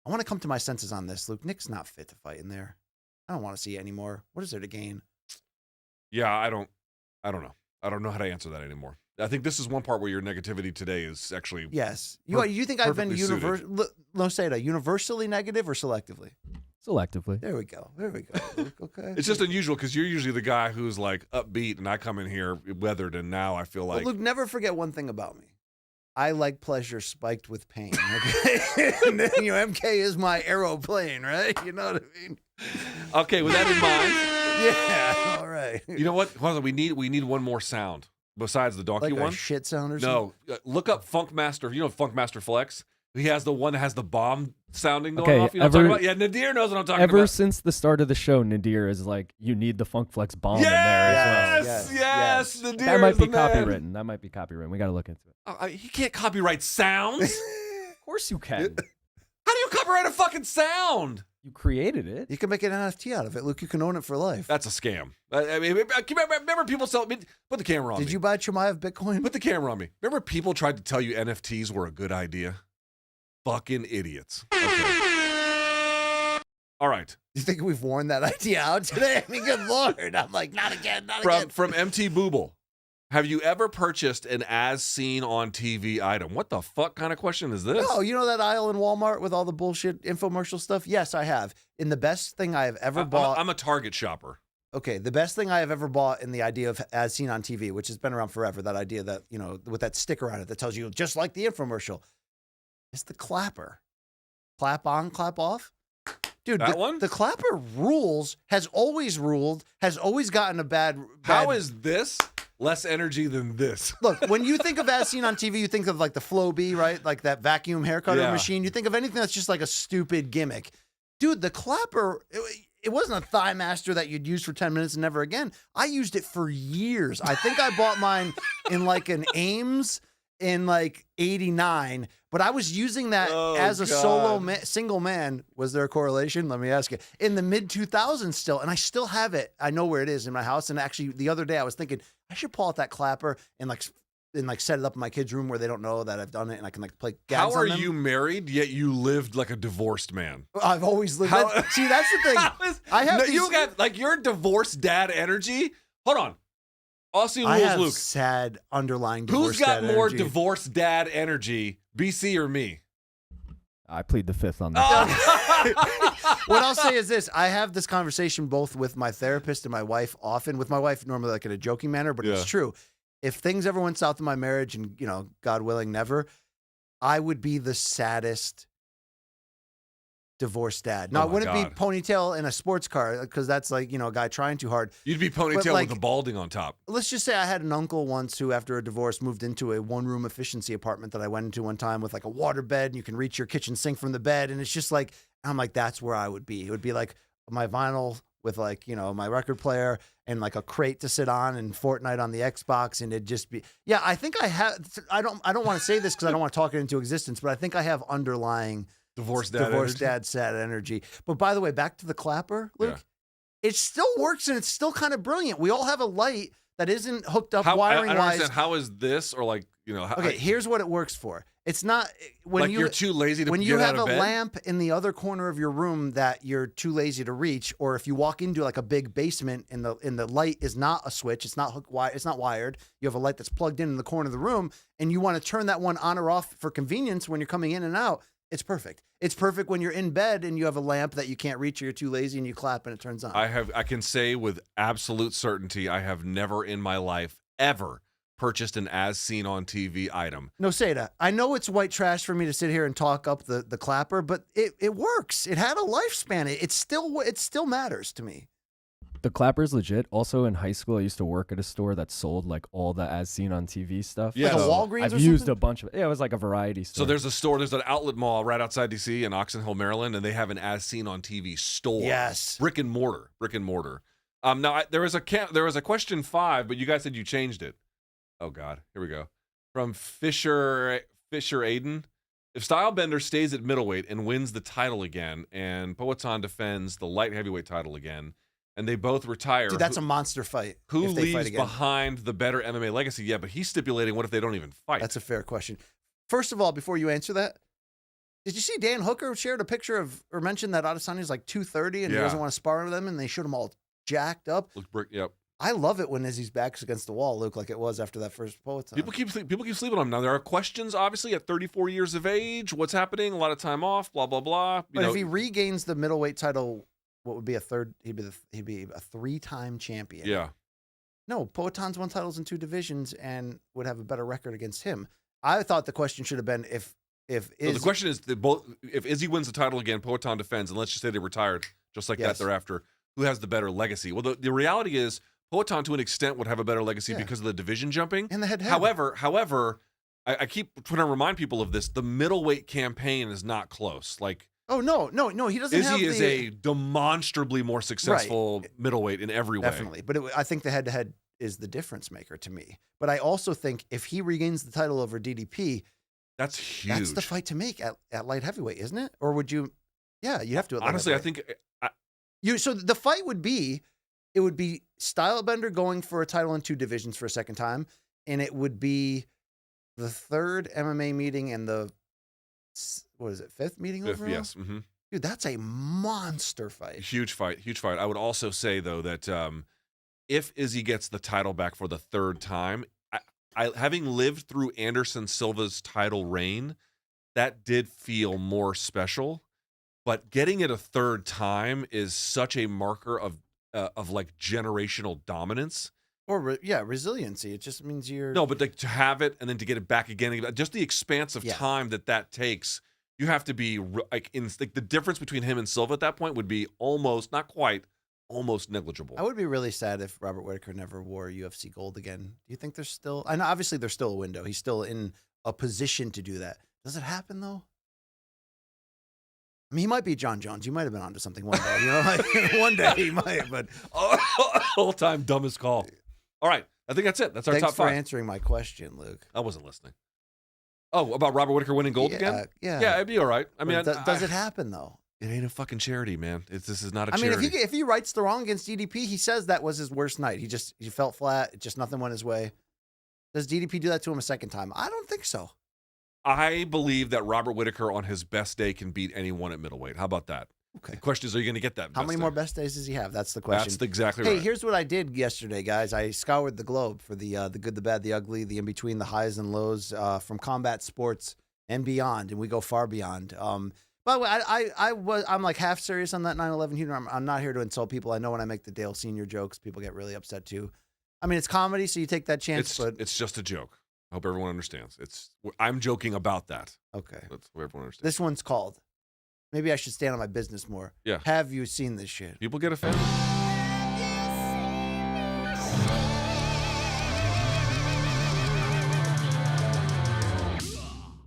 Speaker 2: I want to come to my senses on this, Luke. Nick's not fit to fight in there. I don't want to see it anymore. What is there to gain?
Speaker 1: Yeah, I don't know. I don't know how to answer that anymore. I think this is one part where your negativity today is actually
Speaker 2: You think I've been universally negative or selectively?
Speaker 4: Selectively.
Speaker 2: There we go. Luke, okay.
Speaker 1: It's just unusual because you're usually the guy who's like upbeat, and I come in here weathered, and now I feel like.
Speaker 2: Well, Luke, never forget one thing about me. I like pleasure spiked with pain. Okay, and then, MK is my aeroplane, right? You know what I mean?
Speaker 1: Okay, with that in mind.
Speaker 2: Yeah. All right.
Speaker 1: You know what? Hold on. We need one more sound besides the donkey
Speaker 2: like
Speaker 1: one.
Speaker 2: A shit sound or something?
Speaker 1: No. Look up Funkmaster. You know Funkmaster Flex. He has the one that has the bomb sounding going off. You know what I'm talking about? Yeah, Nadir knows what I'm talking about.
Speaker 4: Ever since the start of the show, Nadir is like, you need the Funk Flex bomb in there as well.
Speaker 1: Yes. Nadir
Speaker 4: that might
Speaker 1: is
Speaker 4: be
Speaker 1: the man.
Speaker 4: copywritten. We got to look into it.
Speaker 1: He can't copyright sounds.
Speaker 4: Of course you can.
Speaker 1: How do you copyright a fucking sound?
Speaker 4: You created it.
Speaker 2: You can make an NFT out of it. Luke, you can own it for life.
Speaker 1: That's a scam. I mean, remember people sell. Put the camera on me.
Speaker 2: Did you buy Chimaev Bitcoin?
Speaker 1: Put the camera on me. Remember people tried to tell you NFTs were a good idea? Fucking idiots. Okay. All right.
Speaker 2: You think we've worn that idea out today? I mean, good Lord. I'm like, not again.
Speaker 1: From MT Booble. Have you ever purchased an as seen on TV item? What the fuck kind of question is this?
Speaker 2: No, you know that aisle in Walmart with all the bullshit infomercial stuff? Yes, I have. And the best thing I have ever bought.
Speaker 1: I'm a Target shopper.
Speaker 2: Okay, the best thing I have ever bought in the idea of as seen on TV, which has been around forever, that idea that, with that sticker on it that tells you just like the infomercial, is the clapper. Clap on, clap off. Dude, the clapper has always ruled, has always gotten a bad.
Speaker 1: How is this less energy than this?
Speaker 2: Look, when you think of as seen on TV, you think of like the Flow Bee, right? Like that vacuum hair cutter machine. You think of anything that's just like a stupid gimmick. Dude, the clapper, it wasn't a thigh master that you'd use for 10 minutes and never again. I used it for years. I think I bought mine in like an Ames in like 89, but I was using that as a single man. Was there a correlation? Let me ask you. In the mid 2000s still, and I still have it. I know where it is in my house. And actually the other day I was thinking I should pull out that clapper and set it up in my kids' room where they don't know that I've done it, and I can like play gags on them.
Speaker 1: How are you married yet you lived like a divorced man?
Speaker 2: I've always lived. See, that's the thing.
Speaker 1: You got like your divorced dad energy. Hold on. Aussie
Speaker 2: I
Speaker 1: rules,
Speaker 2: have
Speaker 1: Luke.
Speaker 2: sad underlying divorce
Speaker 1: Who's got
Speaker 2: dad
Speaker 1: more
Speaker 2: energy.
Speaker 1: divorce dad energy, BC or me?
Speaker 4: I plead the fifth on that.
Speaker 2: What I'll say is this. I have this conversation both with my therapist and my wife often. With my wife, normally like in a joking manner, but it's true. If things ever went south in my marriage and, God willing, never, I would be the saddest divorced dad. Now, I wouldn't be ponytail in a sports car because that's like, a guy trying too hard.
Speaker 1: You'd be ponytail with the balding on top.
Speaker 2: Let's just say I had an uncle once who, after a divorce, moved into a one-room efficiency apartment that I went into one time with like a water bed, and you can reach your kitchen sink from the bed. And it's just like, I'm like, that's where I would be. It would be like my vinyl with like, my record player and like a crate to sit on and Fortnite on the Xbox. And it'd just be, I think I don't want to say this because I don't want to talk it into existence, but I think I have underlying divorce dad sad energy. But by the way, back to the clapper, Luke. It still works and it's still kind of brilliant. We all have a light that isn't hooked up wiring
Speaker 1: I don't
Speaker 2: wise.
Speaker 1: understand. How is this or like
Speaker 2: here's what it works for. It's not when
Speaker 1: you're too lazy to
Speaker 2: when
Speaker 1: get
Speaker 2: you have
Speaker 1: out of
Speaker 2: a
Speaker 1: bed?
Speaker 2: lamp in the other corner of your room that you're too lazy to reach, or if you walk into like a big basement and the light is not a switch, it's not it's not wired. You have a light that's plugged in the corner of the room, and you want to turn that one on or off for convenience when you're coming in and out. It's perfect. It's perfect when you're in bed and you have a lamp that you can't reach or you're too lazy and you clap and it turns on.
Speaker 1: I can say with absolute certainty, I have never in my life ever purchased an as seen on TV item.
Speaker 2: No, say that. I know it's white trash for me to sit here and talk up the clapper, but it works. It had a lifespan. It still matters to me.
Speaker 4: The clapper's legit. Also in high school, I used to work at a store that sold like all the as seen on TV stuff.
Speaker 1: Yeah,
Speaker 2: like a Walgreens.
Speaker 4: I've
Speaker 2: or
Speaker 4: used
Speaker 2: something?
Speaker 4: a bunch of. Yeah, it was like a variety store.
Speaker 1: So there's an outlet mall right outside DC in Oxon Hill, Maryland, and they have an as seen on TV store.
Speaker 2: Yes,
Speaker 1: brick and mortar. Now there was a question 5, but you guys said you changed it. Oh God, here we go. From Fisher Aiden. If Stylebender stays at middleweight and wins the title again, and Poatan defends the light heavyweight title again, and they both retire.
Speaker 2: Dude, that's a monster fight.
Speaker 1: Who
Speaker 2: if they fight
Speaker 1: leaves
Speaker 2: again.
Speaker 1: behind the better MMA legacy? Yeah, but he's stipulating what if they don't even fight?
Speaker 2: That's a fair question. First of all, before you answer that, did you see Dan Hooker shared a picture of or mentioned that Adesanya's like 230 and he doesn't want to spar with them, and they showed him all jacked up?
Speaker 1: Yep.
Speaker 2: I love it when Izzy's back's against the wall, Luke, like it was after that first Poatan.
Speaker 1: People keep sleeping on him. Now there are questions, obviously, at 34 years of age. What's happening? A lot of time off. Blah blah blah.
Speaker 2: But if he regains the middleweight title, what would be a third? He'd be a 3-time champion.
Speaker 1: Yeah.
Speaker 2: No, Poatan's won titles in 2 divisions and would have a better record against him. I thought the question should have been if
Speaker 1: So the question is if Izzy wins the title again, Poatan defends, and let's just say they retired just like that thereafter. Who has the better legacy? Well, the reality is Poatan to an extent would have a better legacy because of the division jumping.
Speaker 2: And the head-to-head.
Speaker 1: However, I keep trying to remind people of this. The middleweight campaign is not close. Like,
Speaker 2: oh no, he doesn't.
Speaker 1: Izzy is a demonstrably more successful middleweight in every way.
Speaker 2: Definitely, but I think the head-to-head is the difference maker to me. But I also think if he regains the title over DDP,
Speaker 1: that's huge.
Speaker 2: That's the fight to make at light heavyweight, isn't it? Or would you? Yeah, you have to.
Speaker 1: Honestly, I think
Speaker 2: so the fight would be. It would be Stylebender going for a title in 2 divisions for a second time, and it would be the 3rd MMA meeting and the 5th meeting overall?
Speaker 1: Yes. Mm-hmm.
Speaker 2: Dude, that's a monster fight.
Speaker 1: Huge fight. I would also say though that if Izzy gets the title back for the 3rd time, I having lived through Anderson Silva's title reign, that did feel more special. But getting it a 3rd time is such a marker of like generational dominance
Speaker 2: or resiliency. It just means you're
Speaker 1: but like to have it and then to get it back again, just the expanse of time that takes. You have to be like the difference between him and Silva at that point would be almost not quite almost negligible.
Speaker 2: I would be really sad if Robert Whittaker never wore UFC gold again. Do you think there's still? I know obviously there's still a window. He's still in a position to do that. Does it happen though? I mean, he might be John Jones. You might have been onto something one day. You know, like, one day he might. But
Speaker 1: all-time dumbest call. All right, I think that's it. That's our
Speaker 2: Thanks
Speaker 1: top 5.
Speaker 2: for answering my question, Luke.
Speaker 1: I wasn't listening. Oh, about Robert Whittaker winning gold again?
Speaker 2: Yeah,
Speaker 1: it'd be all right. I mean,
Speaker 2: does it happen though?
Speaker 1: It ain't a fucking charity, man. This is not a
Speaker 2: charity. I
Speaker 1: charity.
Speaker 2: mean, if he rights the wrong against DDP, he says that was his worst night. He felt flat. Just nothing went his way. Does DDP do that to him a second time? I don't think so.
Speaker 1: I believe that Robert Whittaker on his best day can beat anyone at middleweight. How about that?
Speaker 2: Okay.
Speaker 1: The question is, are you going to get that?
Speaker 2: How many more best days does he have? That's the question.
Speaker 1: That's exactly right.
Speaker 2: Hey, here's what I did yesterday, guys. I scoured the globe for the good, the bad, the ugly, the in between, the highs and lows from combat sports and beyond, and we go far beyond. By the way, I'm like half serious on that 9/11 humor. I'm not here to insult people. I know when I make the Dale Senior jokes, people get really upset too. I mean, it's comedy, so you take that chance. But
Speaker 1: it's just a joke. I hope everyone understands. I'm joking about that.
Speaker 2: Okay,
Speaker 1: that's what everyone understands.
Speaker 2: This one's called. Maybe I should stand on my business more.
Speaker 1: Yeah.
Speaker 2: Have you seen this shit?
Speaker 1: People get offended.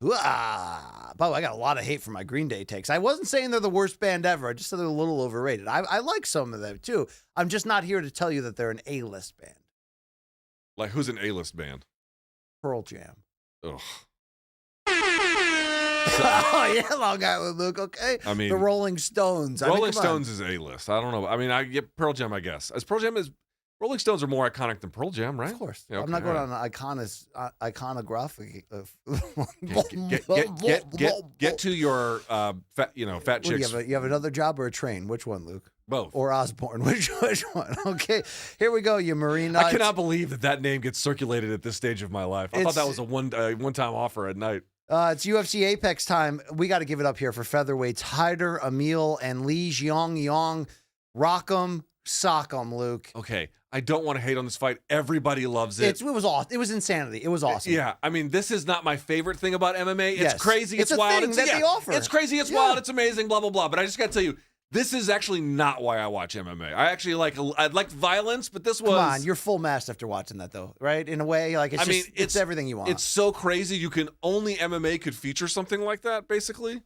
Speaker 2: By the way, I got a lot of hate for my Green Day takes. I wasn't saying they're the worst band ever. I just said they're a little overrated. I like some of them, too. I'm just not here to tell you that they're an A-list band.
Speaker 1: Like, who's an A-list band?
Speaker 2: Pearl Jam.
Speaker 1: Ugh.
Speaker 2: Oh, yeah, long guy with Luke, okay?
Speaker 1: I mean,
Speaker 2: the Rolling Stones.
Speaker 1: Rolling Stones is A-list. I don't know. I mean, I get Pearl Jam, I guess. Rolling Stones are more iconic than Pearl Jam, right?
Speaker 2: Of course.
Speaker 1: Yeah, okay,
Speaker 2: I'm not going on an iconography.
Speaker 1: Get to your fat chicks.
Speaker 2: You have another job or a train? Which one, Luke?
Speaker 1: Both.
Speaker 2: Or Osborne? Which one? Okay, here we go, you Marine.
Speaker 1: I cannot believe that name gets circulated at this stage of my life. I thought that was a one-time offer at night.
Speaker 2: It's UFC Apex time. We got to give it up here for featherweights. Hyder, Emil, and Li Jiangyong. Rock 'em, sock 'em, Luke.
Speaker 1: Okay, I don't want to hate on this fight. Everybody loves it.
Speaker 2: It was awesome. It was insanity. It was awesome.
Speaker 1: Yeah, I mean, this is not my favorite thing about MMA. It's
Speaker 2: Yes.
Speaker 1: crazy.
Speaker 2: It's
Speaker 1: It's
Speaker 2: a
Speaker 1: wild.
Speaker 2: thing that they offer.
Speaker 1: It's crazy. It's wild. It's amazing. Blah blah blah. But I just got to tell you, this is actually not why I watch MMA. I actually like violence, but this was.
Speaker 2: Come on, you're full mast after watching that, though, right? In a way, like it's everything you want.
Speaker 1: It's so crazy. You can only MMA could feature something like that, basically.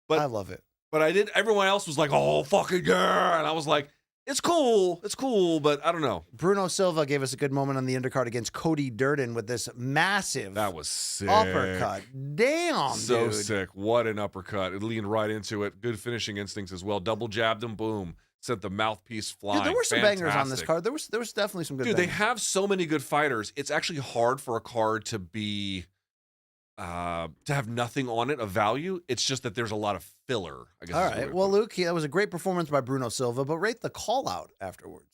Speaker 1: But
Speaker 2: I love it.
Speaker 1: But I did. Everyone else was like, "Oh, fucking yeah," and I was like, "It's cool. It's cool," but I don't know.
Speaker 2: Bruno Silva gave us a good moment on the undercard against Cody Durden with this massive
Speaker 1: that was sick
Speaker 2: uppercut. Damn,
Speaker 1: so
Speaker 2: dude.
Speaker 1: sick. What an uppercut! It leaned right into it. Good finishing instincts as well. Double jabbed him. Boom. Sent the mouthpiece flying.
Speaker 2: Dude, there were some
Speaker 1: Fantastic.
Speaker 2: bangers on this card. There was definitely some good.
Speaker 1: Dude,
Speaker 2: bangers.
Speaker 1: they have so many good fighters. It's actually hard for a card to be. To have nothing on it of value. It's just that there's a lot of filler, I guess.
Speaker 2: All right. Well, Luke, that was a great performance by Bruno Silva, but rate the call out afterwards.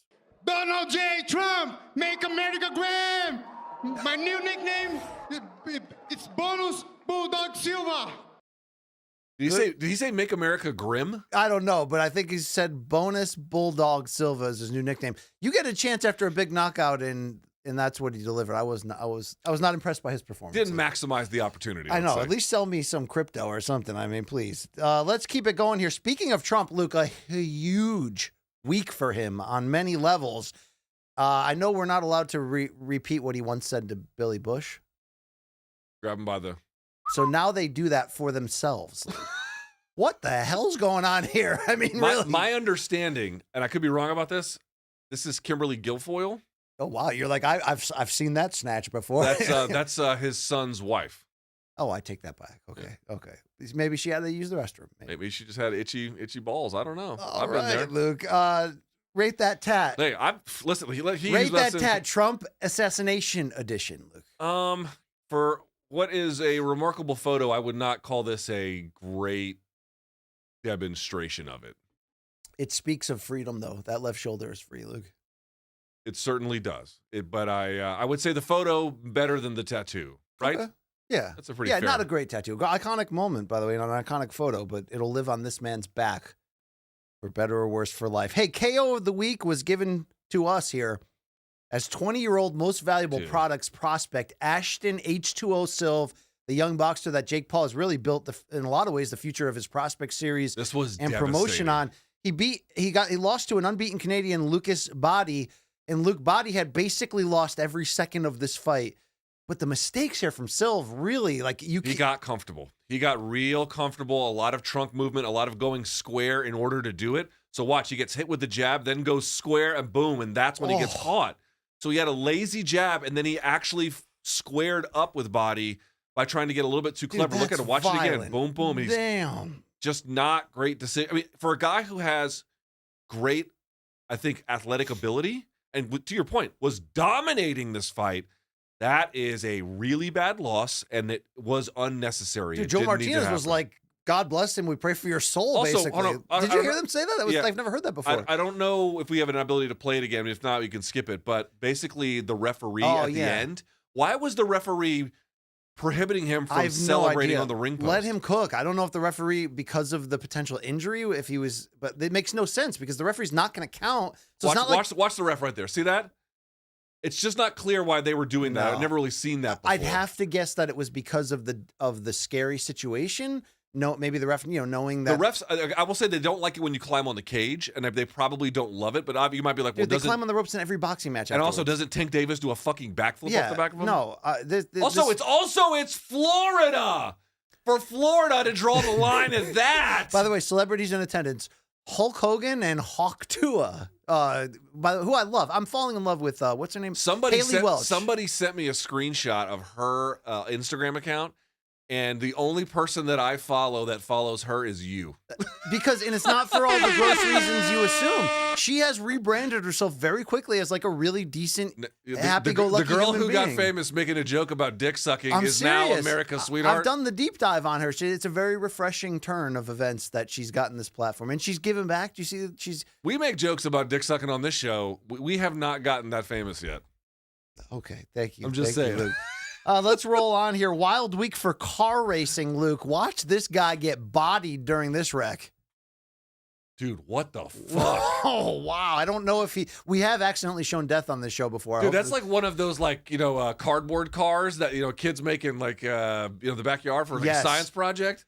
Speaker 11: Donald J. Trump, make America great. My new nickname, it's Bonus Bulldog Silva.
Speaker 1: Did he say make America grim?
Speaker 2: I don't know, but I think he said Bonus Bulldog Silva is his new nickname. You get a chance after a big knockout and that's what he delivered. I was not impressed by his performance.
Speaker 1: Didn't maximize the opportunity.
Speaker 2: I know. At least sell me some crypto or something. I mean, please. Let's keep it going here. Speaking of Trump, Luke, a huge week for him on many levels. I know we're not allowed to repeat what he once said to Billy Bush.
Speaker 1: Grab him by the.
Speaker 2: So now they do that for themselves. What the hell's going on here? I mean, really.
Speaker 1: My understanding, and I could be wrong about this. This is Kimberly Guilfoyle.
Speaker 2: Oh wow, you're like I've seen that snatch before.
Speaker 1: That's his son's wife.
Speaker 2: Oh, I take that back. Okay, yeah. Okay. Maybe she had to use the restroom.
Speaker 1: Maybe she just had itchy balls. I don't know.
Speaker 2: I've been there. Luke. Rate that tat.
Speaker 1: Hey, listen.
Speaker 2: Rate that tat. Trump assassination edition, Luke.
Speaker 1: For what is a remarkable photo, I would not call this a great demonstration of it.
Speaker 2: It speaks of freedom, though. That left shoulder is free, Luke.
Speaker 1: It certainly does. But I would say the photo better than the tattoo, right?
Speaker 2: Okay. Yeah,
Speaker 1: that's a pretty fair.
Speaker 2: Not a great tattoo. Iconic moment, by the way, and an iconic photo, but it'll live on this man's back for better or worse for life. Hey, KO of the week was given to us here as 20-year-old most valuable products prospect Ashton H2O Sylve, the young boxer that Jake Paul has really built in a lot of ways the future of his prospect series.
Speaker 1: This was
Speaker 2: and promotion on. He lost to an unbeaten Canadian, Lucas Body. And Luke Body had basically lost every second of this fight. But the mistakes here from Sylve really, he
Speaker 1: got comfortable. He got real comfortable. A lot of trunk movement, a lot of going square in order to do it. So watch, he gets hit with the jab, then goes square and boom, and that's when he gets caught. So he had a lazy jab, and then he actually squared up with Body by trying to get a little bit too clever.
Speaker 2: Dude,
Speaker 1: look at it. Watch it again. Boom, boom.
Speaker 2: Damn.
Speaker 1: Just not great decision. I mean, for a guy who has great, I think, athletic ability, and to your point, was dominating this fight, that is a really bad loss, and it was unnecessary.
Speaker 2: Dude, Joe Martinez was God bless him. We pray for your soul,
Speaker 1: Also,
Speaker 2: basically.
Speaker 1: hold on.
Speaker 2: Did you hear them say that?
Speaker 1: Yeah.
Speaker 2: I've never heard that before.
Speaker 1: I don't know if we have an ability to play it again. If not, we can skip it. But basically, the referee at the end. Why was the referee prohibiting him from celebrating on the ring post?
Speaker 2: Let him cook. I don't know if the referee, because of the potential injury, if he was, but it makes no sense because the referee's not going to count. So
Speaker 1: watch the ref right there. See that? It's just not clear why they were doing that. I've never really seen that before.
Speaker 2: I'd have to guess that it was because of the scary situation. No, maybe the ref, knowing that
Speaker 1: the refs. I will say they don't like it when you climb on the cage, and they probably don't love it. But you might be like,
Speaker 2: "Well, they climb on the ropes in every boxing match."
Speaker 1: And also, doesn't Tank Davis do a fucking backflip off the back of him?
Speaker 2: No.
Speaker 1: It's Florida. For Florida to draw the line at that.
Speaker 2: By the way, celebrities in attendance: Hulk Hogan and Hawk Tua. Who I love. I'm falling in love with what's her name? Haley Welch.
Speaker 1: Somebody sent me a screenshot of her Instagram account, and the only person that I follow that follows her is you.
Speaker 2: And it's not for all the gross reasons you assume. She has rebranded herself very quickly as like a really decent, happy-go-lucky
Speaker 1: The girl
Speaker 2: human
Speaker 1: who got
Speaker 2: being.
Speaker 1: famous making a joke about dick sucking
Speaker 2: I'm
Speaker 1: is
Speaker 2: serious.
Speaker 1: now America's sweetheart.
Speaker 2: I've done the deep dive on her. It's a very refreshing turn of events that she's gotten this platform, and she's given back. Do you see that she's?
Speaker 1: We make jokes about dick sucking on this show. We have not gotten that famous yet.
Speaker 2: Okay, thank you.
Speaker 1: I'm just saying.
Speaker 2: Luke. Let's roll on here. Wild week for car racing, Luke. Watch this guy get bodied during this wreck.
Speaker 1: Dude, what the fuck?
Speaker 2: Oh, wow. I don't know if we have accidentally shown death on this show before.
Speaker 1: Dude, that's like one of those cardboard cars that, kids make in the backyard for a science project.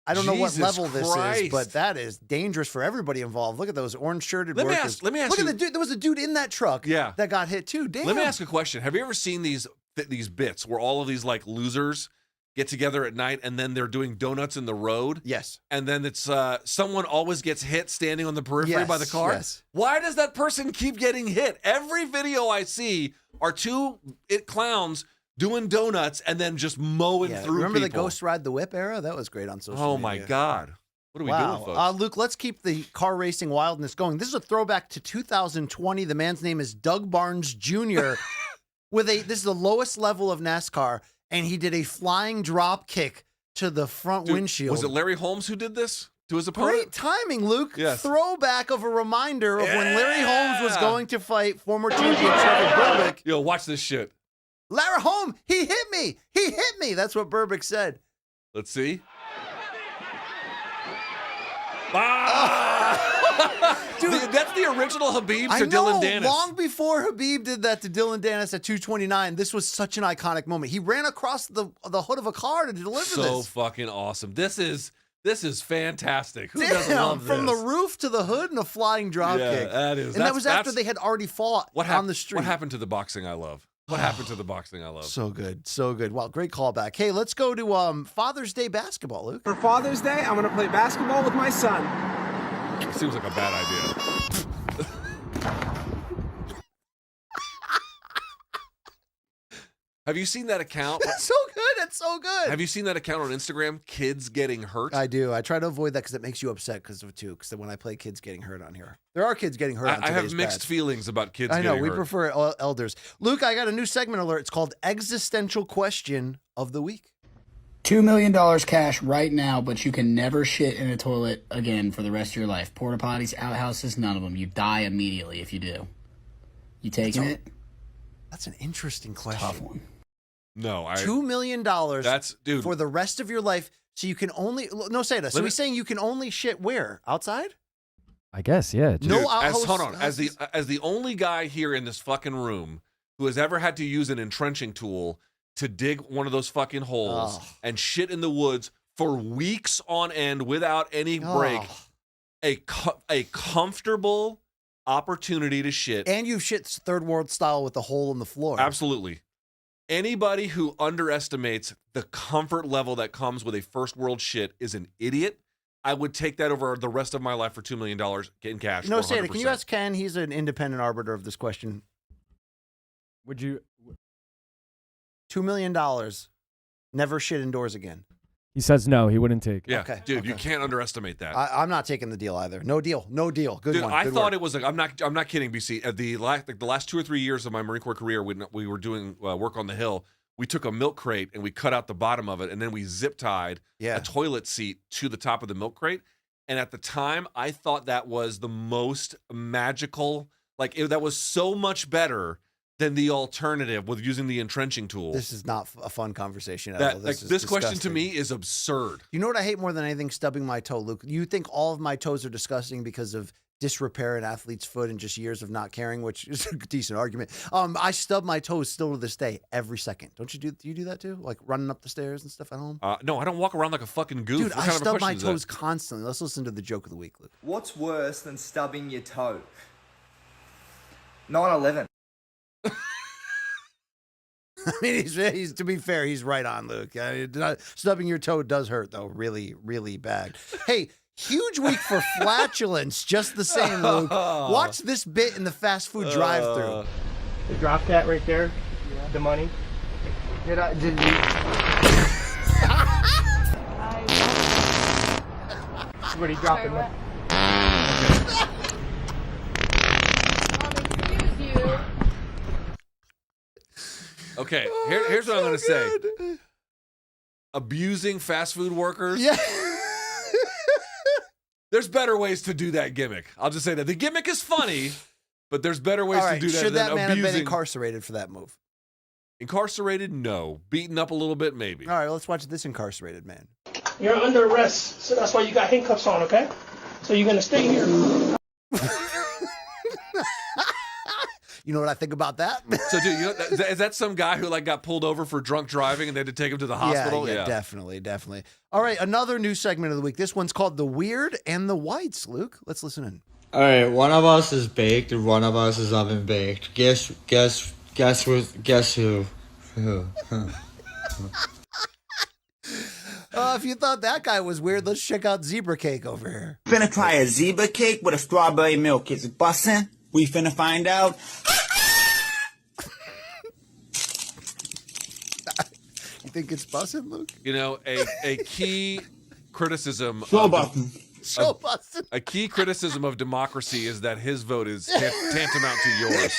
Speaker 2: I don't know what
Speaker 1: Jesus
Speaker 2: level
Speaker 1: Christ.
Speaker 2: this is, but that is dangerous for everybody involved. Look at those orange-shirted workers.
Speaker 1: Let me ask
Speaker 2: Look
Speaker 1: you.
Speaker 2: at the dude. There was a dude in that truck that got hit too. Damn.
Speaker 1: Let me ask a question. Have you ever seen these bits where all of these losers get together at night and then they're doing donuts in the road?
Speaker 2: Yes.
Speaker 1: And then it's someone always gets hit standing on the periphery by the car?
Speaker 2: Yes.
Speaker 1: Why does that person keep getting hit? Every video I see are two clowns doing donuts and then just mowing through
Speaker 2: Remember
Speaker 1: people.
Speaker 2: the Ghost Ride the Whip era? That was great on social media.
Speaker 1: Oh, my God. What are we doing, folks?
Speaker 2: Luke, let's keep the car racing wildness going. This is a throwback to 2020. The man's name is Doug Barnes Jr. This is the lowest level of NASCAR, and he did a flying drop kick to the front windshield.
Speaker 1: Was it Larry Holmes who did this to his opponent?
Speaker 2: Great timing, Luke.
Speaker 1: Yes.
Speaker 2: Throwback of a reminder of when Larry Holmes was going to fight former champion Trevor Berbick.
Speaker 1: Yo, watch this shit.
Speaker 2: Larry Holmes, he hit me. He hit me. That's what Berbick said.
Speaker 1: Let's see. Dude, that's the original Habib to Dylan Dennis.
Speaker 2: Long before Habib did that to Dylan Dennis at 229, this was such an iconic moment. He ran across the hood of a car to deliver this.
Speaker 1: So fucking awesome. This is fantastic. Who doesn't love this?
Speaker 2: From the roof to the hood and a flying drop kick. That was after they had already fought on the street.
Speaker 1: What happened to the boxing I love? What happened to the boxing I love?
Speaker 2: So good. So good. Well, great callback. Hey, let's go to Father's Day basketball, Luke.
Speaker 12: For Father's Day, I'm going to play basketball with my son.
Speaker 1: Seems like a bad idea. Have you seen that account?
Speaker 2: It's so good. It's so good.
Speaker 1: Have you seen that account on Instagram? Kids getting hurt.
Speaker 2: I do. I try to avoid that because it makes you upset because when I play kids getting hurt on here, there are kids getting hurt.
Speaker 1: I have mixed feelings about kids.
Speaker 2: I know
Speaker 1: getting
Speaker 2: we
Speaker 1: hurt.
Speaker 2: prefer elders. Luke, I got a new segment alert. It's called Existential Question of the Week.
Speaker 13: $2 million cash right now, but you can never shit in a toilet again for the rest of your life. Porta potties, outhouses, none of them. You die immediately if you do. You taking it?
Speaker 2: That's an interesting question.
Speaker 13: Tough one.
Speaker 1: No,
Speaker 2: $2 million.
Speaker 1: That's dude
Speaker 2: for the rest of your life. So you can only say that. So he's saying you can only shit where? Outside?
Speaker 4: I guess, yeah.
Speaker 2: No,
Speaker 1: hold on. As the only guy here in this fucking room who has ever had to use an entrenching tool to dig one of those fucking holes and shit in the woods for weeks on end without any break, a comfortable opportunity to shit.
Speaker 2: And you shit third world style with the hole in the floor.
Speaker 1: Absolutely. Anybody who underestimates the comfort level that comes with a first world shit is an idiot. I would take that over the rest of my life for $2 million in cash.
Speaker 2: No, say it. Can you ask Ken? He's an independent arbiter of this question.
Speaker 4: Would you?
Speaker 2: $2 million. Never shit indoors again.
Speaker 4: He says no, he wouldn't take.
Speaker 1: Yeah,
Speaker 2: okay,
Speaker 1: dude, you can't underestimate that.
Speaker 2: I'm not taking the deal either. No deal. No deal. Good
Speaker 1: dude,
Speaker 2: one.
Speaker 1: I
Speaker 2: Good
Speaker 1: thought
Speaker 2: work.
Speaker 1: it was like I'm not kidding. BC, the last 2 or 3 years of my Marine Corps career, when we were doing work on the Hill, we took a milk crate and we cut out the bottom of it, and then we zip tied a toilet seat to the top of the milk crate. And at the time, I thought that was the most magical, that was so much better than the alternative with using the entrenching tool.
Speaker 2: This is not a fun conversation at all.
Speaker 1: This question to me is absurd.
Speaker 2: You know what I hate more than anything? Stubbing my toe, Luke. You think all of my toes are disgusting because of disrepair in athlete's foot and just years of not caring, which is a decent argument. I stub my toes still to this day every second. Don't you do? Do you do that too? Like running up the stairs and stuff at home?
Speaker 1: No, I don't walk around like a fucking goof.
Speaker 2: Dude, I stub my toes constantly. Let's listen to the joke of the week, Luke.
Speaker 14: What's worse than stubbing your toe? 9/11.
Speaker 2: I mean, he's to be fair, he's right on, Luke. Stubbing your toe does hurt, though, really, really bad. Hey, huge week for flatulence, just the same, Luke. Watch this bit in the fast food drive-thru.
Speaker 15: The drop that right there, the money. Did you? What are you dropping?
Speaker 1: Okay, here's what I'm going to say. Abusing fast food workers.
Speaker 2: Yeah.
Speaker 1: There's better ways to do that gimmick. I'll just say that. The gimmick is funny, but there's better ways to do that
Speaker 2: Should
Speaker 1: than
Speaker 2: that man
Speaker 1: abusing.
Speaker 2: have been incarcerated for that move?
Speaker 1: Incarcerated? No. Beaten up a little bit? Maybe.
Speaker 2: All right, let's watch this incarcerated man.
Speaker 15: You're under arrest, so that's why you got handcuffs on, okay? So you're going to stay here.
Speaker 2: You know what I think about that?
Speaker 1: So, dude, is that some guy who got pulled over for drunk driving and they had to take him to the hospital?
Speaker 2: Yeah, definitely. All right, another new segment of the week. This one's called The Weird and the Whites, Luke. Let's listen in.
Speaker 16: All right, one of us is baked and one of us is oven baked. Guess who?
Speaker 2: If you thought that guy was weird, let's check out Zebra Cake over here.
Speaker 17: Finna try a zebra cake with a strawberry milk. Is it bussin'? We finna find out.
Speaker 2: You think it's bussin', Luke?
Speaker 1: You know, a key criticism a key criticism of democracy is that his vote is tantamount to yours.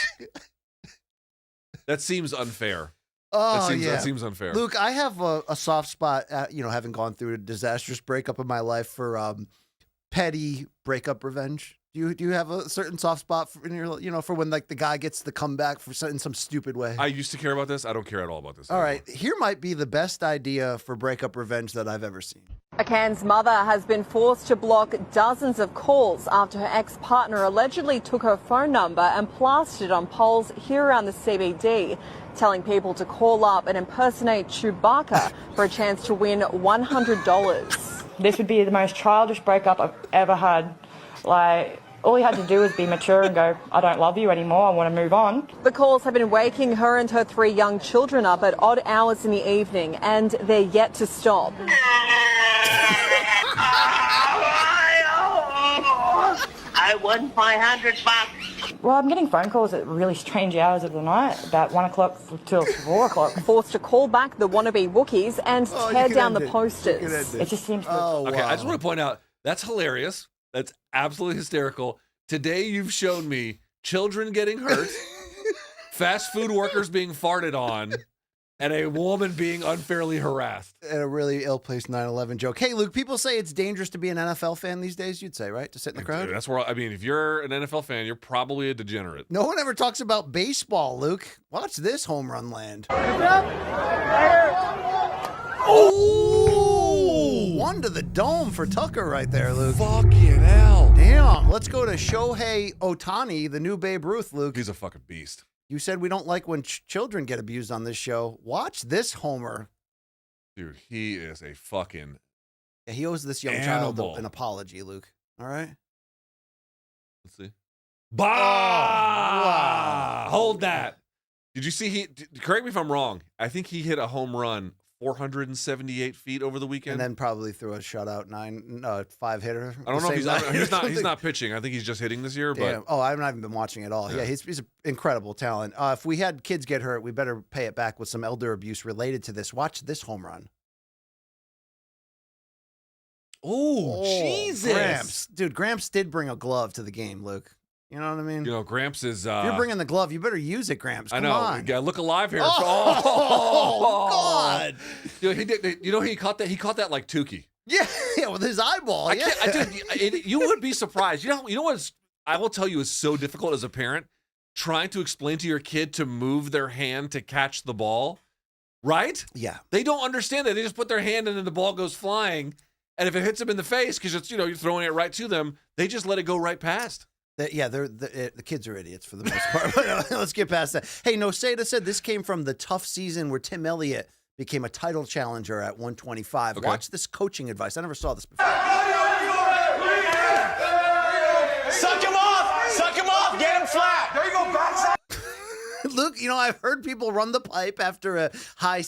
Speaker 1: That seems unfair. That seems unfair.
Speaker 2: Luke, I have a soft spot, having gone through a disastrous breakup in my life for petty breakup revenge. Do you have a certain soft spot for, for when the guy gets the comeback in some stupid way?
Speaker 1: I used to care about this. I don't care at all about this.
Speaker 2: All right, here might be the best idea for breakup revenge that I've ever seen.
Speaker 18: A Cairns mother has been forced to block dozens of calls after her ex-partner allegedly took her phone number and plastered it on poles here around the CBD, telling people to call up and impersonate Chewbacca for a chance to win $100.
Speaker 19: This would be the most childish breakup I've ever had. All he had to do was be mature and go, I don't love you anymore, I want to move on.
Speaker 18: The calls have been waking her and her 3 young children up at odd hours in the evening, and they're yet to stop.
Speaker 8: I won $500.
Speaker 19: Well, I'm getting phone calls at really strange hours of the night, about 1 o'clock till 4 o'clock.
Speaker 18: Forced to call back the wannabe Wookiees and tear down the posters.
Speaker 19: It just seems
Speaker 1: Okay, I just want to point out, that's hilarious. That's absolutely hysterical. Today you've shown me children getting hurt, fast food workers being farted on, and a woman being unfairly harassed.
Speaker 2: And a really ill-placed 9/11 joke. Hey, Luke, people say it's dangerous to be an NFL fan these days, you'd say, right? To sit in the crowd?
Speaker 1: Dude, that's where, if you're an NFL fan, you're probably a degenerate.
Speaker 2: No one ever talks about baseball, Luke. Watch this home run land. Oh! One to the dome for Tucker right there, Luke.
Speaker 1: Fucking hell.
Speaker 2: Damn. Let's go to Shohei Ohtani, the new Babe Ruth, Luke.
Speaker 1: He's a fucking beast.
Speaker 2: You said we don't like when children get abused on this show. Watch this homer.
Speaker 1: Dude, he is a fucking
Speaker 2: Yeah, he owes this young child an apology, Luke. All right?
Speaker 1: Let's see. Bah! Hold that. Did you see correct me if I'm wrong. I think he hit a home run 478 feet over the weekend.
Speaker 2: And then probably threw a shutout 5 hitter.
Speaker 1: I don't know if he's not pitching. I think he's just hitting this year.
Speaker 2: Damn.
Speaker 1: But
Speaker 2: I've not even been watching at all. Yeah, he's an incredible talent. If we had kids get hurt, we better pay it back with some elder abuse related to this. Watch this home run.
Speaker 1: Oh, Jesus.
Speaker 2: Gramps. Dude, Gramps did bring a glove to the game, Luke. You know what I mean?
Speaker 1: You know, Gramps is.
Speaker 2: If you're bringing the glove, you better use it, Gramps. Come on.
Speaker 1: You gotta look alive here.
Speaker 2: Oh, God.
Speaker 1: You know, he did. You know, he caught that. He caught that like Tukey.
Speaker 2: Yeah, with his eyeball.
Speaker 1: You would be surprised. You know what? I will tell you is so difficult as a parent trying to explain to your kid to move their hand to catch the ball. Right?
Speaker 2: Yeah.
Speaker 1: They don't understand that. They just put their hand in and the ball goes flying. And if it hits them in the face, because it's, you're throwing it right to them, they just let it go right past.
Speaker 2: The kids are idiots for the most part. But let's get past that. Hey, Noseda said this came from the tough season where Tim Elliott became a title challenger at 125.
Speaker 1: Okay.
Speaker 2: Watch this coaching advice. I never saw this before.
Speaker 20: Suck him off! Suck him off! Get him flat! There you go, backside!
Speaker 2: Luke, I've heard people run the pipe after a high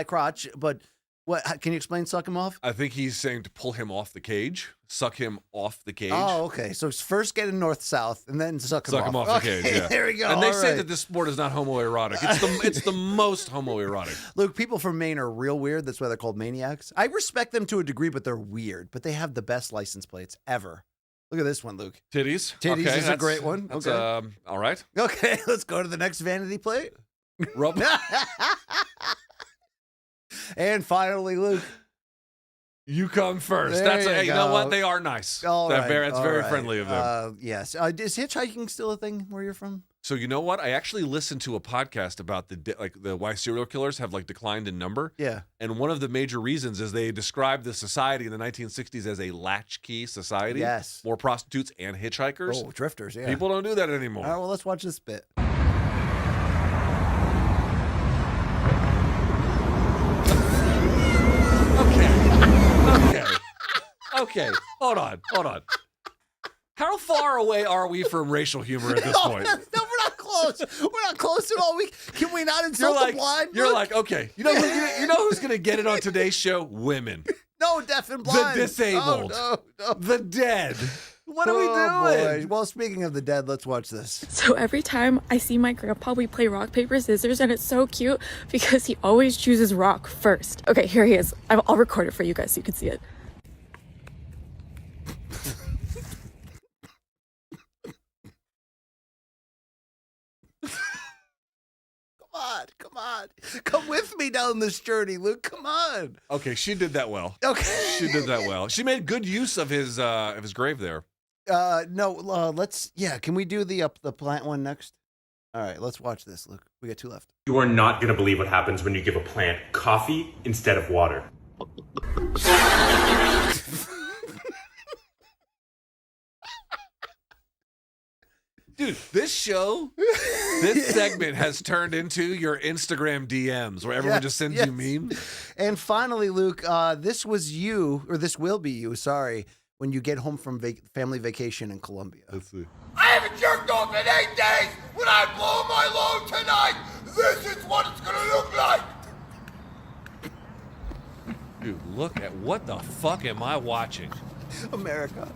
Speaker 2: crotch, but what? Can you explain suck him off?
Speaker 1: I think he's saying to pull him off the cage, suck him off the cage.
Speaker 2: Oh, okay. So first get in north-south and then suck him off.
Speaker 1: The cage, yeah.
Speaker 2: There we go.
Speaker 1: And they
Speaker 2: All
Speaker 1: say
Speaker 2: right.
Speaker 1: that this sport is not homoerotic. It's the most homoerotic.
Speaker 2: Luke, people from Maine are real weird. That's why they're called maniacs. I respect them to a degree, but they're weird. But they have the best license plates ever. Look at this one, Luke.
Speaker 1: Titties.
Speaker 2: Titties
Speaker 1: Okay,
Speaker 2: is a great one.
Speaker 1: That's,
Speaker 2: Okay.
Speaker 1: All right.
Speaker 2: Okay, let's go to the next vanity plate.
Speaker 1: Rub.
Speaker 2: And finally, Luke.
Speaker 1: You come first.
Speaker 2: There
Speaker 1: You know what? They are nice.
Speaker 2: All right.
Speaker 1: That's very friendly of them.
Speaker 2: Yes. Is hitchhiking still a thing where you're from?
Speaker 1: So you know what? I actually listened to a podcast about the why serial killers have declined in number.
Speaker 2: Yeah.
Speaker 1: And one of the major reasons is they described the society in the 1960s as a latchkey society.
Speaker 2: Yes.
Speaker 1: More prostitutes and hitchhikers.
Speaker 2: Oh, drifters, yeah.
Speaker 1: People don't do that anymore.
Speaker 2: All right, well, let's watch this bit.
Speaker 1: Okay. Hold on. How far away are we from racial humor at this point?
Speaker 2: No, we're not close. We're not close at all. Can we not insult the blind?
Speaker 1: You're like, okay. You know who's going to get it on today's show? Women.
Speaker 2: No, deaf and blind.
Speaker 1: The disabled.
Speaker 2: Oh, no.
Speaker 1: The dead.
Speaker 2: What are we doing? Boy. Well, speaking of the dead, let's watch this.
Speaker 21: So every time I see my grandpa, we play rock, paper, scissors, and it's so cute because he always chooses rock first. Okay, here he is. I'll record it for you guys so you can see it.
Speaker 2: Come on. Come with me down this journey, Luke. Come on.
Speaker 1: Okay, she did that well.
Speaker 2: Okay.
Speaker 1: She did that well. She made good use of his grave there.
Speaker 2: Can we do the plant one next? All right, let's watch this, Luke. We got 2 left.
Speaker 22: You are not going to believe what happens when you give a plant coffee instead of water.
Speaker 1: Dude, this segment has turned into your Instagram DMs where everyone just sends you memes.
Speaker 2: And finally, Luke, this will be you, sorry, when you get home from family vacation in Colombia.
Speaker 1: Let's see.
Speaker 5: I haven't jerked off in 8 days. When I blow my load tonight, this is what it's going to look like.
Speaker 1: Dude, look at what the fuck am I watching?
Speaker 2: America.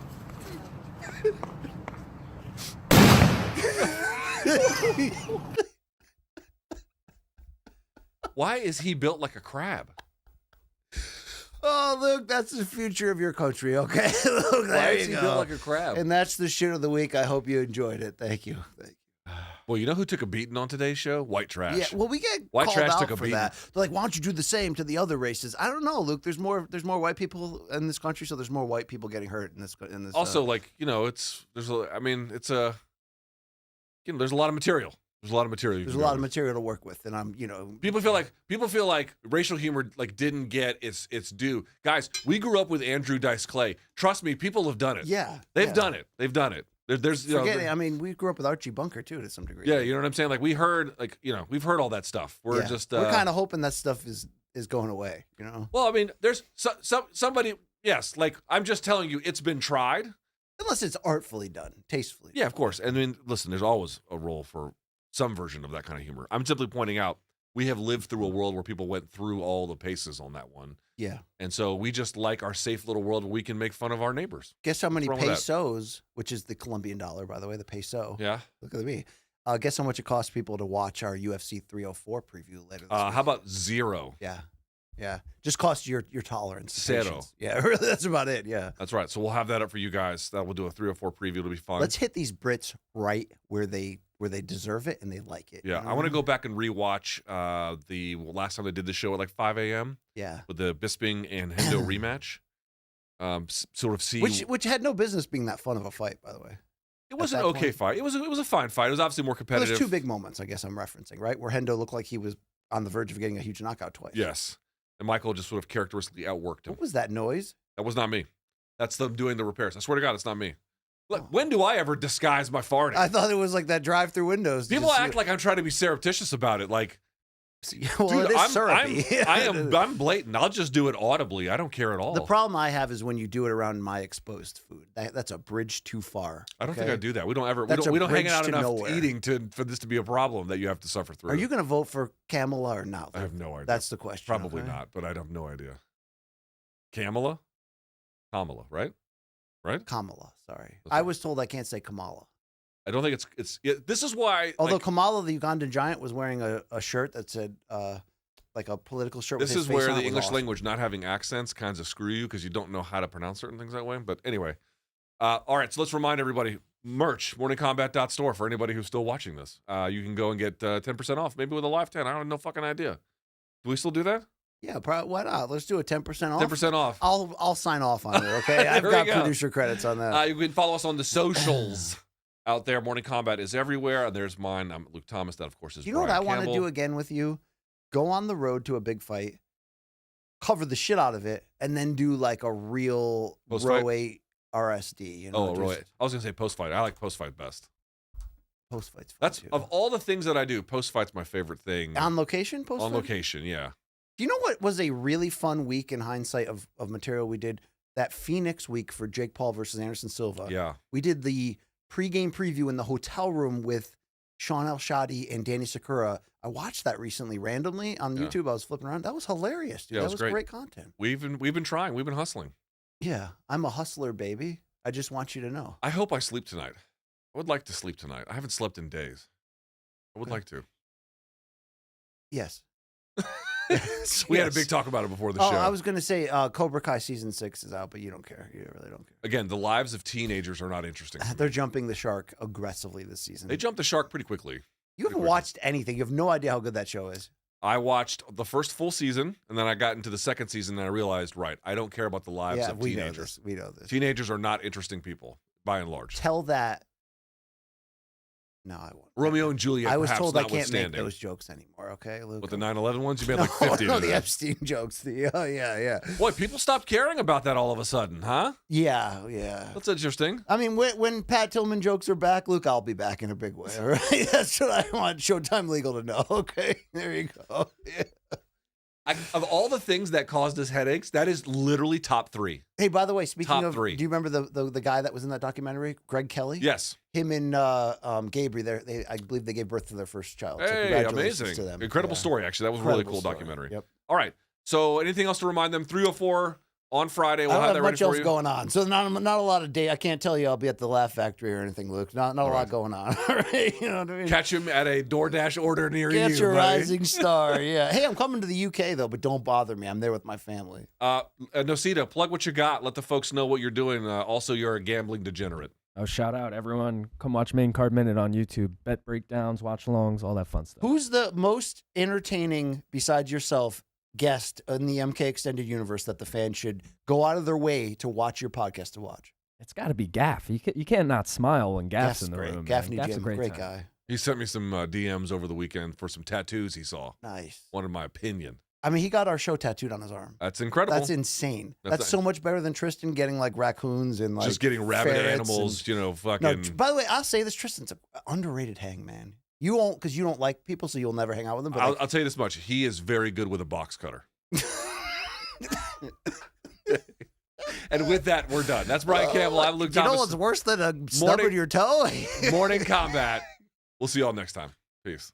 Speaker 1: Why is he built like a crab?
Speaker 2: Oh, Luke, that's the future of your country, okay? Look,
Speaker 1: Why is he built like a crab?
Speaker 2: And that's the shit of the week. I hope you enjoyed it. Thank you.
Speaker 1: Well, you know who took a beating on today's show? White trash.
Speaker 2: Yeah, well, we get
Speaker 1: White
Speaker 2: called
Speaker 1: trash
Speaker 2: out
Speaker 1: took a
Speaker 2: for
Speaker 1: beating.
Speaker 2: that. They're like, why don't you do the same to the other races? I don't know, Luke. There's more white people in this country, so there's more white people getting hurt in this.
Speaker 1: Also, there's a lot of material. There's a lot of material.
Speaker 2: There's a lot of material to work with, and
Speaker 1: people feel like racial humor didn't get its due. Guys, we grew up with Andrew Dice Clay. Trust me, people have done it.
Speaker 2: Yeah,
Speaker 1: they've done it. They've done it.
Speaker 2: We grew up with Archie Bunker too, to some degree.
Speaker 1: Yeah, you know what I'm saying. We've heard all that stuff. We're
Speaker 2: kind of hoping that stuff is going away.
Speaker 1: Well, I mean, there's somebody. Yes, I'm just telling you, it's been tried.
Speaker 2: Unless it's artfully done, tastefully.
Speaker 1: Yeah, of course. And I mean, listen, there's always a role for some version of that kind of humor. I'm simply pointing out we have lived through a world where people went through all the paces on that one.
Speaker 2: Yeah.
Speaker 1: And so we just like our safe little world where we can make fun of our neighbors.
Speaker 2: Guess how many pesos, which is the Colombian dollar, by the way, the peso.
Speaker 1: Yeah.
Speaker 2: Look at me. Guess how much it costs people to watch our UFC 304 preview later this week?
Speaker 1: How about 0?
Speaker 2: Yeah. Yeah. Just costs your tolerance.
Speaker 1: Zero.
Speaker 2: Patience. Yeah, really, that's about it. Yeah.
Speaker 1: That's right. So we'll have that up for you guys. That we'll do a 304 preview. It'll be fun.
Speaker 2: Let's hit these Brits right where they deserve it and they like it.
Speaker 1: Yeah, I want to go back and rewatch the last time they did the show at like 5 a.m.
Speaker 2: Yeah.
Speaker 1: With the Bisping and Hendo rematch. Sort of see
Speaker 2: which had no business being that fun of a fight, by the way.
Speaker 1: It was an okay fight. It was a fine fight. It was obviously more competitive.
Speaker 2: There's two big moments, I guess I'm referencing, right? Where Hendo looked like he was on the verge of getting a huge knockout twice.
Speaker 1: Yes. And Michael just sort of characteristically outworked him.
Speaker 2: What was that noise?
Speaker 1: That was not me. That's them doing the repairs. I swear to God, it's not me. Look, when do I ever disguise my farting?
Speaker 2: I thought it was like that drive-through windows.
Speaker 1: People act like I'm trying to be surreptitious about it. Like,
Speaker 2: well,
Speaker 1: dude,
Speaker 2: it is syrupy.
Speaker 1: I'm blatant. I'll just do it audibly. I don't care at all.
Speaker 2: The problem I have is when you do it around my exposed food. That's a bridge too far.
Speaker 1: I don't think I do that. We don't hang out enough eating for this to be a problem that you have to suffer through.
Speaker 2: Are you going to vote for Kamala or not?
Speaker 1: I have no idea.
Speaker 2: That's the question.
Speaker 1: Probably not, but I have no idea. Kamala, right? Right?
Speaker 2: Kamala. Sorry, I was told I can't say Kamala.
Speaker 1: I don't think this is why.
Speaker 2: Although Kamala, the Ugandan giant, was wearing a shirt that said like a political shirt.
Speaker 1: This
Speaker 2: with his
Speaker 1: is
Speaker 2: face
Speaker 1: where
Speaker 2: on
Speaker 1: the
Speaker 2: it.
Speaker 1: English language not having accents kinds of screw you because you don't know how to pronounce certain things that way. But anyway, all right. So let's remind everybody: merch, morningcombat.store for anybody who's still watching this. You can go and get 10% off, maybe with a live 10. I have no fucking idea. Do we still do that?
Speaker 2: Yeah, why not? Let's do a 10% off.
Speaker 1: 10% off.
Speaker 2: I'll sign off on it. Okay, I've got producer credits on that.
Speaker 1: You can follow us on the socials. Out there, Morning Combat is everywhere, and there's mine. I'm Luke Thomas. That, of course, is
Speaker 2: You know
Speaker 1: Brian
Speaker 2: what I want to
Speaker 1: Campbell.
Speaker 2: do again with you? Go on the road to a big fight, cover the shit out of it, and then do like a real
Speaker 1: Post-fight?
Speaker 2: Row 8 RSD. You know,
Speaker 1: Row 8. I was going to say post-fight. I like post-fight best.
Speaker 2: Post-fight's fun
Speaker 1: That's
Speaker 2: too.
Speaker 1: of all the things that I do, post-fight's my favorite thing.
Speaker 2: On location, post-fight?
Speaker 1: On location, yeah.
Speaker 2: Do you know what was a really fun week in hindsight of material we did? That Phoenix week for Jake Paul versus Ashton Sylve.
Speaker 1: Yeah.
Speaker 2: We did the pre-game preview in the hotel room with Sean El-Shadi and Danny Sakura. I watched that recently randomly on YouTube. I was flipping around. That was hilarious, dude.
Speaker 1: Yeah,
Speaker 2: that was great content.
Speaker 1: We've been trying. We've been hustling.
Speaker 2: Yeah, I'm a hustler, baby. I just want you to know.
Speaker 1: I hope I sleep tonight. I would like to sleep tonight. I haven't slept in days. I would like to.
Speaker 2: Yes.
Speaker 1: We had a big talk about it before the show.
Speaker 2: I was going to say Cobra Kai season 6 is out, but you don't care. You really don't care.
Speaker 1: Again, the lives of teenagers are not interesting.
Speaker 2: They're jumping the shark aggressively this season.
Speaker 1: They jumped the shark pretty quickly.
Speaker 2: You haven't watched anything. You have no idea how good that show is.
Speaker 1: I watched the first full season, and then I got into the second season, and I realized, right, I don't care about the lives of teenagers.
Speaker 2: We know this.
Speaker 1: Teenagers are not interesting people, by and large.
Speaker 2: Tell that. No, I won't.
Speaker 1: Romeo and Juliet.
Speaker 2: I was told I can't make
Speaker 1: notwithstanding.
Speaker 2: those jokes anymore. Okay, Luke.
Speaker 1: With the 9/11 ones, you made like 50.
Speaker 2: No,
Speaker 1: today.
Speaker 2: the Epstein jokes. Yeah.
Speaker 1: Boy, people stopped caring about that all of a sudden, huh?
Speaker 2: Yeah.
Speaker 1: That's interesting.
Speaker 2: I mean, when Pat Tillman jokes are back, Luke, I'll be back in a big way. All right, that's what I want Showtime Legal to know. Okay, there you go. Yeah.
Speaker 1: Of all the things that caused us headaches, that is literally top 3.
Speaker 2: Hey, by the way, speaking
Speaker 1: Top
Speaker 2: of,
Speaker 1: 3.
Speaker 2: do you remember the guy that was in that documentary, Greg Kelly?
Speaker 1: Yes.
Speaker 2: Him and Gabriel. I believe they gave birth to their first child. So
Speaker 1: Hey,
Speaker 2: congratulations
Speaker 1: amazing.
Speaker 2: to them.
Speaker 1: Incredible story, actually. That was a really cool documentary.
Speaker 2: Yep.
Speaker 1: All right. So anything else to remind them? 304 on Friday. We'll
Speaker 2: I don't
Speaker 1: have that
Speaker 2: have
Speaker 1: ready
Speaker 2: much
Speaker 1: for
Speaker 2: else
Speaker 1: you.
Speaker 2: going on. So not a lot of day. I can't tell you I'll be at the Laugh Factory or anything, Luke. Not a lot going on. All right? You know what I mean?
Speaker 1: Catch him at a DoorDash order near you.
Speaker 2: Catch your
Speaker 1: buddy.
Speaker 2: rising star. Yeah. Hey, I'm coming to the UK though, but don't bother me. I'm there with my family.
Speaker 1: Nosita, plug what you got. Let the folks know what you're doing. Also, you're a gambling degenerate.
Speaker 4: Oh, shout out everyone. Come watch Main Card Minute on YouTube. Bet breakdowns, watch alongs, all that fun stuff.
Speaker 2: Who's the most entertaining besides yourself guest in the MK Extended Universe that the fans should go out of their way to watch your podcast to watch?
Speaker 4: It's got to be Gaff. You can't not smile when Gaff's in the room.
Speaker 2: Gaffney
Speaker 4: Gaff's
Speaker 2: Jim,
Speaker 4: a great time.
Speaker 2: guy.
Speaker 1: He sent me some DMs over the weekend for some tattoos he saw.
Speaker 2: Nice.
Speaker 1: Wanted my opinion.
Speaker 2: I mean, he got our show tattooed on his arm.
Speaker 1: That's incredible.
Speaker 2: That's insane.
Speaker 1: That's
Speaker 2: That's so much better than Tristan getting like raccoons and like
Speaker 1: just getting rabid
Speaker 2: ferrets
Speaker 1: animals,
Speaker 2: and...
Speaker 1: fucking.
Speaker 2: No, by the way, I'll say this: Tristan's an underrated hangman. You won't, because you don't like people, so you'll never hang out with them. But
Speaker 1: I'll tell you this much: he is very good with a box cutter. And with that, we're done. That's Brian Campbell. I'm Luke Thomas.
Speaker 2: You know what's worse than a stub in your toe?
Speaker 1: Morning Combat. We'll see y'all next time. Peace.